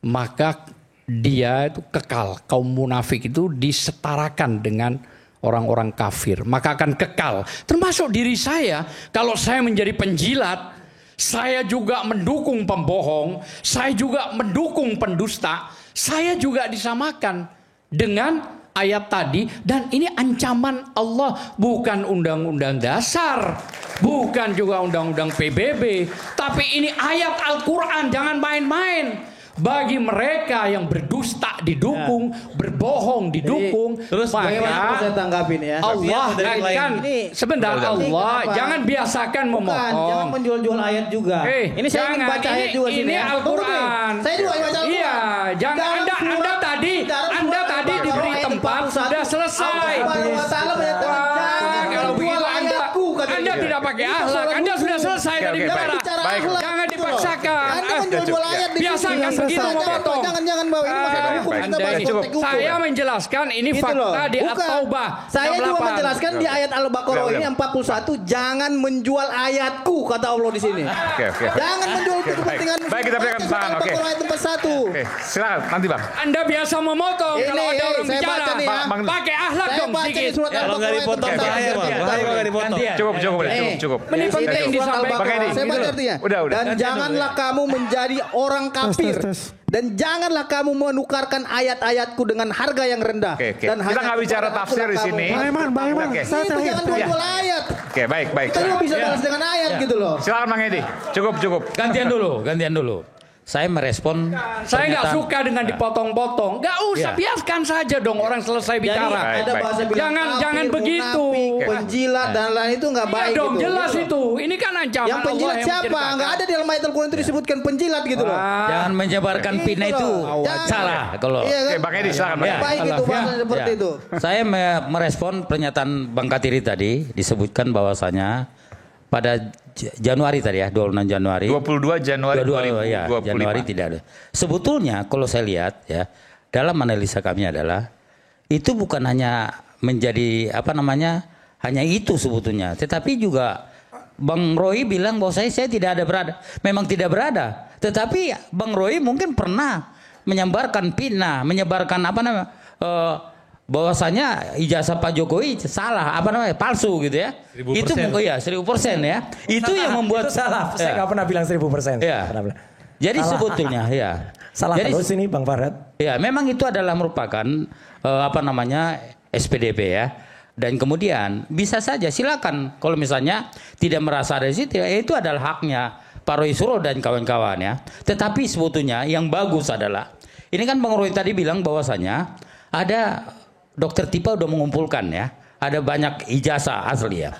maka dia itu kekal. Kaum munafik itu disetarakan dengan orang-orang kafir, maka akan kekal. Termasuk diri saya, kalau saya menjadi penjilat, saya juga mendukung pembohong, saya juga mendukung pendusta, saya juga disamakan dengan ayat tadi. Dan ini ancaman Allah, bukan undang-undang dasar, bukan juga undang-undang PBB, tapi ini ayat Al-Quran, jangan main-main. Bagi mereka yang berdusta didukung, berbohong didukung, terus bagaimana saya tanggapin ya? Allah akan, sebentar, Allah jangan biasakan memotong. Jangan menjual-jual ayat juga. Ini saya ingin baca ayat juga sini. Ini Al-Quran. Saya juga baca Al-Quran. Iya, jangan Anda tadi diberi tempat sudah selesai. Kalau begitu Anda tidak pakai akhlak, Anda sudah selesai tadi bicara. Jangan dipaksakan. Biasakan begitu memotong. Jangan bawa ini masalah hukum. Saya menjelaskan ini fakta di At-Taubah. Saya juga menjelaskan di ayat Al-Baqarah ini 41, jangan menjual ayatku, kata Allah di sini. Jangan menjual kepentingan. Baik, kita berikan tangan. Oke. Ayat 41. Oke, silakan nanti Bang. Anda biasa memotong kalau ada orang bicara. Pakai akhlak dong sedikit. Kalau nggak dipotong bahaya, Bang. Bahaya kalau nggak dipotong. Cukup. Ini penting disampaikan. Saya baca artinya. Dan janganlah kamu menjadi orang kafir. Dan janganlah kamu menukarkan ayat-ayatku dengan harga yang rendah. Dan kita nggak bicara tafsir di sini. Bang Iman, saya terakhir. Jangan jual ayat. Oke, baik. Kita juga bisa balas dengan ayat gitu loh. Silakan Bang Edi. Cukup. Gantian dulu. Saya merespon. Saya nggak suka dengan dipotong-potong. Nggak usah, biarkan saja dong orang selesai bicara. Ada bahasa bilang jangan begitu. Penjilat dan lain itu nggak baik. Dong, gitu. jelas itu. Ini kan ancaman. Yang penjilat Allah siapa? Nggak ada di dalam ayat Al-Quran itu disebutkan penjilat gitu loh. Jangan menyebarkan fitnah itu salah kalau. Iya, Bang Edi silakan. Baik itu bahasa seperti itu. Saya merespon pernyataan Bang Katiri tadi, disebutkan bahwasanya pada Januari tadi ya, 26 Januari. 22 Januari 2025. Januari tidak ada. Sebetulnya kalau saya lihat ya, dalam analisa kami adalah itu bukan hanya menjadi hanya itu sebetulnya, tetapi juga Bang Roy bilang bahwa saya tidak ada berada. Memang tidak berada, tetapi Bang Roy mungkin pernah menyebarkan fitnah, menyebarkan bahwasanya ijazah Pak Jokowi salah, palsu gitu ya. 1000%. Itu 1000% ya. Itu yang membuat itu salah. Saya nggak pernah bilang 1000%. Ya. Jadi salah. Sebetulnya salah terus ini Bang Farhad. Ya, memang itu adalah merupakan SPDP ya. Dan kemudian bisa saja silakan kalau misalnya tidak merasa ada di situ, itu adalah haknya Pak Roy Suryo dan kawan-kawan ya. Tetapi sebetulnya yang bagus adalah ini kan Bang Roy tadi bilang bahwasanya ada Dokter Tipa udah mengumpulkan ya, ada banyak ijazah asli ya.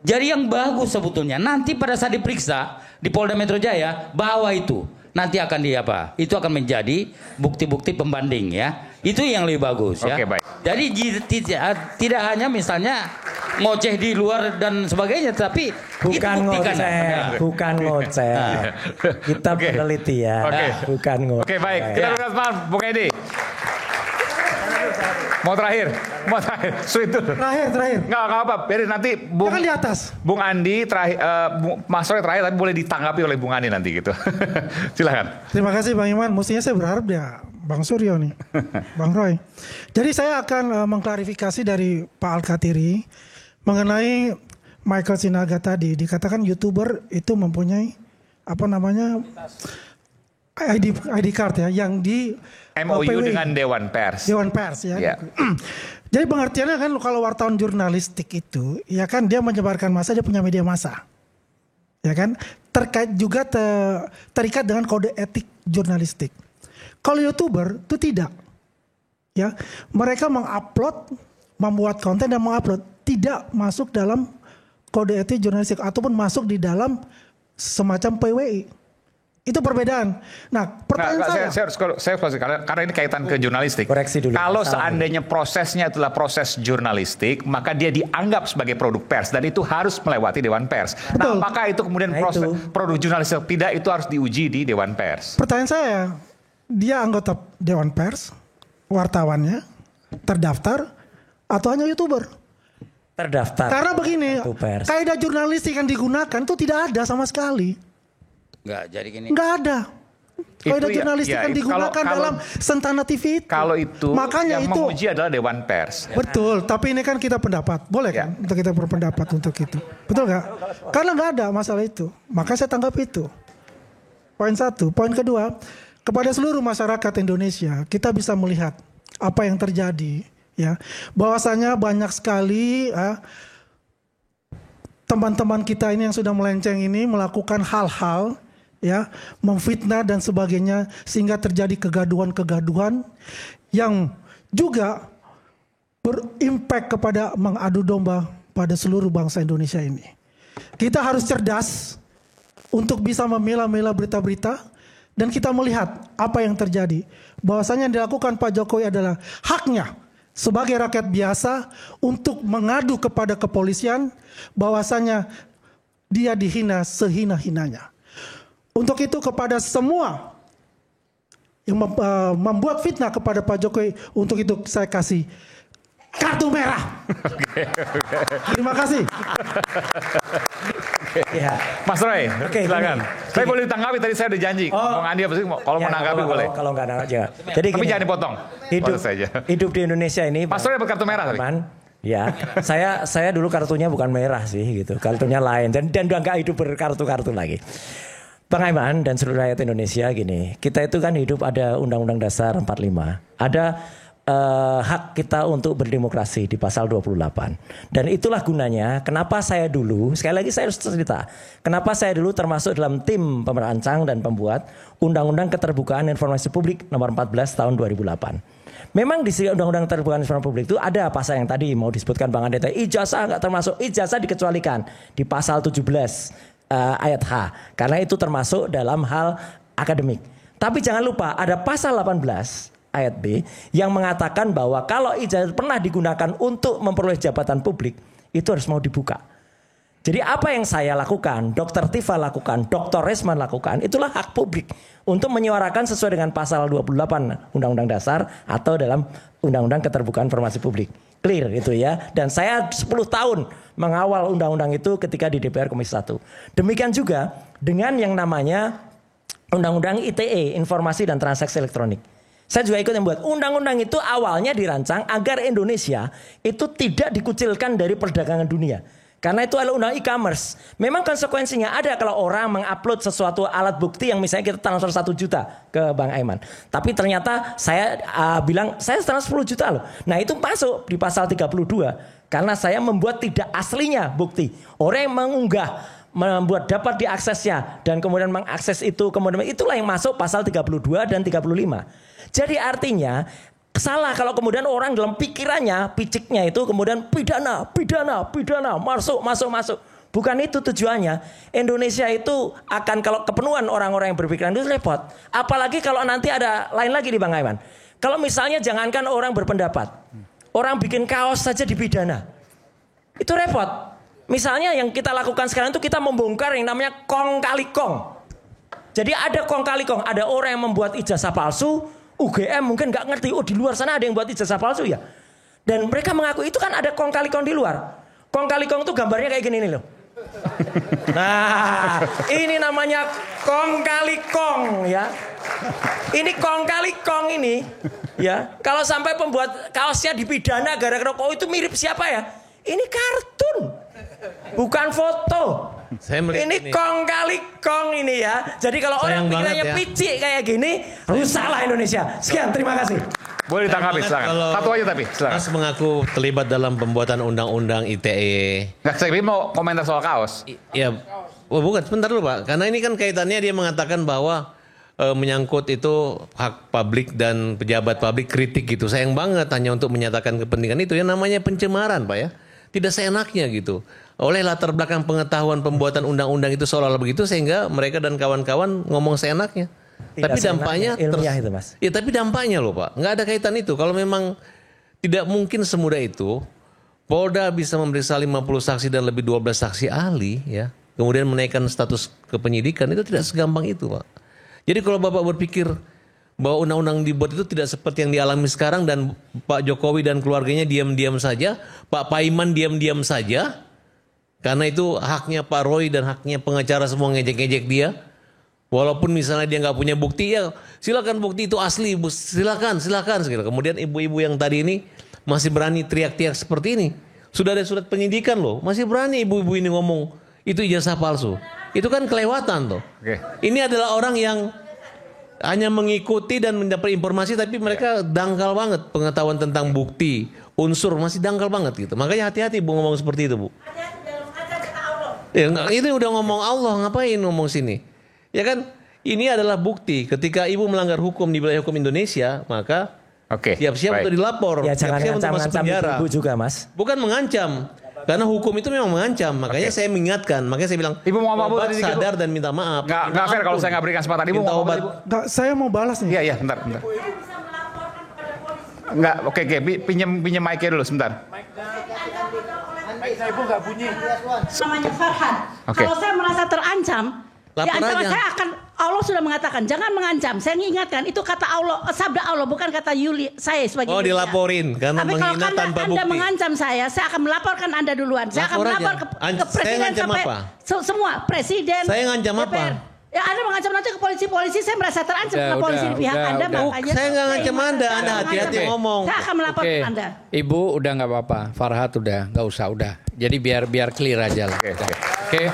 Jadi yang bagus sebetulnya nanti pada saat diperiksa di Polda Metro Jaya bahwa itu nanti akan itu akan menjadi bukti-bukti pembanding ya. Itu yang lebih bagus ya. Baik. Jadi tidak hanya misalnya ngoceh di luar dan sebagainya, tapi bukan ngoceh. Kita peneliti ya. Bukan ngoceh. Oke, baik. Kita berikan Bung Edi. Mau terakhir. Sweet dulu. Terakhir. Nggak apa. Biarin nanti Jangan di atas. Bung Andi terakhir, Mas Roy terakhir, tapi boleh ditanggapi oleh Bung Andi nanti gitu. Silakan. Terima kasih Bang Iman. Mestinya saya berharap ya Bang Suryo nih, Bang Roy. Jadi saya akan mengklarifikasi dari Pak Al-Katiri mengenai Michael Sinaga tadi. Dikatakan YouTuber itu mempunyai ID card ya, yang di MOU dengan Dewan Pers. Dewan Pers ya. Yeah. Jadi pengertiannya kan kalau wartawan jurnalistik itu, ya kan dia menyebarkan massa, dia punya media massa. Ya kan? Terkait juga terikat dengan kode etik jurnalistik. Kalau YouTuber itu tidak. Ya, mereka mengupload, membuat konten dan mengupload, tidak masuk dalam kode etik jurnalistik ataupun masuk di dalam semacam PWI. Itu perbedaan. Nah, pertanyaan saya harus karena ini kaitan ke jurnalistik. Koreksi dulu. Kalau seandainya prosesnya adalah proses jurnalistik, maka dia dianggap sebagai produk pers dan itu harus melewati Dewan Pers. Nah, apakah itu kemudian proses produk jurnalistik? Tidak, itu harus diuji di Dewan Pers. Pertanyaan saya, dia anggota Dewan Pers, wartawannya, terdaftar, atau hanya YouTuber? Terdaftar. Karena begini, kaidah jurnalistik yang digunakan itu tidak ada sama sekali. Enggak, jadi gini. Enggak ada. Kaidah jurnalistik yang digunakan dalam Sentana TV itu. Kalau itu makanya yang itu menguji adalah Dewan Pers. Betul, tapi ini kan kita pendapat. Boleh kan untuk kita berpendapat untuk itu. Betul nggak? Karena nggak ada masalah itu. Maka saya tanggap itu. Poin satu. Poin kedua, kepada seluruh masyarakat Indonesia, kita bisa melihat apa yang terjadi. Ya, bahwasanya banyak sekali teman-teman kita ini yang sudah melenceng ini melakukan hal-hal, ya, memfitnah dan sebagainya sehingga terjadi kegaduhan-kegaduhan yang juga berimpact kepada mengadu domba pada seluruh bangsa Indonesia ini. Kita harus cerdas untuk bisa memilah-milah berita-berita dan kita melihat apa yang terjadi. Bahwasanya yang dilakukan Pak Jokowi adalah haknya sebagai rakyat biasa untuk mengadu kepada kepolisian bahwasanya dia dihina sehina-hinanya. Untuk itu kepada semua yang membuat fitnah kepada Pak Jokowi, untuk itu saya kasih kartu merah. Terima kasih. Ya. Mas Roy, silakan. Saya boleh ditanggapi, tadi saya udah janji. Bang Andi apa sih? Kalau mau menanggapi boleh. Kalau nggak aja. Jadi tapi jangan dipotong. Hidup di Indonesia ini. Mas Roy dapat kartu merah tadi. Ya, saya dulu kartunya bukan merah sih gitu, kartunya lain dan udah nggak hidup berkartu-kartu lagi. Bang Aiman dan seluruh rakyat Indonesia gini, kita itu kan hidup ada Undang-Undang Dasar 45, ada hak kita untuk berdemokrasi di pasal 28. Dan itulah gunanya kenapa saya dulu, sekali lagi saya harus cerita, kenapa saya dulu termasuk dalam tim pemerancang dan pembuat Undang-Undang Keterbukaan Informasi Publik nomor 14 tahun 2008. Memang di Undang-Undang Keterbukaan Informasi Publik itu ada pasal yang tadi mau disebutkan Bang Andi, ijazah nggak termasuk, ijazah dikecualikan di pasal 17 ayat H, karena itu termasuk dalam hal akademik. Tapi jangan lupa ada pasal 18 ayat B yang mengatakan bahwa kalau ijazah pernah digunakan untuk memperoleh jabatan publik, itu harus mau dibuka. Jadi apa yang saya lakukan, Dr. Tifa lakukan, Dr. Resman lakukan, itulah hak publik untuk menyuarakan sesuai dengan pasal 28 Undang-Undang Dasar atau dalam Undang-Undang Keterbukaan Informasi Publik. Clear itu ya. Dan saya 10 tahun mengawal undang-undang itu ketika di DPR Komisi 1. Demikian juga dengan yang namanya Undang-Undang ITE, Informasi dan Transaksi Elektronik. Saya juga ikut membuat undang-undang itu awalnya dirancang agar Indonesia itu tidak dikucilkan dari perdagangan dunia. Karena itu adalah undang e-commerce. Memang konsekuensinya ada kalau orang mengupload sesuatu alat bukti yang misalnya kita transfer 1 juta ke Bang Aiman. Tapi ternyata saya bilang saya transfer 10 juta loh. Nah itu masuk di pasal 32. Karena saya membuat tidak aslinya bukti. Orang yang mengunggah, membuat dapat diaksesnya dan kemudian mengakses itu, kemudian itulah yang masuk pasal 32 dan 35. Jadi artinya salah kalau kemudian orang dalam pikirannya, piciknya itu kemudian pidana, masuk. Bukan itu tujuannya. Indonesia itu akan kalau kepenuhan orang-orang yang berpikiran itu repot. Apalagi kalau nanti ada lain lagi di Bang Aiman. Kalau misalnya jangankan orang berpendapat, orang bikin kaos saja dipidana. Itu repot. Misalnya yang kita lakukan sekarang itu kita membongkar yang namanya kong kali kong. Jadi ada kong kali kong, ada orang yang membuat ijazah palsu. UGM mungkin nggak ngerti, oh di luar sana ada yang buat ijazah palsu ya. Dan mereka mengaku itu kan ada kong kali kong di luar. Kong kali kong itu gambarnya kayak gini nih loh. Nah, ini namanya kong kali kong ya. Ini kong kali kong ini ya. Kalau sampai pembuat kaosnya dipidana gara-gara itu mirip siapa ya? Ini kartun, bukan foto. Ini kong kali kong ini ya. Jadi kalau orang pikirannya picik kayak gini, rusaklah Indonesia. Sekian, terima kasih. Boleh ditanggapi, silakan. Satu aja tapi, silakan. Mas mengaku terlibat dalam pembuatan undang-undang ITE. Nggak, saya mau komentar soal kaos. Ya, bukan, sebentar dulu Pak. Karena ini kan kaitannya dia mengatakan bahwa menyangkut itu hak publik dan pejabat publik kritik gitu. Sayang banget hanya untuk menyatakan kepentingan itu. Yang namanya pencemaran Pak ya. Tidak seenaknya gitu. Oleh latar belakang pengetahuan pembuatan undang-undang itu seolah-olah begitu sehingga mereka dan kawan-kawan ngomong seenaknya. Tapi dampaknya ilmiah itu, Mas. Ya tapi dampaknya loh Pak, nggak ada kaitan itu. Kalau memang tidak mungkin semudah itu, Polda bisa memeriksa 50 saksi dan lebih 12 saksi ahli, ya, kemudian menaikkan status kepenyidikan, itu tidak segampang itu Pak. Jadi kalau Bapak berpikir bahwa undang-undang dibuat itu tidak seperti yang dialami sekarang dan Pak Jokowi dan keluarganya diam-diam saja, Pak Paiman diam-diam saja, karena itu haknya Pak Roy dan haknya pengacara semua ngejek-ngejek dia. Walaupun misalnya dia nggak punya bukti, ya silakan bukti itu asli, silakan. Kemudian ibu-ibu yang tadi ini masih berani teriak-teriak seperti ini. Sudah ada surat penyidikan loh, masih berani ibu-ibu ini ngomong itu ijazah palsu. Itu kan kelewatan loh. Ini adalah orang yang hanya mengikuti dan mendapat informasi, tapi mereka dangkal banget pengetahuan tentang bukti, unsur masih dangkal banget gitu. Makanya hati-hati Bu ngomong seperti itu Bu. Ya, itu udah ngomong Allah, ngapain ngomong sini? Ya kan, ini adalah bukti ketika ibu melanggar hukum di wilayah hukum Indonesia, maka siap-siap untuk dilapor, Ya jangan siap-siap untuk masuk penjara. ibu juga Mas. Bukan mengancam, karena hukum itu memang mengancam. Makanya saya mengingatkan, makanya saya bilang, Ibu mau ngomong obat sadar dan minta maaf. Nggak fair kalau saya nggak berikan kesempatan. Ibu mau obat. Nggak, saya mau balas nih. Iya, bentar. Nggak, oke, pinjam mic-nya dulu sebentar. Ibu nggak bunyi. Namanya Farhan. Kalau saya merasa terancam, lapor ya ancaman aja. saya akan, Allah sudah mengatakan jangan mengancam. Saya mengingatkan itu kata Allah, sabda Allah, bukan kata Yuli saya sebagai Yuli. Dilaporin karena Tapi kalau menghina tanpa bukti. Anda mengancam saya akan melaporkan Anda duluan. Saya akan melapor ke presiden ngancam sampai apa? Semua presiden. Saya ngancam apa? DPR. Ya Anda mengancam nanti ke polisi, saya merasa terancam ke polisi di pihak Anda. Makanya saya nggak ngancam Anda hati-hati ngomong. Saya akan melaporkan Anda. Ibu udah nggak apa-apa, Farhat udah nggak usah udah. Jadi biar clear aja lah. Oke.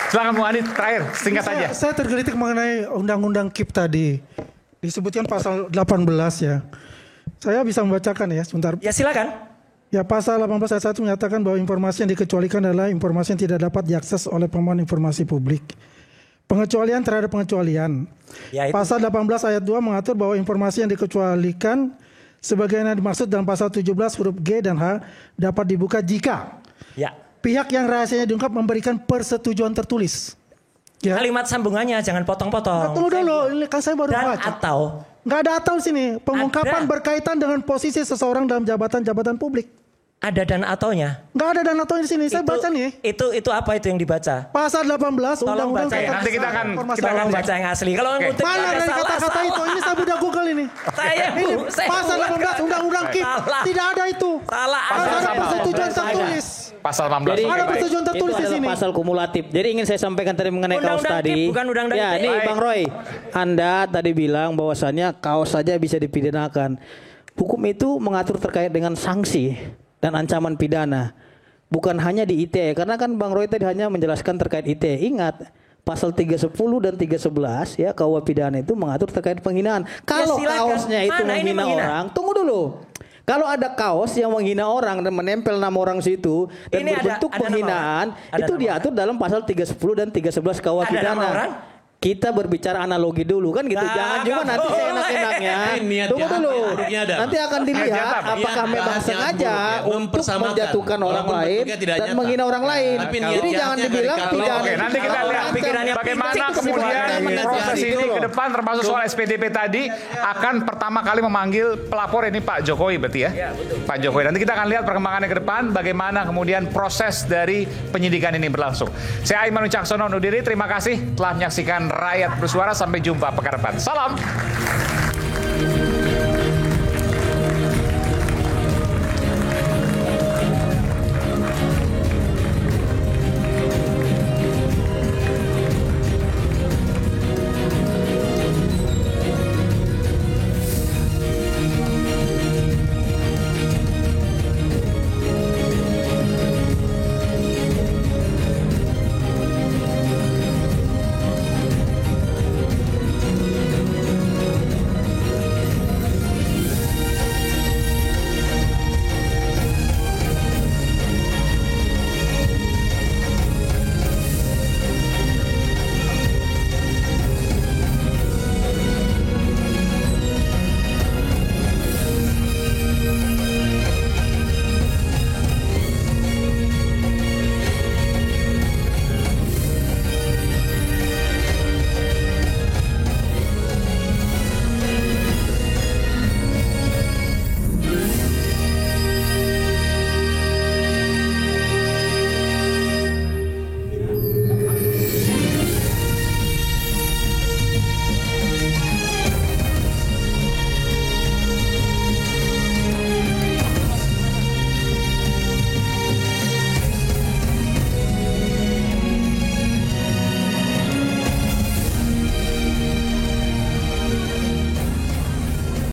Silakan Bu Andi, terakhir singkat saja. Saya tergelitik mengenai undang-undang KIP tadi. Disebutkan pasal 18 ya. Saya bisa membacakan ya sebentar. Ya silakan. Ya, pasal 18 ayat 1 menyatakan bahwa informasi yang dikecualikan adalah informasi yang tidak dapat diakses oleh pemohon informasi publik. Pengecualian terhadap pengecualian. Ya, pasal 18 ayat 2 mengatur bahwa informasi yang dikecualikan sebagaimana dimaksud dalam pasal 17 huruf G dan H dapat dibuka jika pihak yang rahasianya diungkap memberikan persetujuan tertulis. Ya. Kalimat sambungannya jangan potong-potong. Tunggu dulu, ini kan saya baru Dan baca. atau Nggak ada atau di sini. Pengungkapan berkaitan dengan posisi seseorang dalam jabatan-jabatan publik. ada dan ataunya. Nggak ada dan atau di sini. Saya baca nih. Itu apa itu yang dibaca? Pasal 18 Tolong Undang-Undang baca ya. Nanti kita akan baca yang asli. Kalau ngutip mana ada dari salah, kata-kata itu? Ini saya udah Google ini. Ini pasal 18 Undang-Undang KIP. Tidak ada itu. Salah. Ada persetujuan tertulis. Pasal 18. Jadi, ada persetujuan tertulis itu di sini. adalah pasal kumulatif. Jadi ingin saya sampaikan tadi mengenai kaos Undang-undang tadi. KIP, bukan undang-undang ya, ITE. nih Bang Roy. Anda tadi bilang bahwasannya kaos saja bisa dipidanakan. Hukum itu mengatur terkait dengan sanksi dan ancaman pidana. Bukan hanya di ITE, karena kan Bang Roy tadi hanya menjelaskan terkait ITE. Ingat, pasal 310 dan 311 ya KUH pidana itu mengatur terkait penghinaan. Kalau kaosnya itu menghina orang, tunggu dulu. Kalau ada kaos yang menghina orang dan menempel nama orang situ dan Ini berbentuk ada penghinaan, itu diatur dalam pasal 310 dan 311 KUH Ada nama pidana. orang? Kita berbicara analogi dulu kan gitu. Jangan juga nanti seenak-enaknya. Tunggu dulu. Nanti akan dilihat apakah memang sengaja untuk menjatuhkan orang lain dan menghina orang lain. Jadi jangan dibilang pidana. Oke, nanti kita lihat bagaimana kemudian proses ini ke depan termasuk soal SPDP tadi akan pertama kali memanggil pelapor ini Pak Jokowi berarti ya? Pak Jokowi. Nanti kita akan lihat perkembangannya ke depan bagaimana kemudian proses dari penyidikan ini berlangsung. Saya Aiman Wicaksono undur diri. Terima kasih telah menyaksikan Rakyat Bersuara. Sampai jumpa pekan depan. Salam.